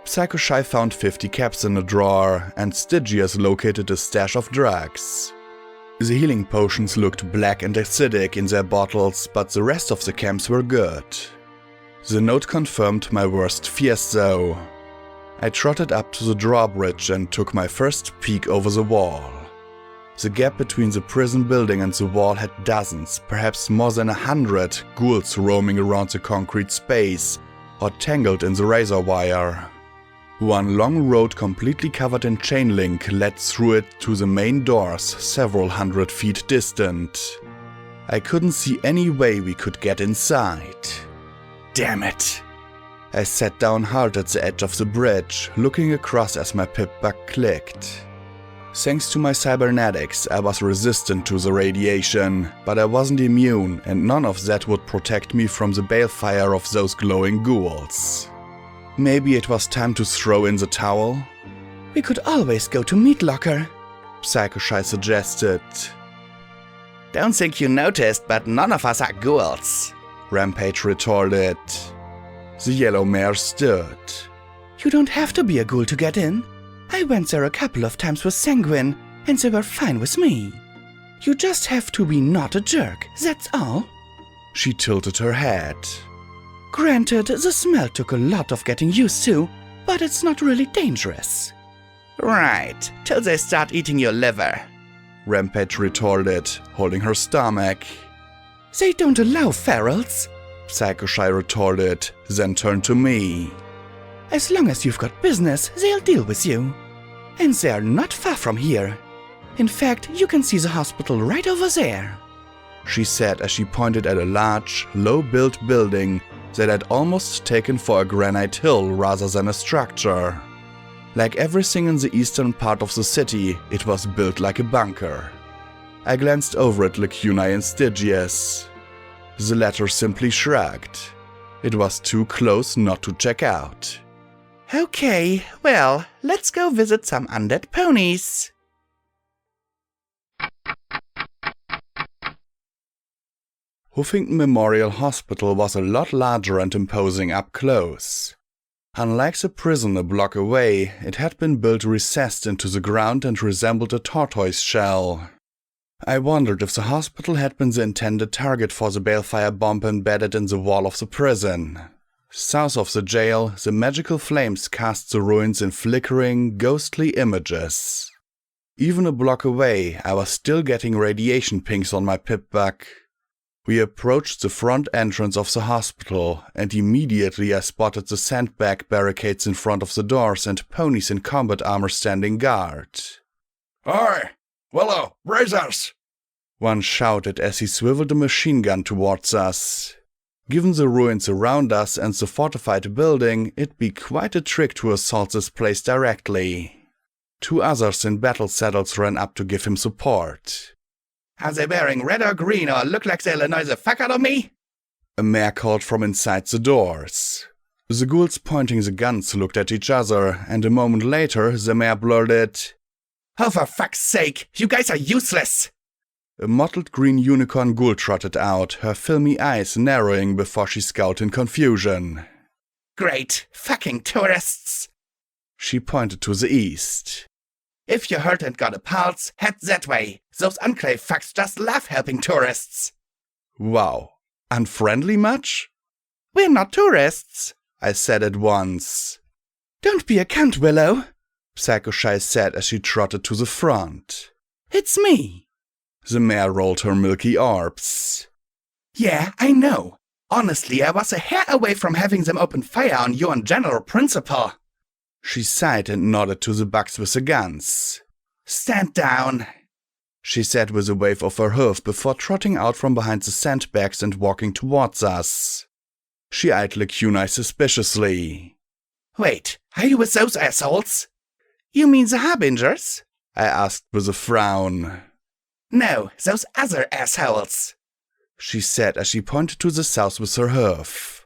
Psycho-Shy found 50 caps in a drawer, and Stygius located a stash of drugs. The healing potions looked black and acidic in their bottles, but the rest of the camps were good. The note confirmed my worst fears though. I trotted up to the drawbridge and took my first peek over the wall. The gap between the prison building and the wall had dozens, perhaps more than 100, ghouls roaming around the concrete space, or tangled in the razor wire. One long road completely covered in chain link led through it to the main doors, several hundred feet distant. I couldn't see any way we could get inside. Damn it! I sat down hard at the edge of the bridge, looking across as my pip bug clicked. Thanks to my cybernetics, I was resistant to the radiation, but I wasn't immune, and none of that would protect me from the balefire of those glowing ghouls. Maybe it was time to throw in the towel? We could always go to Meat Locker, Psycho-Shy suggested. Don't think you noticed, but none of us are ghouls, Rampage retorted. The yellow mare stood. You don't have to be a ghoul to get in. I went there a couple of times with Sanguine, and they were fine with me. You just have to be not a jerk, that's all. She tilted her head. Granted, the smell took a lot of getting used to, but it's not really dangerous. Right, till they start eating your liver, Rampage retorted, holding her stomach. They don't allow ferals, Psycho-Shy retorted, then turned to me. As long as you've got business, they'll deal with you. And they're not far from here. In fact, you can see the hospital right over there, she said as she pointed at a large, low-built building that I'd almost taken for a granite hill rather than a structure. Like everything in the eastern part of the city, it was built like a bunker. I glanced over at Lacuni and Stygius. The latter simply shrugged. It was too close not to check out. Okay, well, let's go visit some undead ponies. Huffington Memorial Hospital was a lot larger and imposing up close. Unlike the prison a block away, it had been built recessed into the ground and resembled a tortoise shell. I wondered if the hospital had been the intended target for the balefire bomb embedded in the wall of the prison. South of the jail, the magical flames cast the ruins in flickering, ghostly images. Even a block away, I was still getting radiation pings on my pip-bug. We approached the front entrance of the hospital, and immediately I spotted the sandbag barricades in front of the doors and ponies in combat armor standing guard. "Oi! Willow, razors!" One shouted as he swiveled a machine gun towards us. Given the ruins around us and the fortified building, it'd be quite a trick to assault this place directly. 2 others in battle saddles ran up to give him support. Are they wearing red or green or look like they'll annoy the fuck out of me? A mare called from inside the doors. The ghouls pointing the guns looked at each other, and a moment later the mare blurted, "Oh, for fuck's sake, you guys are useless!" A mottled green unicorn ghoul trotted out, her filmy eyes narrowing before she scowled in confusion. "Great, fucking tourists!" She pointed to the east. "If you're hurt and got a pulse, head that way. Those enclave fucks just love helping tourists." Wow. Unfriendly much? "We're not tourists," I said at once. "Don't be a cunt, Willow," Psycho Shy said as she trotted to the front. "It's me." The mare rolled her milky orbs. "Yeah, I know. Honestly, I was a hair away from having them open fire on you on general principle." She sighed and nodded to the bugs with the guns. "Stand down," she said with a wave of her hoof before trotting out from behind the sandbags and walking towards us. She eyed Lacuni suspiciously. "Wait, are you with those assholes?" "You mean the Harbingers?" I asked with a frown. "No, those other assholes," she said as she pointed to the south with her hoof.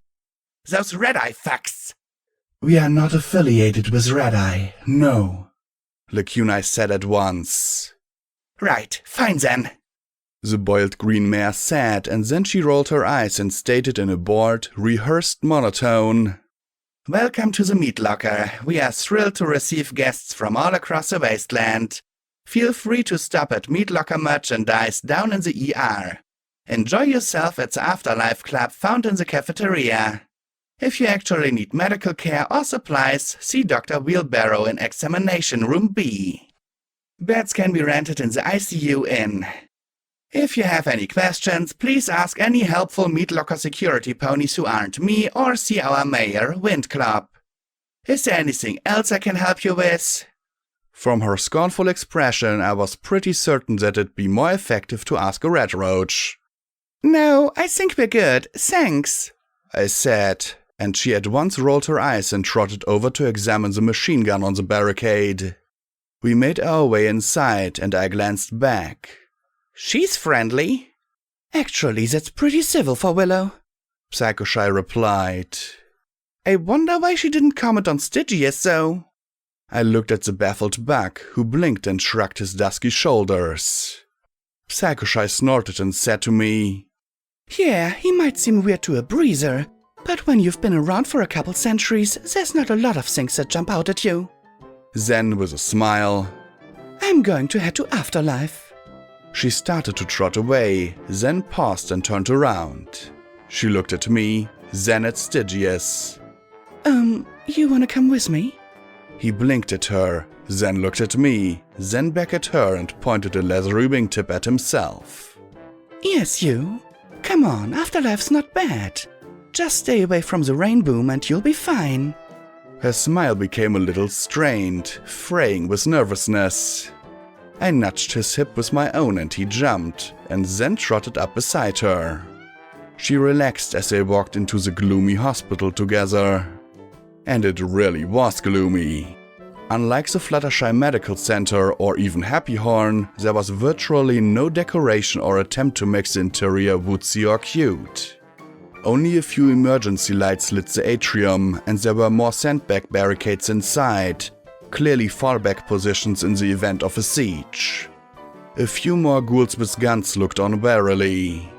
"Those red-eye fucks." "We are not affiliated with Red-Eye, no," Lacuni said at once. "Right, fine then," the boiled green mare said, and then she rolled her eyes and stated in a bored, rehearsed monotone, "Welcome to the Meat Locker. We are thrilled to receive guests from all across the wasteland. Feel free to stop at Meat Locker merchandise down in the ER. Enjoy yourself at the Afterlife Club found in the cafeteria. If you actually need medical care or supplies, see Dr. Wheelbarrow in Examination Room B. Beds can be rented in the ICU Inn. If you have any questions, please ask any helpful Meat Locker security ponies who aren't me or see our mayor, Windclop. Is there anything else I can help you with?" From her scornful expression, I was pretty certain that it'd be more effective to ask a red roach. "No, I think we're good, thanks," I said, and she at once rolled her eyes and trotted over to examine the machine gun on the barricade. We made our way inside, and I glanced back. "She's friendly." "Actually, that's pretty civil for Willow," Psycho Shy replied. "I wonder why she didn't comment on Stygius, though." I looked at the baffled bug, who blinked and shrugged his dusky shoulders. Psycho Shy snorted and said to me, "Yeah, he might seem weird to a breezer, but when you've been around for a couple centuries, there's not a lot of things that jump out at you." Then, with a smile, "I'm going to head to Afterlife." She started to trot away, then paused and turned around. She looked at me, then at Stygius. You wanna come with me?" He blinked at her, then looked at me, then back at her and pointed a leathery wingtip at himself. "Yes, you. Come on, Afterlife's not bad. Just stay away from the rain boom and you'll be fine." Her smile became a little strained, fraying with nervousness. I nudged his hip with my own and he jumped, and then trotted up beside her. She relaxed as they walked into the gloomy hospital together. And it really was gloomy. Unlike the Fluttershy Medical Center or even Happy Horn, there was virtually no decoration or attempt to make the interior woodsy or cute. Only a few emergency lights lit the atrium, and there were more sandbag barricades inside, clearly fallback positions in the event of a siege. A few more ghouls with guns looked on warily.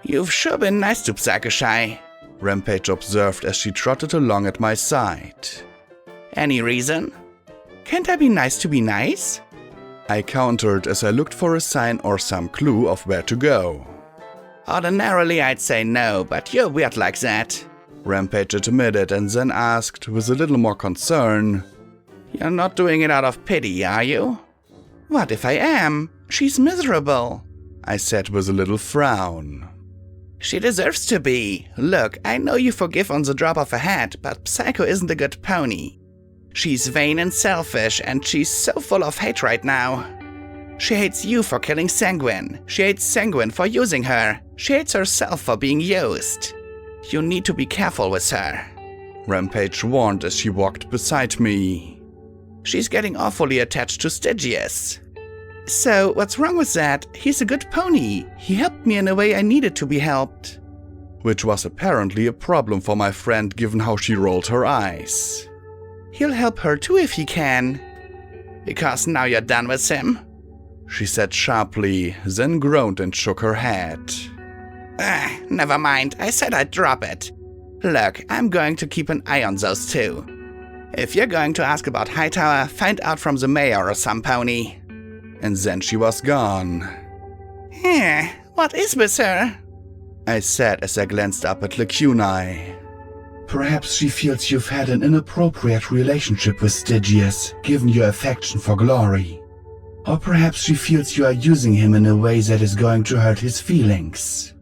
"You've sure been nice to Psycho Shy," Rampage observed as she trotted along at my side. Any reason? Can't I be nice to be nice? I countered as I looked for a sign or some clue of where to go. Ordinarily I'd say no, but you're weird like that. Rampage admitted and then asked with a little more concern, You're not doing it out of pity, are you? What if I am? She's miserable, I said with a little frown. She deserves to be. Look, I know you forgive on the drop of a hat, but Psycho isn't a good pony. She's vain and selfish, and she's so full of hate right now. She hates you for killing Sanguine. She hates Sanguine for using her. She hates herself for being used. You need to be careful with her, Rampage warned as she walked beside me. She's getting awfully attached to Stygius. So, what's wrong with that? He's a good pony. He helped me in a way I needed to be helped. Which was apparently a problem for my friend given how she rolled her eyes. He'll help her too if he can. Because now you're done with him? She said sharply, then groaned and shook her head. Never mind. I said I'd drop it. Look, I'm going to keep an eye on those two. If you're going to ask about Hightower, find out from the mayor or some pony. And then she was gone. What is with her? I said as I glanced up at Lacuni. Perhaps she feels you've had an inappropriate relationship with Stygius, given your affection for glory. Or perhaps she feels you are using him in a way that is going to hurt his feelings.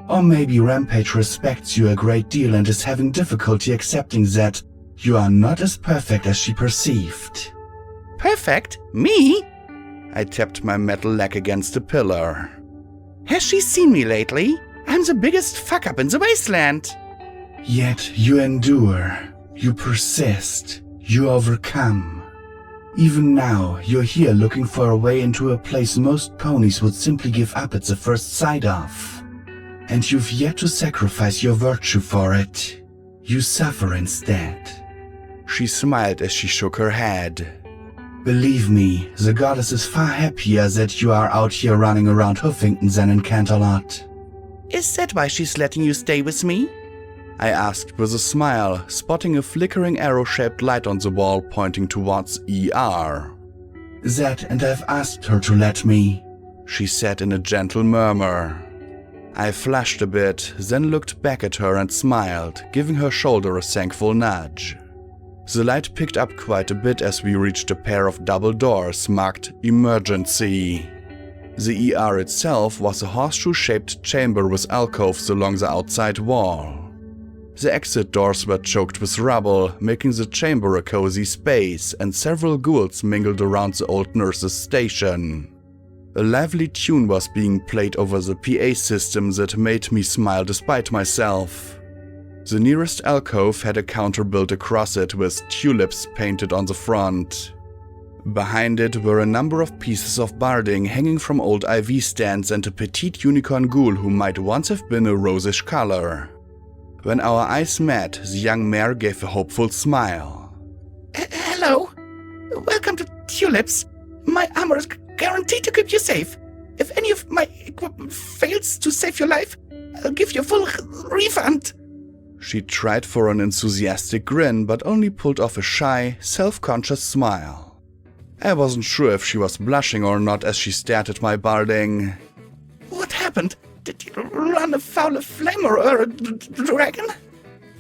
Or maybe Rampage respects you a great deal and is having difficulty accepting that you are not as perfect as she perceived. Perfect? Me? I tapped my metal leg against a pillar. Has she seen me lately? I'm the biggest fuck-up in the wasteland. Yet you endure, you persist, you overcome. Even now, you're here looking for a way into a place most ponies would simply give up at the first sight of. And you've yet to sacrifice your virtue for it. You suffer instead. She smiled as she shook her head. Believe me, the goddess is far happier that you are out here running around Huffington than in Canterlot. Is that why she's letting you stay with me? I asked with a smile, spotting a flickering arrow-shaped light on the wall pointing towards ER. That, and I've asked her to let me, she said in a gentle murmur. I flushed a bit, then looked back at her and smiled, giving her shoulder a thankful nudge. The light picked up quite a bit as we reached a pair of double doors marked Emergency. The ER itself was a horseshoe-shaped chamber with alcoves along the outside wall. The exit doors were choked with rubble, making the chamber a cozy space, and several ghouls mingled around the old nurse's station. A lively tune was being played over the PA system that made me smile despite myself. The nearest alcove had a counter built across it with tulips painted on the front. Behind it were a number of pieces of barding hanging from old IV stands and a petite unicorn ghoul who might once have been a rosish color. When our eyes met, the young mare gave a hopeful smile. Hello. Welcome to Tulips. My armor is guaranteed to keep you safe. If any of my equipment fails to save your life, I'll give you a full refund. She tried for an enthusiastic grin, but only pulled off a shy, self-conscious smile. I wasn't sure if she was blushing or not as she stared at my barding. What happened? Did you run afoul a flamer or a dragon?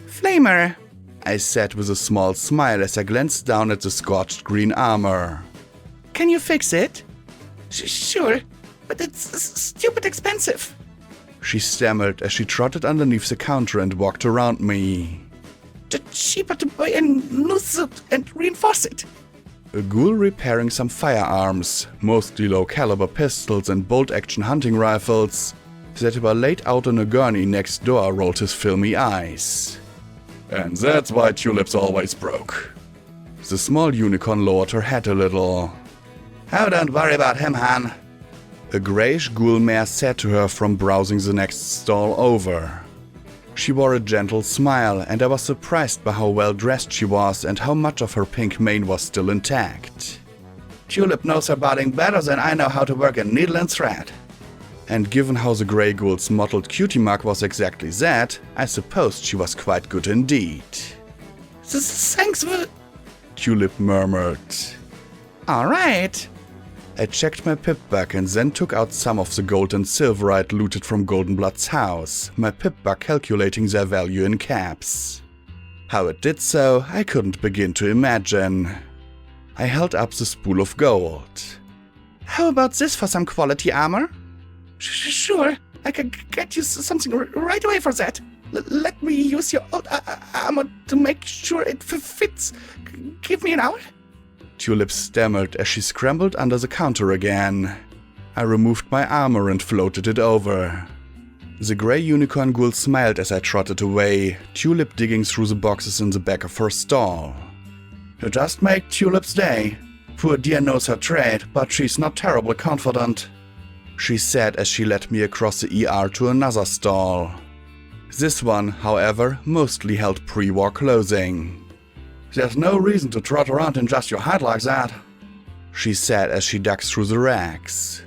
Flamer, I said with a small smile as I glanced down at the scorched green armor. Can you fix it? Sure, but it's stupid expensive. She stammered as she trotted underneath the counter and walked around me. Cheaper to buy a new suit and reinforce it. A ghoul repairing some firearms, mostly low-caliber pistols and bolt-action hunting rifles, that were laid out on a gurney next door rolled his filmy eyes. And that's why Tulips always broke. The small unicorn lowered her head a little. Oh, don't worry about him, Han. A greyish ghoul mare said to her from browsing the next stall over. She wore a gentle smile, and I was surprised by how well dressed she was and how much of her pink mane was still intact. Tulip knows her barding better than I know how to work a needle and thread. And given how the Grey Ghoul's mottled cutie mark was exactly that, I supposed she was quite good indeed. Thanks for... Tulip murmured. Alright. I checked my pip bag and then took out some of the gold and silver I'd looted from Goldenblood's house, my pip bag calculating their value in caps. How it did so, I couldn't begin to imagine. I held up the spool of gold. How about this for some quality armor? Sure, I can get you something right away for that. Let me use your old armor to make sure it fits. Give me an hour. Tulip stammered as she scrambled under the counter again. I removed my armor and floated it over. The grey unicorn ghoul smiled as I trotted away, Tulip digging through the boxes in the back of her stall. You just make Tulip's day. Poor dear knows her trade, but she's not terribly confident, she said as she led me across the ER to another stall. This one, however, mostly held pre-war clothing. There's no reason to trot around in just your hide like that, she said as she dug through the racks.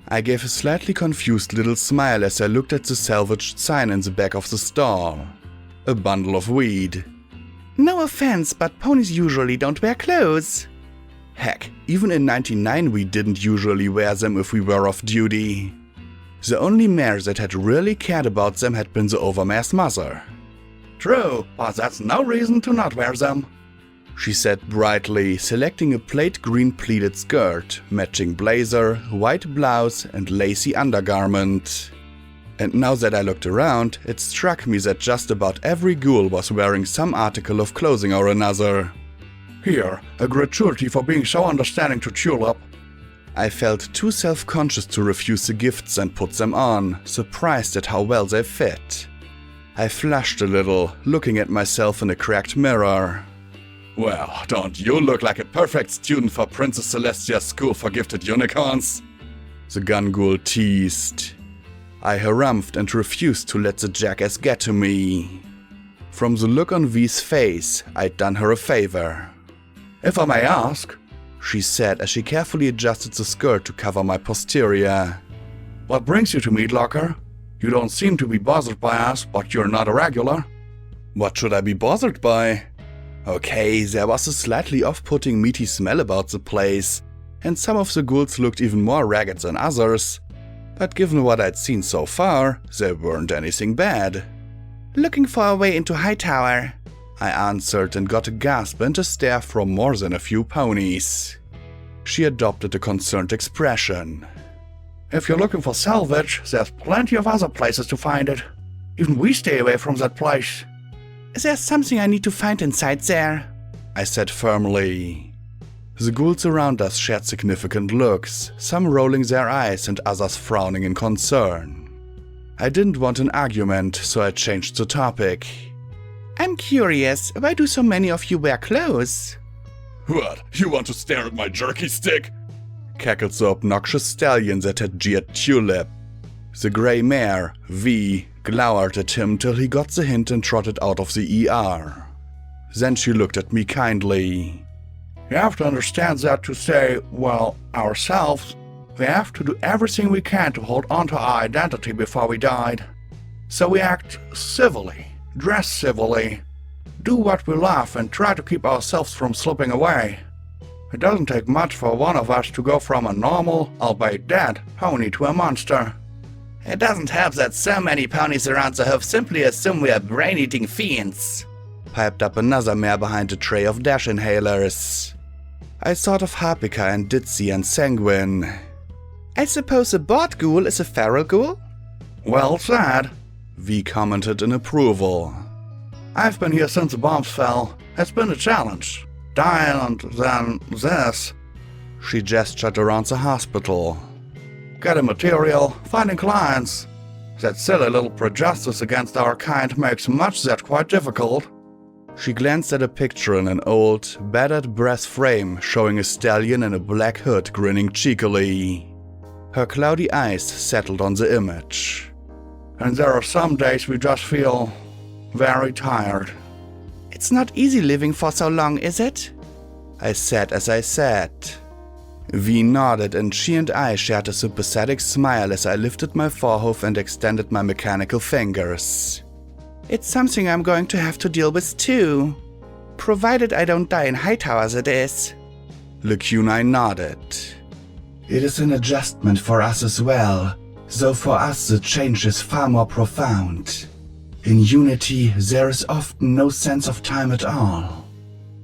I gave a slightly confused little smile as I looked at the salvaged sign in the back of the stall. A bundle of weed. No offense, but ponies usually don't wear clothes. Heck, even in 99 we didn't usually wear them if we were off duty. The only mare that had really cared about them had been the Overmare's mother. True, but that's no reason to not wear them, she said brightly, selecting a plate green pleated skirt, matching blazer, white blouse and lacy undergarment. And now that I looked around, it struck me that just about every ghoul was wearing some article of clothing or another. Here, a gratuity for being so understanding to Tulip. I felt too self-conscious to refuse the gifts and put them on, surprised at how well they fit. I flushed a little, looking at myself in a cracked mirror. Well, don't you look like a perfect student for Princess Celestia's School for Gifted Unicorns? The gun ghoul teased. I harumphed and refused to let the jackass get to me. From the look on V's face, I'd done her a favor. If I may ask, she said as she carefully adjusted the skirt to cover my posterior. What brings you to Meatlocker? You don't seem to be bothered by us, but you're not a regular. What should I be bothered by? Okay, there was a slightly off-putting meaty smell about the place, and some of the ghouls looked even more ragged than others. But given what I'd seen so far, they weren't anything bad. Looking for a way into Hightower, I answered and got a gasp and a stare from more than a few ponies. She adopted a concerned expression. If you're looking for salvage, there's plenty of other places to find it. Even we stay away from that place. There's something I need to find inside there, I said firmly. The ghouls around us shared significant looks, some rolling their eyes and others frowning in concern. I didn't want an argument, so I changed the topic. I'm curious, why do so many of you wear clothes? What, you want to stare at my jerky stick? Cackled the obnoxious stallion that had jeered Tulip. The grey mare, V, glowered at him till he got the hint and trotted out of the ER. Then she looked at me kindly. You have to understand that to say, well, ourselves, we have to do everything we can to hold on to our identity before we died. So we act civilly, dress civilly, do what we love and try to keep ourselves from slipping away. It doesn't take much for one of us to go from a normal, albeit dead, pony to a monster. It doesn't help that so many ponies around the hoof simply assume we are brain-eating fiends, piped up another mare behind a tray of dash inhalers. I thought of Harpika and Ditzy and Sanguine. I suppose a board ghoul is a feral ghoul? Well said, V commented in approval. I've been here since the bombs fell. It's been a challenge. Dying and then this. She gestured around the hospital. Getting material, finding clients. That silly little prejudice against our kind makes much that quite difficult. She glanced at a picture in an old, battered brass frame showing a stallion in a black hood grinning cheekily. Her cloudy eyes settled on the image. And there are some days we just feel very tired. It's not easy living for so long, is it? I said as I sat. Vi nodded and she and I shared a sympathetic smile as I lifted my forehoof and extended my mechanical fingers. It's something I'm going to have to deal with too. Provided I don't die in Hightower as it is. Lacunai nodded. It is an adjustment for us as well, though for us the change is far more profound. In Unity, there is often no sense of time at all.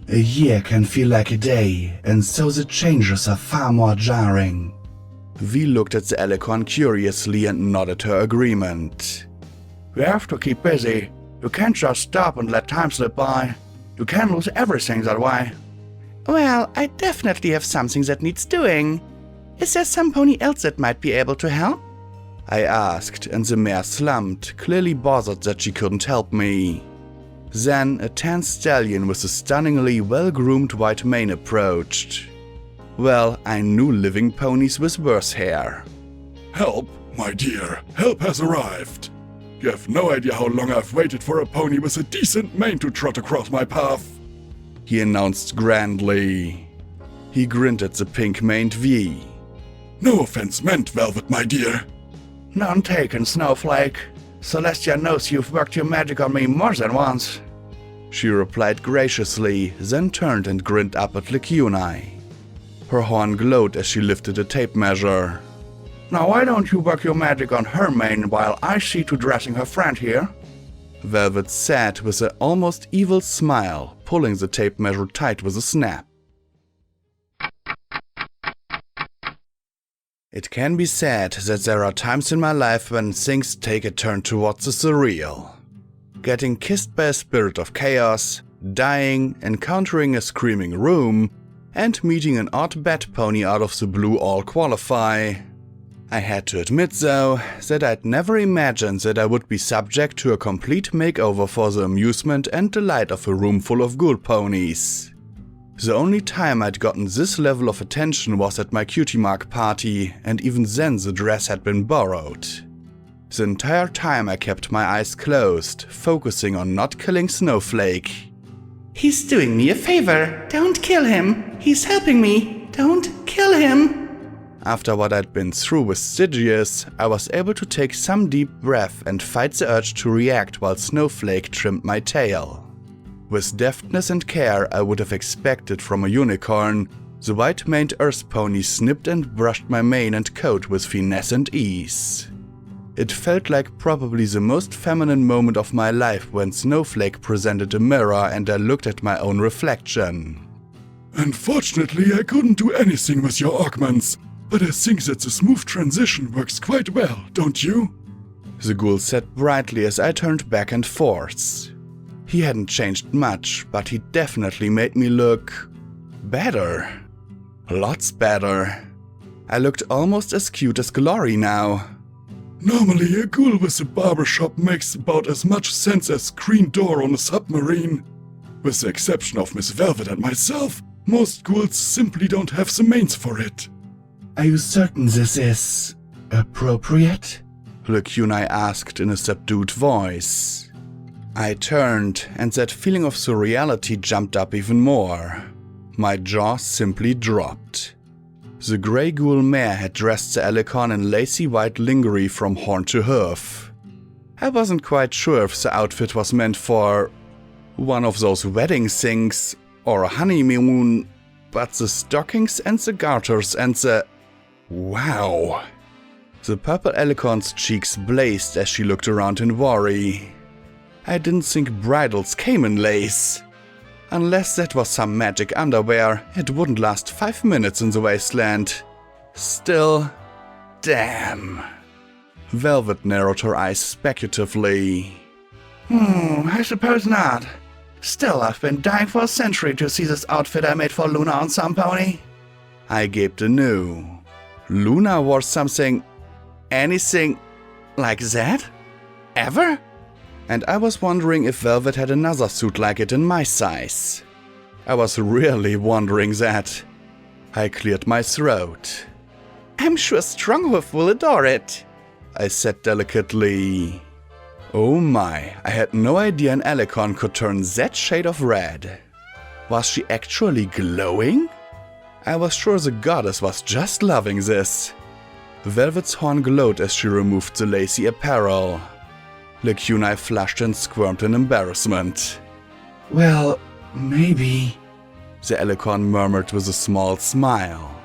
A year can feel like a day, and so the changes are far more jarring. Vi looked at the Alicon curiously and nodded her agreement. We have to keep busy. You can't just stop and let time slip by. You can lose everything that way. Well, I definitely have something that needs doing. Is there some pony else that might be able to help? I asked, and the mare slumped, clearly bothered that she couldn't help me. Then a tan stallion with a stunningly well-groomed white mane approached. Well, I knew living ponies with worse hair. Help, my dear, help has arrived. You have no idea how long I've waited for a pony with a decent mane to trot across my path, he announced grandly. He grinned at the pink-maned V. No offense meant, Velvet, my dear. None taken, Snowflake. Celestia knows you've worked your magic on me more than once. She replied graciously, then turned and grinned up at Lacunai. Her horn glowed as she lifted a tape measure. Now why don't you work your magic on her mane while I see to dressing her friend here? Velvet said with an almost evil smile, pulling the tape measure tight with a snap. It can be said that there are times in my life when things take a turn towards the surreal. Getting kissed by a spirit of chaos, dying, encountering a screaming room, and meeting an odd bat pony out of the blue all qualify. I had to admit though, that I'd never imagined that I would be subject to a complete makeover for the amusement and delight of a room full of ghoul ponies. The only time I'd gotten this level of attention was at my Cutie Mark party, and even then the dress had been borrowed. The entire time I kept my eyes closed, focusing on not killing Snowflake. He's doing me a favor. Don't kill him. He's helping me. Don't kill him. After what I'd been through with Stygius, I was able to take some deep breath and fight the urge to react while Snowflake trimmed my tail. With deftness and care I would have expected from a unicorn, the white-maned earth pony snipped and brushed my mane and coat with finesse and ease. It felt like probably the most feminine moment of my life when Snowflake presented a mirror and I looked at my own reflection. Unfortunately, I couldn't do anything with your augments, but I think that the smooth transition works quite well, don't you? The ghoul said brightly as I turned back and forth. He hadn't changed much, but he definitely made me look better. Lots better. I looked almost as cute as Glory now. Normally, a ghoul with a barbershop makes about as much sense as screen door on a submarine. With the exception of Miss Velvet and myself, most ghouls simply don't have the manes for it. Are you certain this is appropriate? Lacunai asked in a subdued voice. I turned, and that feeling of surreality jumped up even more. My jaw simply dropped. The grey ghoul mare had dressed the Alicon in lacy white lingerie from horn to hoof. I wasn't quite sure if the outfit was meant for one of those wedding things or a honeymoon, but the stockings and the garters and the... Wow! The purple Alicon's cheeks blazed as she looked around in worry. I didn't think bridles came in lace. Unless that was some magic underwear, it wouldn't last 5 minutes in the wasteland. Still, damn. Velvet narrowed her eyes speculatively. I suppose not. Still, I've been dying for a century to see this outfit I made for Luna on some pony. I gaped anew. Luna wore something, anything like that? Ever? And I was wondering if Velvet had another suit like it in my size. I was really wondering that. I cleared my throat. I'm sure Stronghoof will adore it, I said delicately. Oh my, I had no idea an Alicon could turn that shade of red. Was she actually glowing? I was sure the goddess was just loving this. Velvet's horn glowed as she removed the lacy apparel. Lacuna flushed and squirmed in embarrassment. Well, maybe. The alicorn murmured with a small smile.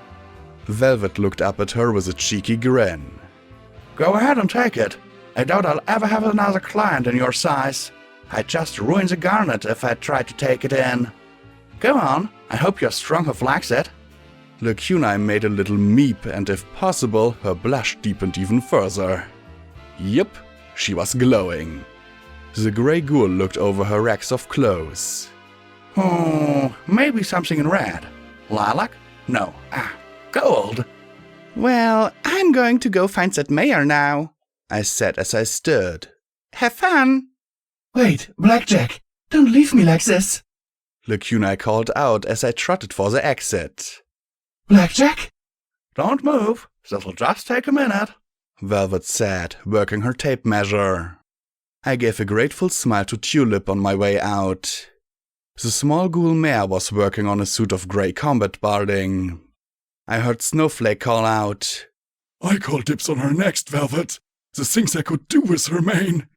Velvet looked up at her with a cheeky grin. Go ahead and take it. I doubt I'll ever have another client in your size. I'd just ruin the garnet if I tried to take it in. Go on, I hope you're strong who likes it. Lacuna made a little meep, and if possible, her blush deepened even further. Yep, she was glowing. The grey ghoul looked over her racks of clothes. Oh, maybe something in red. Lilac? No, gold. Well, I'm going to go find that mayor now, I said as I stood. Have fun. Wait, Blackjack, don't leave me like this. Lacuna called out as I trotted for the exit. Blackjack? Don't move, this'll just take a minute, Velvet said, working her tape measure. I gave a grateful smile to Tulip on my way out. The small ghoul mare was working on a suit of grey combat barding. I heard Snowflake call out, I call dibs on her next, Velvet. The things I could do with her mane.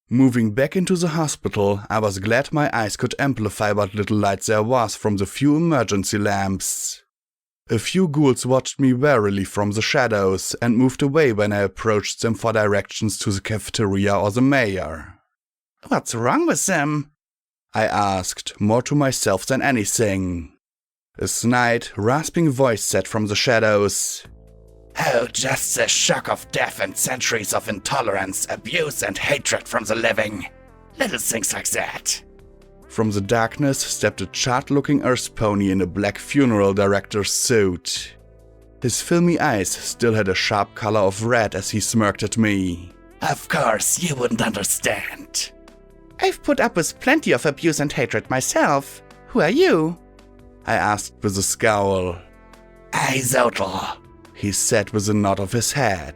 Moving back into the hospital, I was glad my eyes could amplify what little light there was from the few emergency lamps. A few ghouls watched me warily from the shadows and moved away when I approached them for directions to the cafeteria or the mayor. What's wrong with them? I asked, more to myself than anything. A snide, rasping voice said from the shadows, Oh, just the shock of death and centuries of intolerance, abuse and hatred from the living. Little things like that. From the darkness stepped a charred-looking earth pony in a black funeral director's suit. His filmy eyes still had a sharp color of red as he smirked at me. Of course, you wouldn't understand. I've put up with plenty of abuse and hatred myself. Who are you? I asked with a scowl. I Zotl, he said with a nod of his head.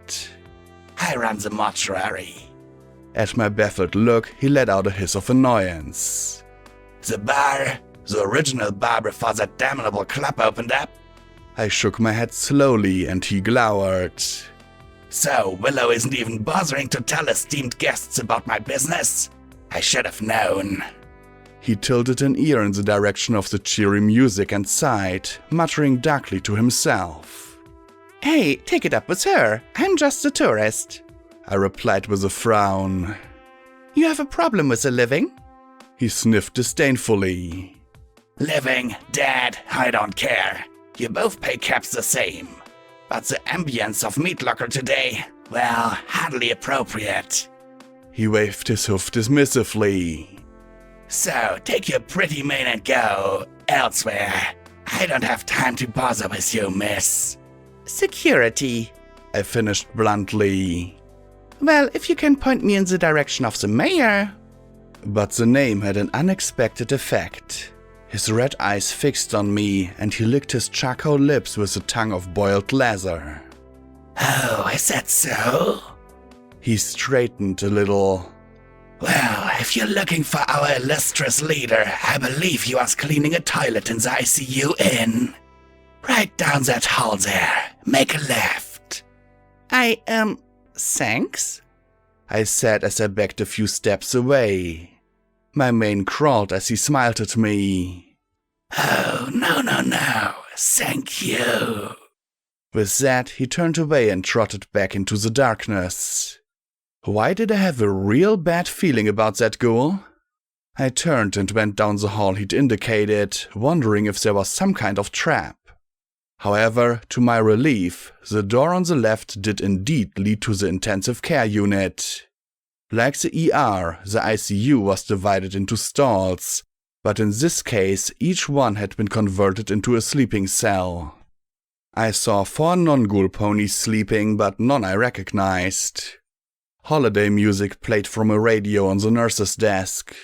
I run the mortuary. At my baffled look, he let out a hiss of annoyance. The bar, the original bar before that damnable club opened up? I shook my head slowly and he glowered. So, Willow isn't even bothering to tell esteemed guests about my business? I should have known. He tilted an ear in the direction of the cheery music and sighed, muttering darkly to himself. Hey, take it up with her. I'm just a tourist, I replied with a frown. You have a problem with the living? He sniffed disdainfully. Living, dead, I don't care. You both pay caps the same. But the ambience of Meat Locker today, well, hardly appropriate. He waved his hoof dismissively. So, take your pretty mane and go elsewhere. I don't have time to bother with you, miss. Security, I finished bluntly. Well, if you can point me in the direction of the mayor. But the name had an unexpected effect. His red eyes fixed on me, and he licked his charcoal lips with a tongue of boiled leather. Oh, is that so? He straightened a little. Well, if you're looking for our illustrious leader, I believe he was cleaning a toilet in the ICU inn. Right down that hall there. Make a left. Thanks? I said as I backed a few steps away. My mane crawled as he smiled at me. Oh, no. Thank you. With that, he turned away and trotted back into the darkness. Why did I have a real bad feeling about that ghoul? I turned and went down the hall he'd indicated, wondering if there was some kind of trap. However, to my relief, the door on the left did indeed lead to the intensive care unit. Like the ER, the ICU was divided into stalls, but in this case, each one had been converted into a sleeping cell. I saw 4 non-ghoul ponies sleeping, but none I recognized. Holiday music played from a radio on the nurse's desk.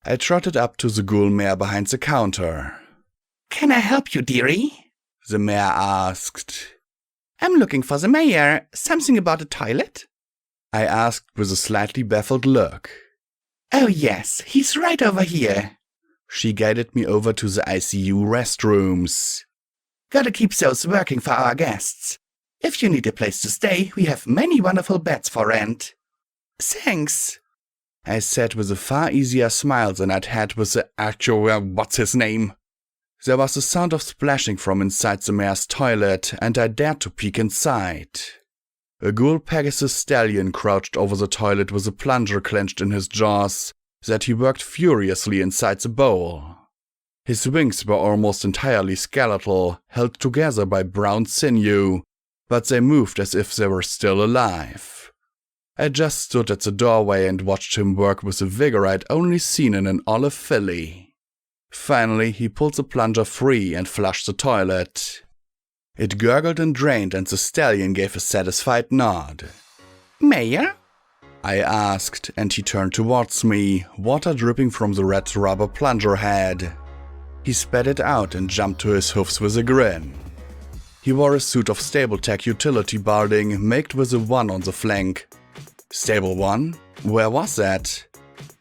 I trotted up to the ghoul mare behind the counter. Can I help you, dearie? The mare asked. I'm looking for the mayor. Something about a toilet? I asked with a slightly baffled look. Oh yes, he's right over here. She guided me over to the ICU restrooms. Gotta keep those working for our guests. If you need a place to stay, we have many wonderful beds for rent. Thanks, I said with a far easier smile than I'd had with the actual what's-his-name. There was a sound of splashing from inside the mayor's toilet, and I dared to peek inside. A ghoul Pegasus stallion crouched over the toilet with a plunger clenched in his jaws that he worked furiously inside the bowl. His wings were almost entirely skeletal, held together by brown sinew, but they moved as if they were still alive. I just stood at the doorway and watched him work with a vigor I'd only seen in an olive filly. Finally, he pulled the plunger free and flushed the toilet. It gurgled and drained, and the stallion gave a satisfied nod. Mayor? I asked, and he turned towards me, water dripping from the red rubber plunger head. He spat it out and jumped to his hoofs with a grin. He wore a suit of Stable Tech utility barding, made with a 1 on the flank. Stable 1? Where was that?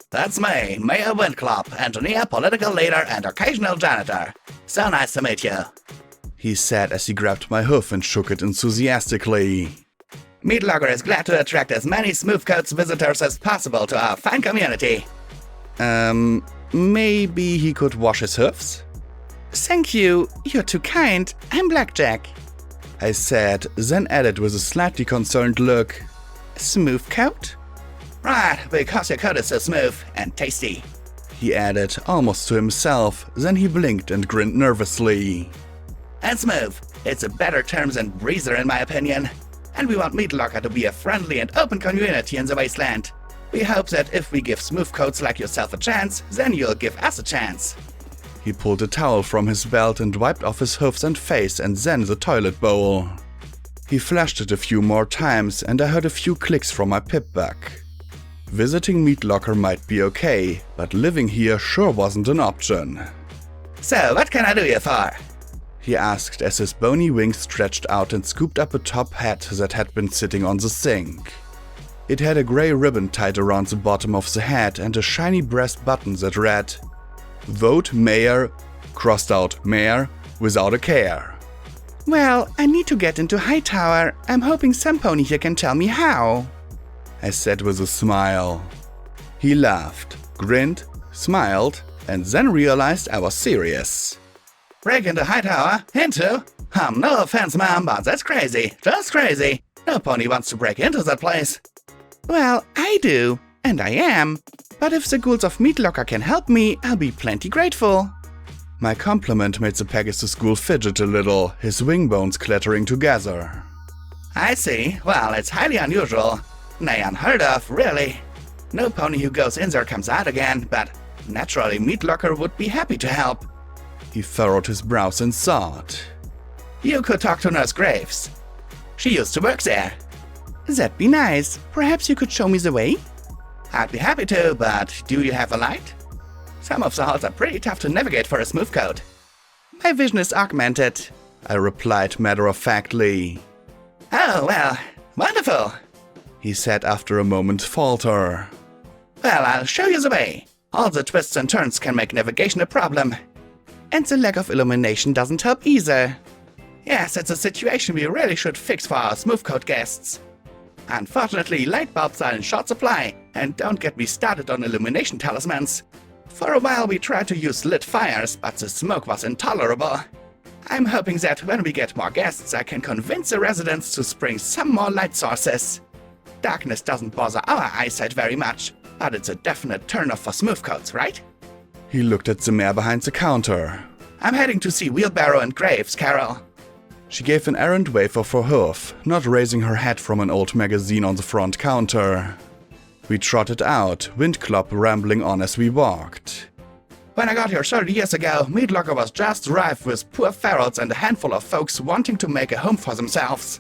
That's me, Mayor Windclop, engineer, political leader, and occasional janitor. So nice to meet you. He said as he grabbed my hoof and shook it enthusiastically. Meatlogger is glad to attract as many Smoothcoats visitors as possible to our fine community. Maybe he could wash his hoofs? Thank you, you're too kind. I'm Blackjack, I said, then added with a slightly concerned look. Smoothcoat? Right, because your coat is so smooth and tasty. He added, almost to himself, then he blinked and grinned nervously. And smooth. It's a better term than breezer in my opinion. And we want Meatlocker to be a friendly and open community in the wasteland. We hope that if we give smoothcoats like yourself a chance, then you'll give us a chance. He pulled a towel from his belt and wiped off his hoofs and face and then the toilet bowl. He flashed it a few more times and I heard a few clicks from my pip-bug. Visiting Meatlocker might be okay, but living here sure wasn't an option. So, what can I do you for? He asked as his bony wings stretched out and scooped up a top hat that had been sitting on the sink. It had a grey ribbon tied around the bottom of the hat and a shiny brass button that read, "Vote Mayor, crossed out Mayor, without a care." Well, I need to get into Hightower. I'm hoping some pony here can tell me how, I said with a smile. He laughed, grinned, smiled, and then realized I was serious. Break into Hightower? Into? No offense, ma'am, but that's crazy. Just crazy. No pony wants to break into that place. Well, I do, and I am. But if the ghouls of Meatlocker can help me, I'll be plenty grateful. My compliment made the Pegasus ghoul fidget a little, his wing bones clattering together. I see. Well, it's highly unusual. Nay, unheard of, really. No pony who goes in there comes out again, but naturally Meatlocker would be happy to help. He furrowed his brows in thought. You could talk to Nurse Graves. She used to work there. That'd be nice. Perhaps you could show me the way? I'd be happy to, but do you have a light? Some of the halls are pretty tough to navigate for a smoothcoat. My vision is augmented, I replied matter-of-factly. Oh, well, wonderful, he said after a moment's falter. Well, I'll show you the way. All the twists and turns can make navigation a problem. And the lack of illumination doesn't help either. Yes, it's a situation we really should fix for our smoothcoat guests. Unfortunately, light bulbs are in short supply, and don't get me started on illumination talismans. For a while we tried to use lit fires, but the smoke was intolerable. I'm hoping that when we get more guests, I can convince the residents to spring some more light sources. Darkness doesn't bother our eyesight very much, but it's a definite turn-off for smoothcoats, right? He looked at the mare behind the counter. I'm heading to see Wheelbarrow and Graves, Carol. She gave an errant wave of her hoof, not raising her head from an old magazine on the front counter. We trotted out, Windclop rambling on as we walked. When I got here 30 years ago, Meatlocker was just rife with poor ferals and a handful of folks wanting to make a home for themselves.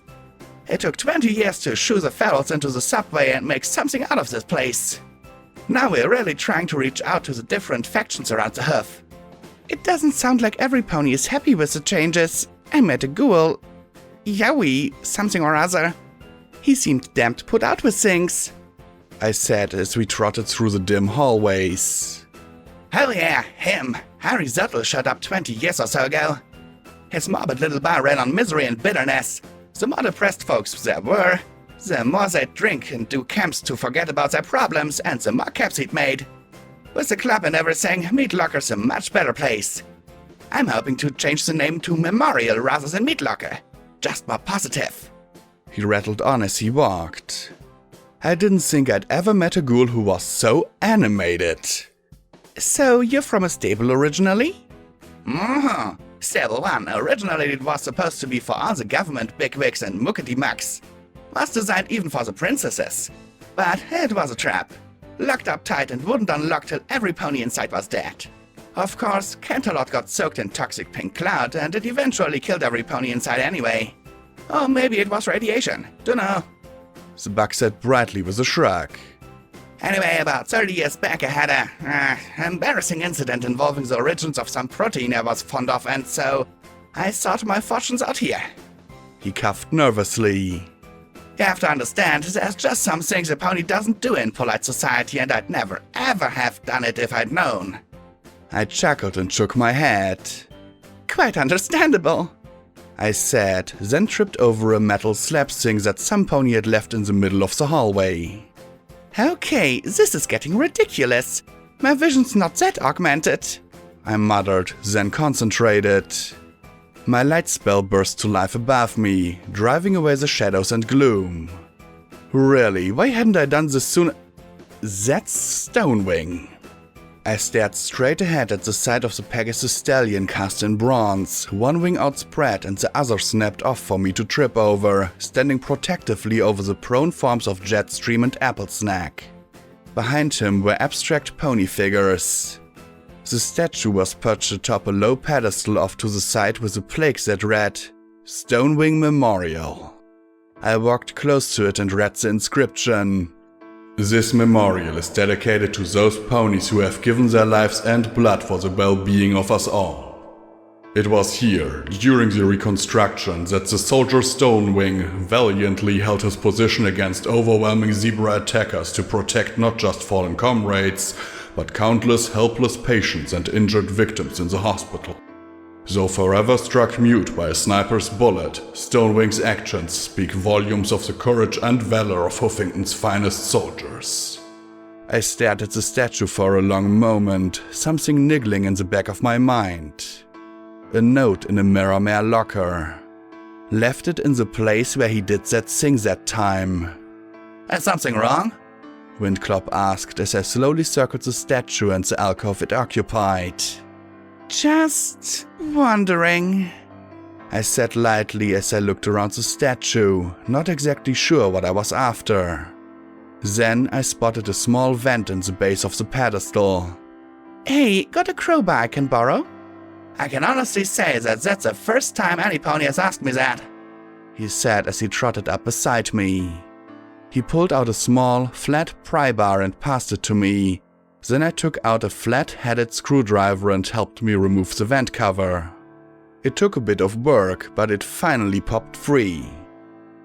It took 20 years to shoo the ferals into the subway and make something out of this place. Now we're really trying to reach out to the different factions around the hoof. It doesn't sound like every pony is happy with the changes. I met a ghoul, Yowie, something or other. He seemed damned put out with things, I said as we trotted through the dim hallways. Hell yeah, him. Harry Zuttle showed up 20 years or so ago. His morbid little bar ran on misery and bitterness. The more depressed folks there were, the more they'd drink and do camps to forget about their problems, and the more caps he'd made. With the club and everything, Meat Locker's a much better place. I'm hoping to change the name to Memorial rather than Meat Locker. Just more positive. He rattled on as he walked. I didn't think I'd ever met a ghoul who was so animated. So, you're from a stable originally? Stable 1. Originally it was supposed to be for all the government bigwigs and muckety mucks. Was designed even for the princesses. But it was a trap. Locked up tight and wouldn't unlock till every pony inside was dead. Of course, Canterlot got soaked in toxic pink cloud and it eventually killed every pony inside anyway. Or maybe it was radiation. Dunno. The bug said brightly with a shrug. Anyway, about 30 years back I had a embarrassing incident involving the origins of some protein I was fond of, and so I sought my fortunes out here. He coughed nervously. You have to understand, there's just some things a pony doesn't do in polite society, and I'd never ever have done it if I'd known. I chuckled and shook my head. Quite understandable, I said, then tripped over a metal slab thing that some pony had left in the middle of the hallway. Okay, this is getting ridiculous. My vision's not that augmented, I muttered, then concentrated. My light spell burst to life above me, driving away the shadows and gloom. Really, why hadn't I done this sooner? That's Stonewing. I stared straight ahead at the sight of the Pegasus stallion cast in bronze, one wing outspread and the other snapped off for me to trip over, standing protectively over the prone forms of Jetstream and Applesnack. Behind him were abstract pony figures. The statue was perched atop a low pedestal off to the side with a plaque that read, Stonewing Memorial. I walked close to it and read the inscription. This memorial is dedicated to those ponies who have given their lives and blood for the well-being of us all. It was here, during the reconstruction, that the soldier Stonewing valiantly held his position against overwhelming zebra attackers to protect not just fallen comrades, but countless helpless patients and injured victims in the hospital. Though forever struck mute by a sniper's bullet, Stonewing's actions speak volumes of the courage and valor of Huffington's finest soldiers. I stared at the statue for a long moment, something niggling in the back of my mind. A note in a Mirrormare locker. Left it in the place where he did that thing that time. Is something wrong? Windclop asked as I slowly circled the statue and the alcove it occupied. Just wondering, I said lightly as I looked around the statue, not exactly sure what I was after. Then I spotted a small vent in the base of the pedestal. Hey, got a crowbar I can borrow? I can honestly say that that's the first time any pony has asked me that, he said as he trotted up beside me. He pulled out a small, flat pry bar and passed it to me. Then I took out a flat-headed screwdriver and helped me remove the vent cover. It took a bit of work, but it finally popped free.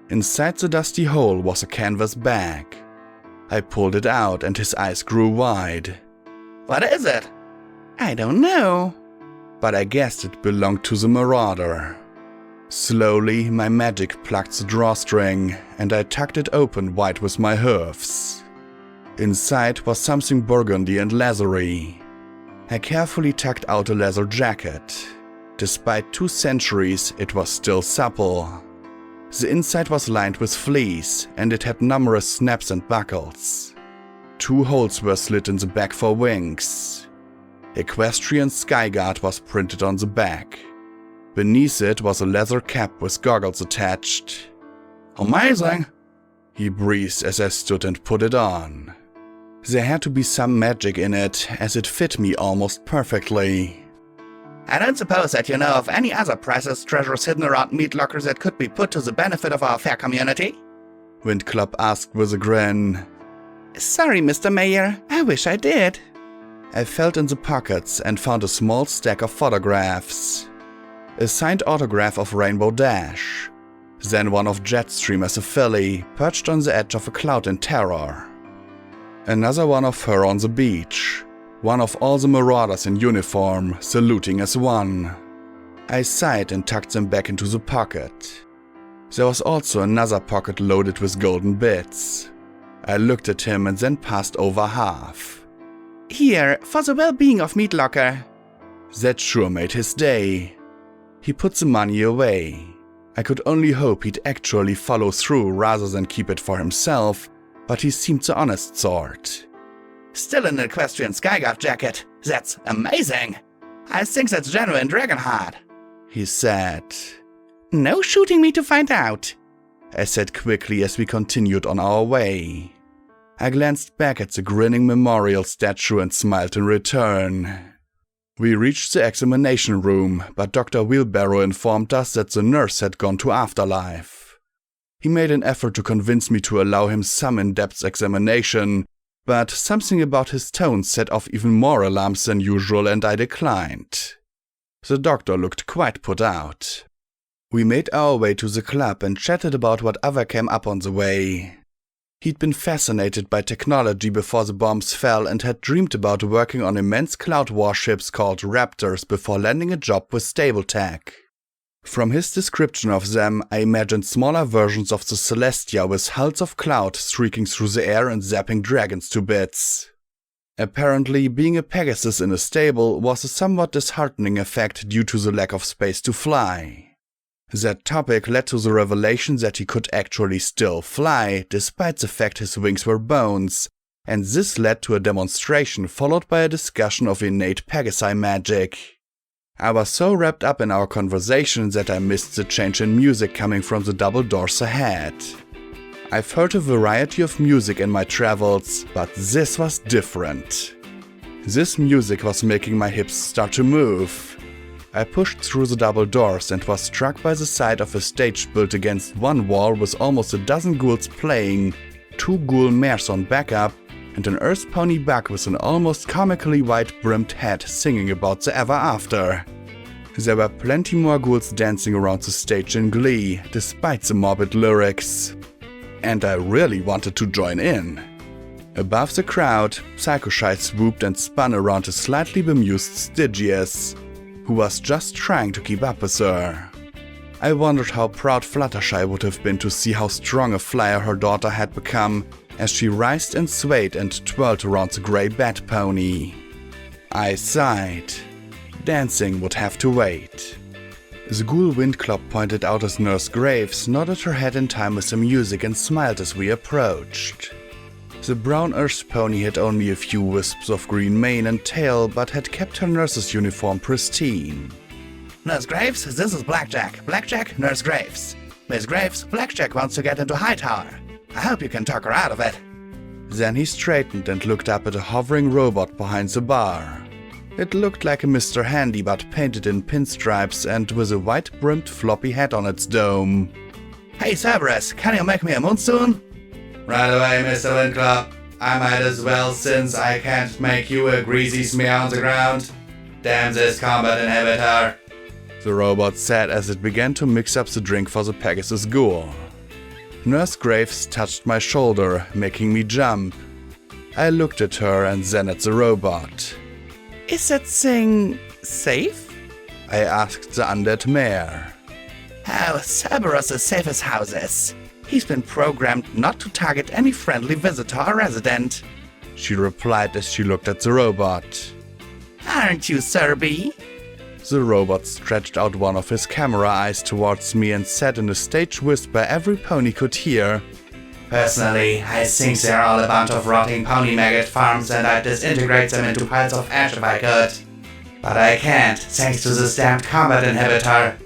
Inside the dusty hole was a canvas bag. I pulled it out and his eyes grew wide. What is it? I don't know, but I guessed it belonged to the Marauder. Slowly, my magic plucked the drawstring, and I tucked it open wide with my hooves. Inside was something burgundy and leathery. I carefully tucked out a leather jacket. Despite 2 centuries, it was still supple. The inside was lined with fleece, and it had numerous snaps and buckles. 2 holes were slit in the back for wings. Equestrian Skyguard was printed on the back. Beneath it was a leather cap with goggles attached. Amazing, he breathed as I stood and put it on. There had to be some magic in it, as it fit me almost perfectly. I don't suppose that you know of any other precious treasures hidden around meat lockers that could be put to the benefit of our fair community? Windclop asked with a grin. Sorry, Mr. Mayor, I wish I did. I felt in the pockets and found a small stack of photographs. A signed autograph of Rainbow Dash. Then one of Jetstream as a filly, perched on the edge of a cloud in terror. Another one of her on the beach. One of all the marauders in uniform, saluting as one. I sighed and tucked them back into the pocket. There was also another pocket loaded with golden bits. I looked at him and then passed over half. Here, for the well-being of Meat Locker. That sure made his day. He put the money away. I could only hope he'd actually follow through rather than keep it for himself, but he seemed the honest sort. Still an Equestrian Skyguard jacket. That's amazing. I think that's genuine Dragonheart, he said. No shooting me to find out, I said quickly as we continued on our way. I glanced back at the grinning memorial statue and smiled in return. We reached the examination room, but Dr. Wheelbarrow informed us that the nurse had gone to Afterlife. He made an effort to convince me to allow him some in-depth examination, but something about his tone set off even more alarms than usual and I declined. The doctor looked quite put out. We made our way to the club and chatted about whatever came up on the way. He'd been fascinated by technology before the bombs fell and had dreamed about working on immense cloud warships called Raptors before landing a job with Stable-Tech. From his description of them, I imagined smaller versions of the Celestia with hulls of cloud streaking through the air and zapping dragons to bits. Apparently, being a Pegasus in a stable was a somewhat disheartening effect due to the lack of space to fly. That topic led to the revelation that he could actually still fly, despite the fact his wings were bones, and this led to a demonstration followed by a discussion of innate Pegasi magic. I was so wrapped up in our conversation that I missed the change in music coming from the double doors ahead. I've heard a variety of music in my travels, but this was different. This music was making my hips start to move. I pushed through the double doors and was struck by the sight of a stage built against one wall with almost a dozen ghouls playing, 2 ghoul mares on backup, and an earth pony buck with an almost comically white-brimmed hat singing about the ever after. There were plenty more ghouls dancing around the stage in glee, despite the morbid lyrics. And I really wanted to join in. Above the crowd, Psycho-Shy swooped and spun around a slightly bemused Stygius, who was just trying to keep up with her. I wondered how proud Fluttershy would have been to see how strong a flyer her daughter had become as she writhed and swayed and twirled around the grey bat pony. I sighed. Dancing would have to wait. The ghoul Windclop pointed out as Nurse Graves nodded her head in time with the music and smiled as we approached. The brown earth pony had only a few wisps of green mane and tail, but had kept her nurse's uniform pristine. Nurse Graves, this is Blackjack. Blackjack, Nurse Graves. Miss Graves, Blackjack wants to get into Hightower. I hope you can talk her out of it. Then he straightened and looked up at a hovering robot behind the bar. It looked like a Mr. Handy but painted in pinstripes and with a white-brimmed floppy hat on its dome. Hey Cerberus, can you make me a moonstone? Right away, Mr. Windclop. I might as well, since I can't make you a greasy smear on the ground. Damn this combat inhibitor, the robot said as it began to mix up the drink for the Pegasus ghoul. Nurse Graves touched my shoulder, making me jump. I looked at her and then at the robot. Is that thing safe? I asked the undead mare. Oh, Cerberus is safe as houses. He's been programmed not to target any friendly visitor or resident, she replied as she looked at the robot. Aren't you, Serby? The robot stretched out one of his camera eyes towards me and said in a stage whisper every pony could hear, Personally, I think they're all a bunch of rotting pony maggot farms and I'd disintegrate them into piles of ash if I could. But I can't, thanks to this damned combat inhibitor.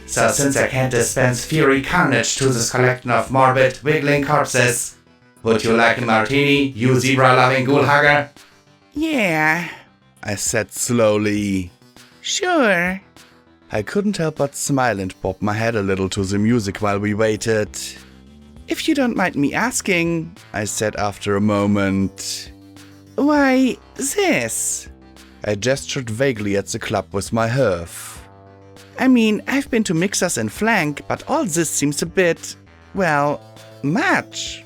So since I can't dispense fury carnage to this collection of morbid, wiggling corpses, would you like a martini, you zebra-loving ghoul hugger? Yeah, I said slowly. Sure. I couldn't help but smile and bob my head a little to the music while we waited. If you don't mind me asking, I said after a moment. Why this? I gestured vaguely at the club with my hoof. I mean, I've been to Mixers and Flank, but all this seems a bit, well, much.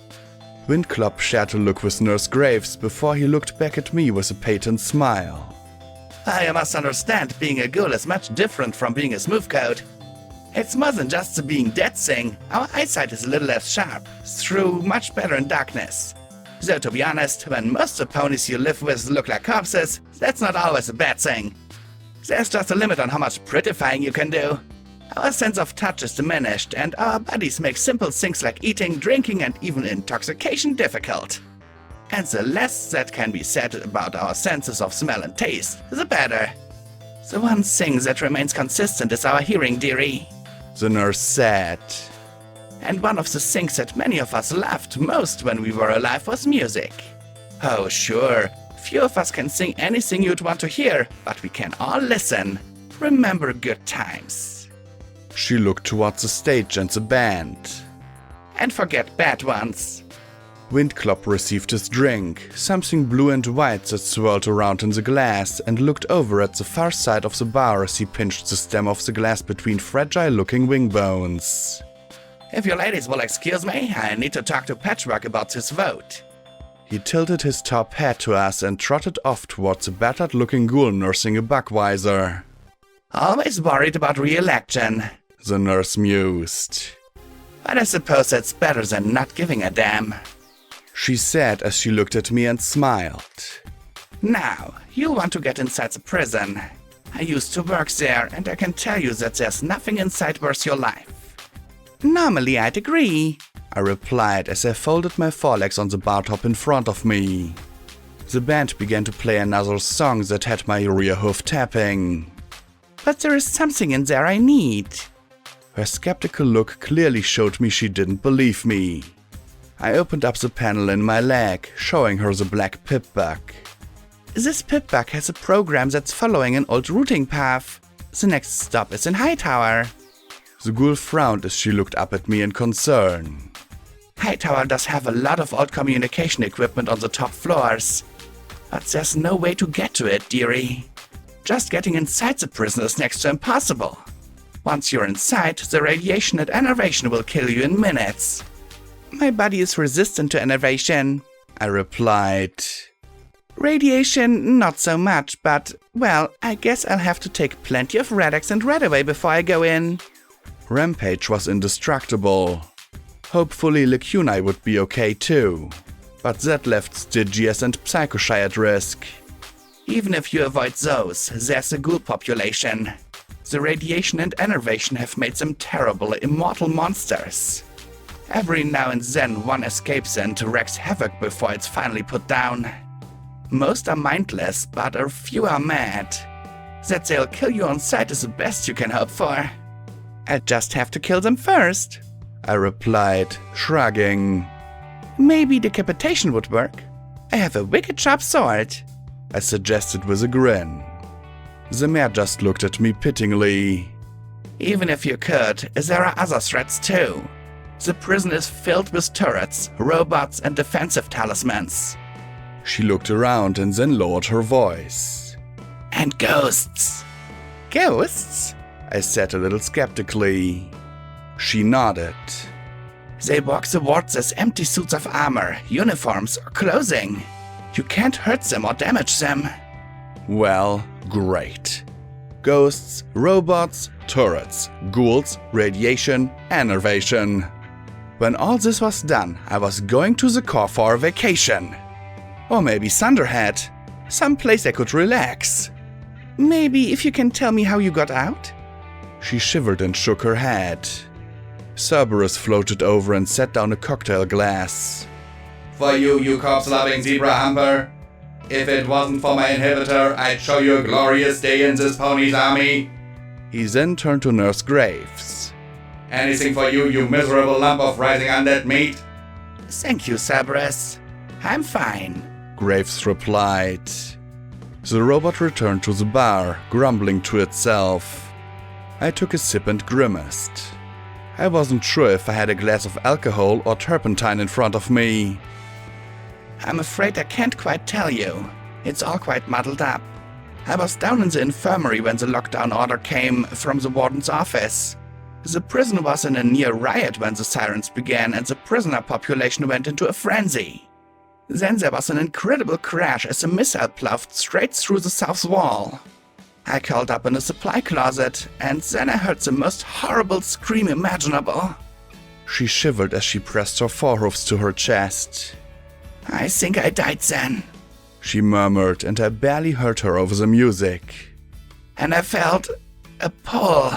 Windclop shared a look with Nurse Graves before he looked back at me with a patent smile. You must understand, being a ghoul is much different from being a smooth coat. It's more than just the being dead thing. Our eyesight is a little less sharp, through much better in darkness. Though to be honest, when most of the ponies you live with look like corpses, that's not always a bad thing. There's just a limit on how much prettifying you can do. Our sense of touch is diminished, and our bodies make simple things like eating, drinking, and even intoxication difficult. And the less that can be said about our senses of smell and taste, the better. The one thing that remains consistent is our hearing, dearie, the nurse said. And one of the things that many of us loved most when we were alive was music. Oh, sure, few of us can sing anything you'd want to hear, but we can all listen. Remember good times. She looked towards the stage and the band. And forget bad ones. Windclop received his drink, something blue and white that swirled around in the glass, and looked over at the far side of the bar as he pinched the stem of the glass between fragile-looking wing bones. If you ladies will excuse me, I need to talk to Patchwork about this vote. He tilted his top hat to us and trotted off towards a battered-looking ghoul nursing a Buckwiser. Always worried about re-election, the nurse mused. But I suppose that's better than not giving a damn, she said as she looked at me and smiled. Now, you want to get inside the prison. I used to work there, and I can tell you that there's nothing inside worth your life. Normally I'd agree, I replied as I folded my forelegs on the bar top in front of me. The band began to play another song that had my rear hoof tapping. But there is something in there I need. Her skeptical look clearly showed me she didn't believe me. I opened up the panel in my leg, showing her the black pip-bug. This pip-bug has a program that's following an old routing path. The next stop is in Hightower. The ghoul frowned as she looked up at me in concern. Hightower does have a lot of old communication equipment on the top floors. But there's no way to get to it, dearie. Just getting inside the prison is next to impossible. Once you're inside, the radiation and enervation will kill you in minutes. My body is resistant to enervation, I replied. Radiation, not so much, but, well, I guess I'll have to take plenty of Rad-X and Red-Away before I go in. Rampage was indestructible. Hopefully Lacuni would be okay too. But that left Stygius and Psychoshy at risk. Even if you avoid those, there's a ghoul population. The radiation and enervation have made them terrible, immortal monsters. Every now and then one escapes and wreaks havoc before it's finally put down. Most are mindless, but a few are mad. That they'll kill you on sight is the best you can hope for. I'll just have to kill them first, I replied, shrugging. Maybe decapitation would work. I have a wicked sharp sword, I suggested with a grin. The mare just looked at me pityingly. Even if you could, there are other threats too. The prison is filled with turrets, robots, and defensive talismans. She looked around and then lowered her voice. And ghosts. Ghosts? I said a little skeptically. She nodded. They walk the wards as empty suits of armor, uniforms, or clothing. You can't hurt them or damage them. Well, great. Ghosts, robots, turrets, ghouls, radiation, enervation. When all this was done, I was going to the core for a vacation. Or maybe Thunderhead. Some place I could relax. Maybe if you can tell me how you got out? She shivered and shook her head. Cerberus floated over and set down a cocktail glass. For you, you corpse-loving zebra humper. If it wasn't for my inhibitor, I'd show you a glorious day in this pony's army. He then turned to Nurse Graves. Anything for you, you miserable lump of rising undead meat? Thank you, Cerberus. I'm fine, Graves replied. The robot returned to the bar, grumbling to itself. I took a sip and grimaced. I wasn't sure if I had a glass of alcohol or turpentine in front of me. I'm afraid I can't quite tell you. It's all quite muddled up. I was down in the infirmary when the lockdown order came from the warden's office. The prison was in a near riot when the sirens began and the prisoner population went into a frenzy. Then there was an incredible crash as a missile ploughed straight through the south wall. I curled up in a supply closet, and then I heard the most horrible scream imaginable. She shivered as she pressed her forehoofs to her chest. I think I died then, she murmured, and I barely heard her over the music. and I felt a pull,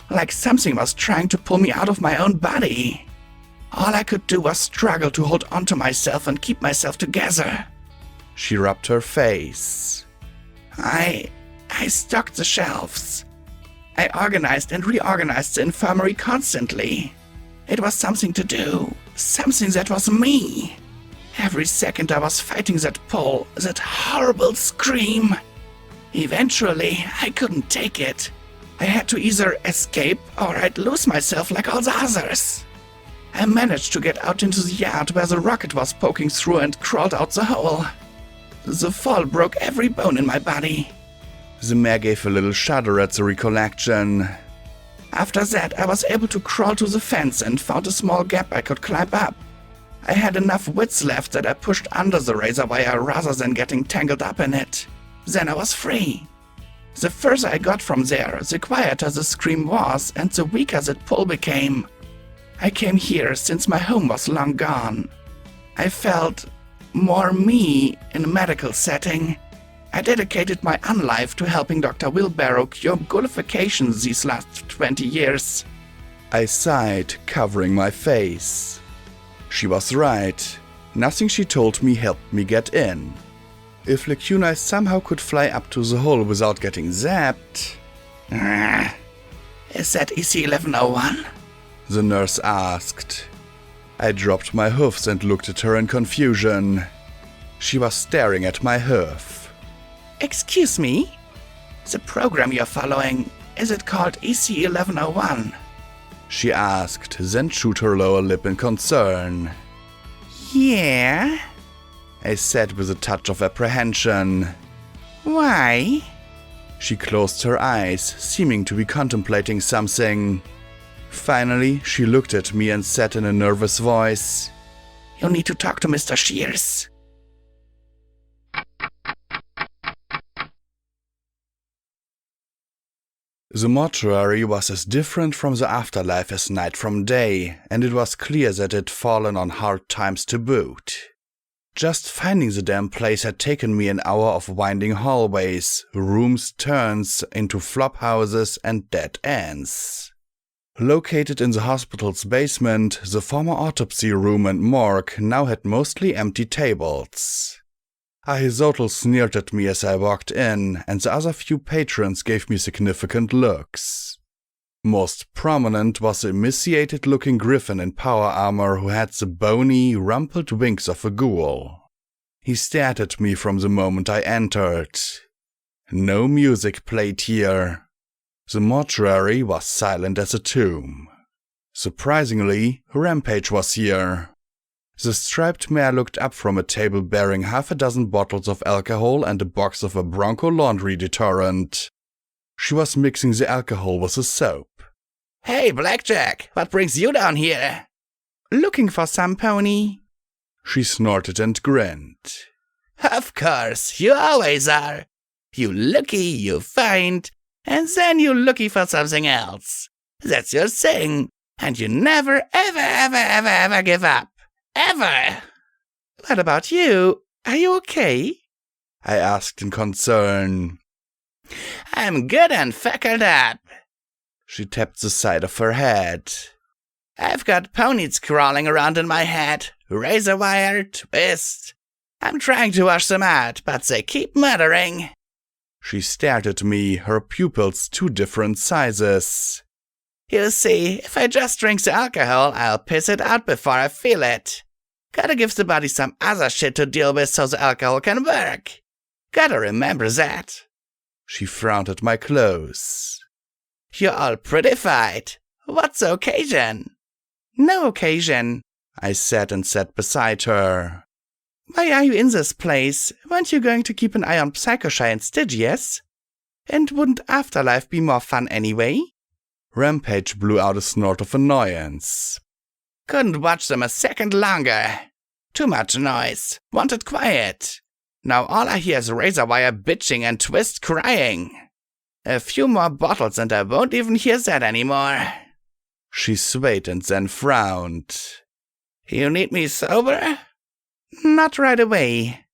like something was trying to pull me out of my own body. All I could do was struggle to hold onto myself and keep myself together. She rubbed her face. I stocked the shelves. I organized and reorganized the infirmary constantly. It was something to do, something that was me. Every second I was fighting that pull, that horrible scream. Eventually, I couldn't take it. I had to either escape or I'd lose myself like all the others. I managed to get out into the yard where the rocket was poking through and crawled out the hole. The fall broke every bone in my body. The mare gave a little shudder at the recollection. After that, I was able to crawl to the fence and found a small gap I could climb up. I had enough width left that I pushed under the razor wire rather than getting tangled up in it. Then I was free. The further I got from there, the quieter the scream was and the weaker that pull became. I came here since my home was long gone. I felt more me in a medical setting. I dedicated my own life to helping Dr. Wheelbarrow cure gullifications these last 20 years. I sighed, covering my face. She was right. Nothing she told me helped me get in. If Lacuna somehow could fly up to the hole without getting zapped... Is that EC-1101? The nurse asked. I dropped my hoofs and looked at her in confusion. She was staring at my hoof. Excuse me? The program you're following, is it called EC-1101? She asked, then chewed her lower lip in concern. Yeah? I said with a touch of apprehension. Why? She closed her eyes, seeming to be contemplating something. Finally, she looked at me and said in a nervous voice, "You'll need to talk to Mr. Shears." The mortuary was as different from the afterlife as night from day, and it was clear that it had fallen on hard times to boot. Just finding the damn place had taken me an hour of winding hallways, rooms turns into flop houses and dead ends. Located in the hospital's basement, the former autopsy room and morgue now had mostly empty tables. Ahizotel sneered at me as I walked in, and the other few patrons gave me significant looks. Most prominent was the emaciated-looking griffin in power armor who had the bony, rumpled wings of a ghoul. He stared at me from the moment I entered. No music played here. The mortuary was silent as a tomb. Surprisingly, Rampage was here. The striped mare looked up from a table bearing half a dozen bottles of alcohol and a box of a Bronco laundry deterrent. She was mixing the alcohol with the soap. "Hey, Blackjack, what brings you down here?" "Looking for some, pony." She snorted and grinned. "Of course, you always are. You looky, you find, and then you looky for something else. That's your thing, and you never, ever give up. Ever!" "What about you? Are you okay?" I asked in concern. "I'm good and feckled up." She tapped the side of her head. "I've got ponies crawling around in my head. Razor wire, twist. I'm trying to wash them out, but they keep muttering." She stared at me, her pupils 2 different sizes. "You see, if I just drink the alcohol, I'll piss it out before I feel it. Gotta give the body some other shit to deal with so the alcohol can work. Gotta remember that." She frowned at my clothes. "You're all prettified. What's the occasion?" "No occasion," I said and sat beside her. "Why are you in this place? Weren't you going to keep an eye on Psychoshy and Stygius? And wouldn't Afterlife be more fun anyway?" Rampage blew out a snort of annoyance. "Couldn't watch them a second longer. Too much noise. Wanted quiet. Now all I hear is razor wire bitching and twist crying." A few more bottles and I won't even hear that anymore. She swayed and then frowned. You need me sober? Not right away.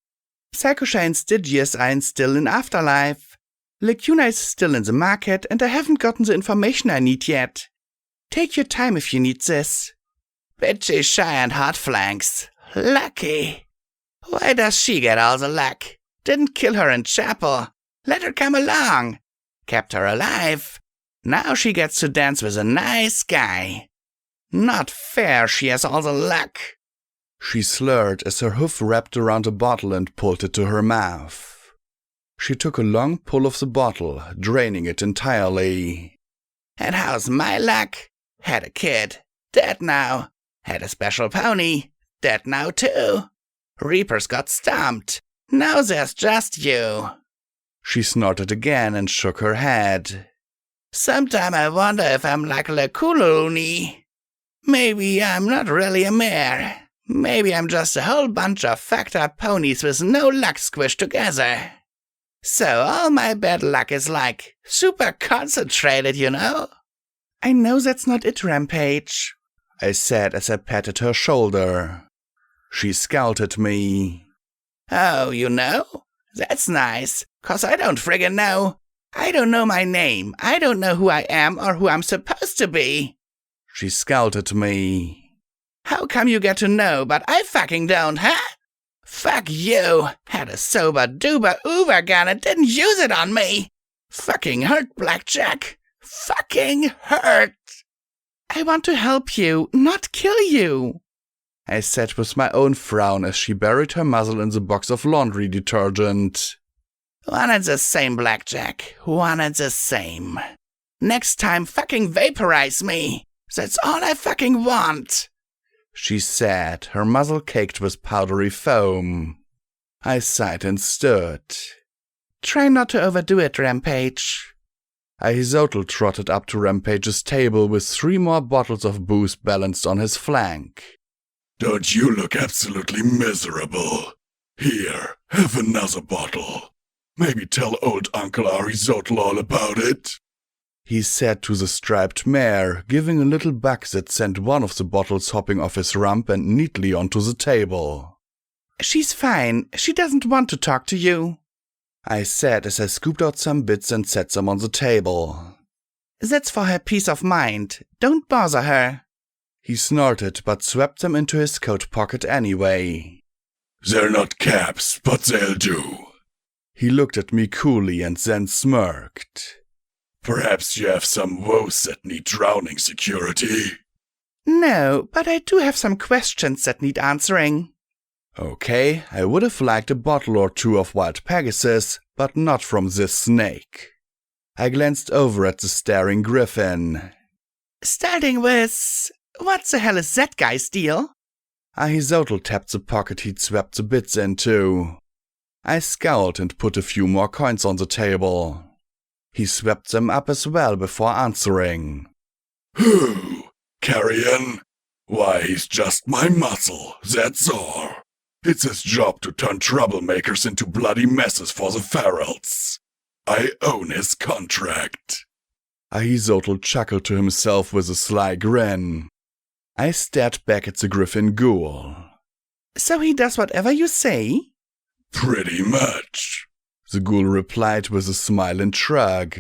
Psychosha and Stygius are still in Afterlife. Lacuna is still in the market and I haven't gotten the information I need yet. Take your time if you need this. Bitchy, shy and hot flanks. Lucky. Why does she get all the luck? Didn't kill her in chapel. Let her come along. Kept her alive. Now she gets to dance with a nice guy. Not fair she has all the luck. She slurred as her hoof wrapped around a bottle and pulled it to her mouth. She took a long pull of the bottle, draining it entirely. And how's my luck? Had a kid. Dead now. Had a special pony. Dead now too. Reapers got stomped. Now there's just you. She snorted again and shook her head. Sometime I wonder if I'm like Lakuluni. Maybe I'm not really a mare. Maybe I'm just a whole bunch of fucked up ponies with no luck squished together. So all my bad luck is like super concentrated, you know? I know that's not it, Rampage, I said as I patted her shoulder. She scowled at me. Oh, you know? That's nice, 'cause I don't friggin' know. I don't know my name. I don't know who I am or who I'm supposed to be. She scowled at me. How come you get to know, but I fucking don't, huh? Fuck you. Had a sober duber uber gun and didn't use it on me. Fucking hurt, Blackjack. Fucking hurt. I want to help you, not kill you, I said with my own frown as she buried her muzzle in the box of laundry detergent. One and the same, Blackjack. One and the same. Next time, fucking vaporize me. That's all I fucking want. She said, her muzzle caked with powdery foam. I sighed and stood. Try not to overdo it, Rampage. Ahizotl trotted up to Rampage's table with 3 more bottles of booze balanced on his flank. Don't you look absolutely miserable? Here, have another bottle. Maybe tell old Uncle Ahizotl all about it. He said to the striped mare, giving a little buck that sent one of the bottles hopping off his rump and neatly onto the table. She's fine. She doesn't want to talk to you, I said as I scooped out some bits and set them on the table. That's for her peace of mind. Don't bother her. He snorted but swept them into his coat pocket anyway. They're not caps, but they'll do. He looked at me coolly and then smirked. Perhaps you have some woes that need drowning security? No, but I do have some questions that need answering. Okay, I would have liked a bottle or 2 of Wild Pegasus, but not from this snake. I glanced over at the staring griffin. Starting with, what the hell is that guy's deal? Ahizotl tapped the pocket he'd swept the bits into. I scowled and put a few more coins on the table. He swept them up as well before answering. Who? Carrion? Why, he's just my muscle, that's all. It's his job to turn troublemakers into bloody messes for the Ferals. I own his contract. Ahizotl chuckled to himself with a sly grin. I stared back at the griffin ghoul. So he does whatever you say? Pretty much, the ghoul replied with a smile and shrug.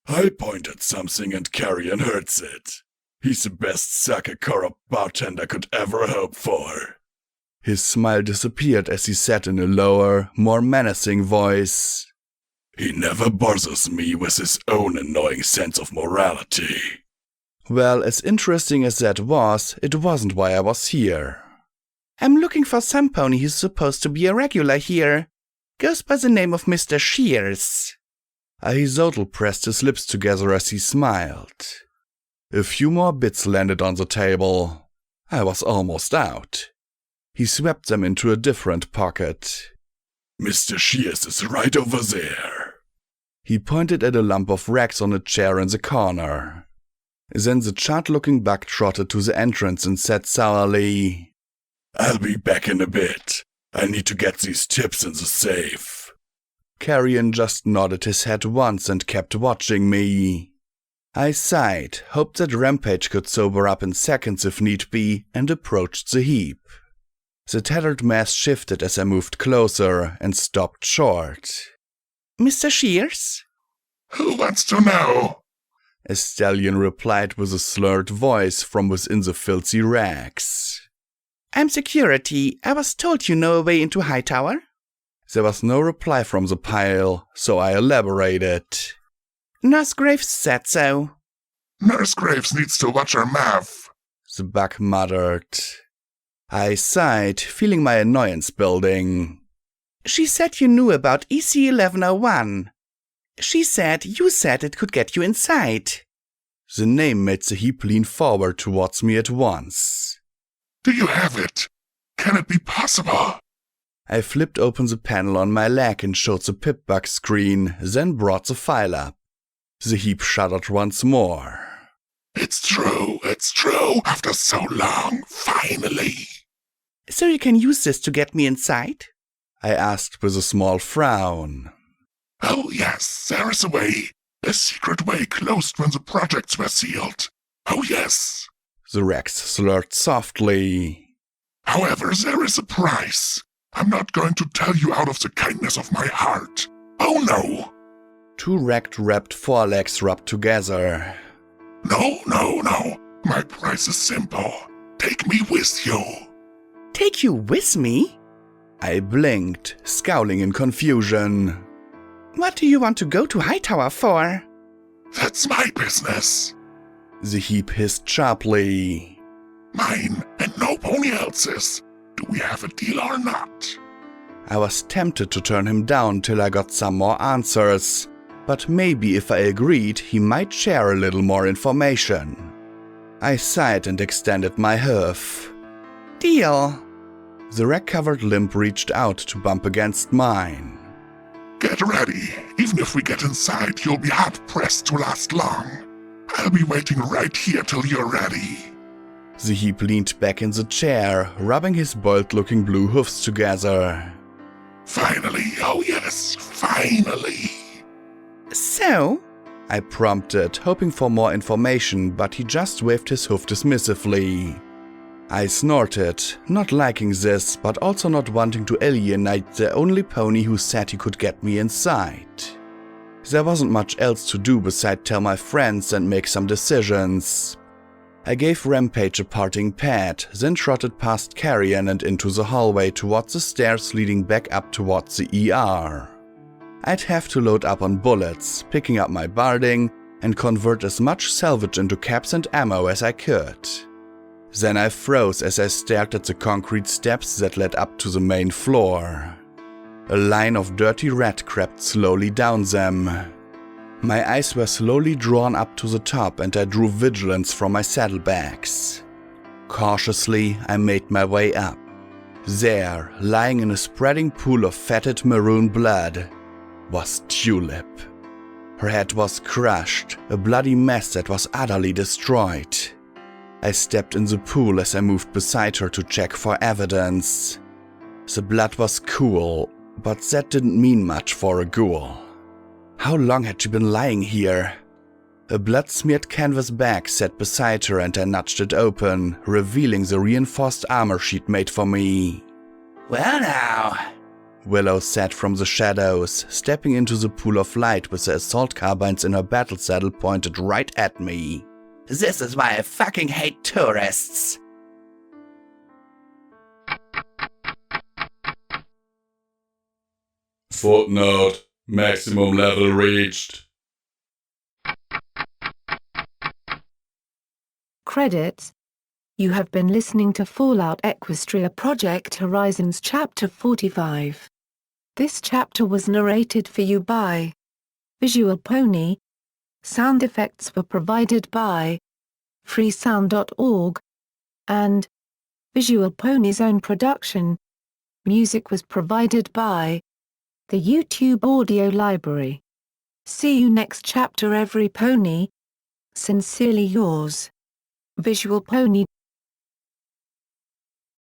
I point at something and Carrion hurts it. He's the best sucker corrupt bartender could ever hope for. His smile disappeared as he said in a lower, more menacing voice. He never bothers me with his own annoying sense of morality. Well, as interesting as that was, it wasn't why I was here. I'm looking for some pony who's supposed to be a regular here. Goes by the name of Mr. Shears. Ahizotl pressed his lips together as he smiled. A few more bits landed on the table. I was almost out. He swept them into a different pocket. Mr. Shears is right over there. He pointed at a lump of rags on a chair in the corner. Then the charred-looking buck trotted to the entrance and said sourly, I'll be back in a bit. I need to get these tips in the safe. Carrion just nodded his head once and kept watching me. I sighed, hoped that Rampage could sober up in seconds if need be, and approached the heap. The tattered mass shifted as I moved closer and stopped short. Mr. Shears? Who wants to know? A stallion replied with a slurred voice from within the filthy rags. I'm security. I was told you know a way into Hightower. There was no reply from the pile, so I elaborated. Nurse Graves said so. Nurse Graves needs to watch her mouth, the bug muttered. I sighed, feeling my annoyance building. She said you knew about EC 1101. She said you said it could get you inside. The name made the heap lean forward towards me at once. Do you have it? Can it be possible? I flipped open the panel on my leg and showed the pip-bug screen, then brought the file up. The heap shuddered once more. It's true, after so long, finally. So you can use this to get me inside? I asked with a small frown. Oh yes, there is a way. A secret way closed when the projects were sealed. Oh yes. The Rex slurred softly. However, there is a price. I'm not going to tell you out of the kindness of my heart. Oh no. Two wrecked wrapped forelegs rubbed together. No. My price is simple. Take me with you. Take you with me? I blinked, scowling in confusion. What do you want to go to Hightower for? That's my business. The heap hissed sharply. Mine, and no pony else's. Do we have a deal or not? I was tempted to turn him down till I got some more answers, but maybe if I agreed, he might share a little more information. I sighed and extended my hoof. Deal. The rag-covered limb reached out to bump against mine. Get ready. Even if we get inside, you'll be hard-pressed to last long. I'll be waiting right here till you're ready. The heap leaned back in the chair, rubbing his boiled-looking blue hoofs together. Finally, oh yes, finally. So? I prompted, hoping for more information, but he just waved his hoof dismissively. I snorted, not liking this, but also not wanting to alienate the only pony who said he could get me inside. There wasn't much else to do beside tell my friends and make some decisions. I gave Rampage a parting pat, then trotted past Carrion and into the hallway towards the stairs leading back up towards the ER. I'd have to load up on bullets, picking up my barding, and convert as much salvage into caps and ammo as I could. Then I froze as I stared at the concrete steps that led up to the main floor. A line of dirty rat crept slowly down them. My eyes were slowly drawn up to the top and I drew vigilance from my saddlebags. Cautiously, I made my way up. There, lying in a spreading pool of fetid maroon blood, was Tulip. Her head was crushed, a bloody mess that was utterly destroyed. I stepped in the pool as I moved beside her to check for evidence. The blood was cool, but that didn't mean much for a ghoul. How long had she been lying here? A blood-smeared canvas bag sat beside her and I nudged it open, revealing the reinforced armor she'd made for me. Well now, Willow said from the shadows, stepping into the pool of light with the assault carbines in her battle saddle pointed right at me. this is why I fucking hate tourists. Footnote. Maximum level reached. Credits. You have been listening to Fallout Equestria Project Horizons Chapter 45. This chapter was narrated for you by Visual Pony. Sound effects were provided by freesound.org and Visual Pony's own production. Music was provided by the YouTube Audio Library. See you next chapter, every pony. Sincerely yours, Visual Pony.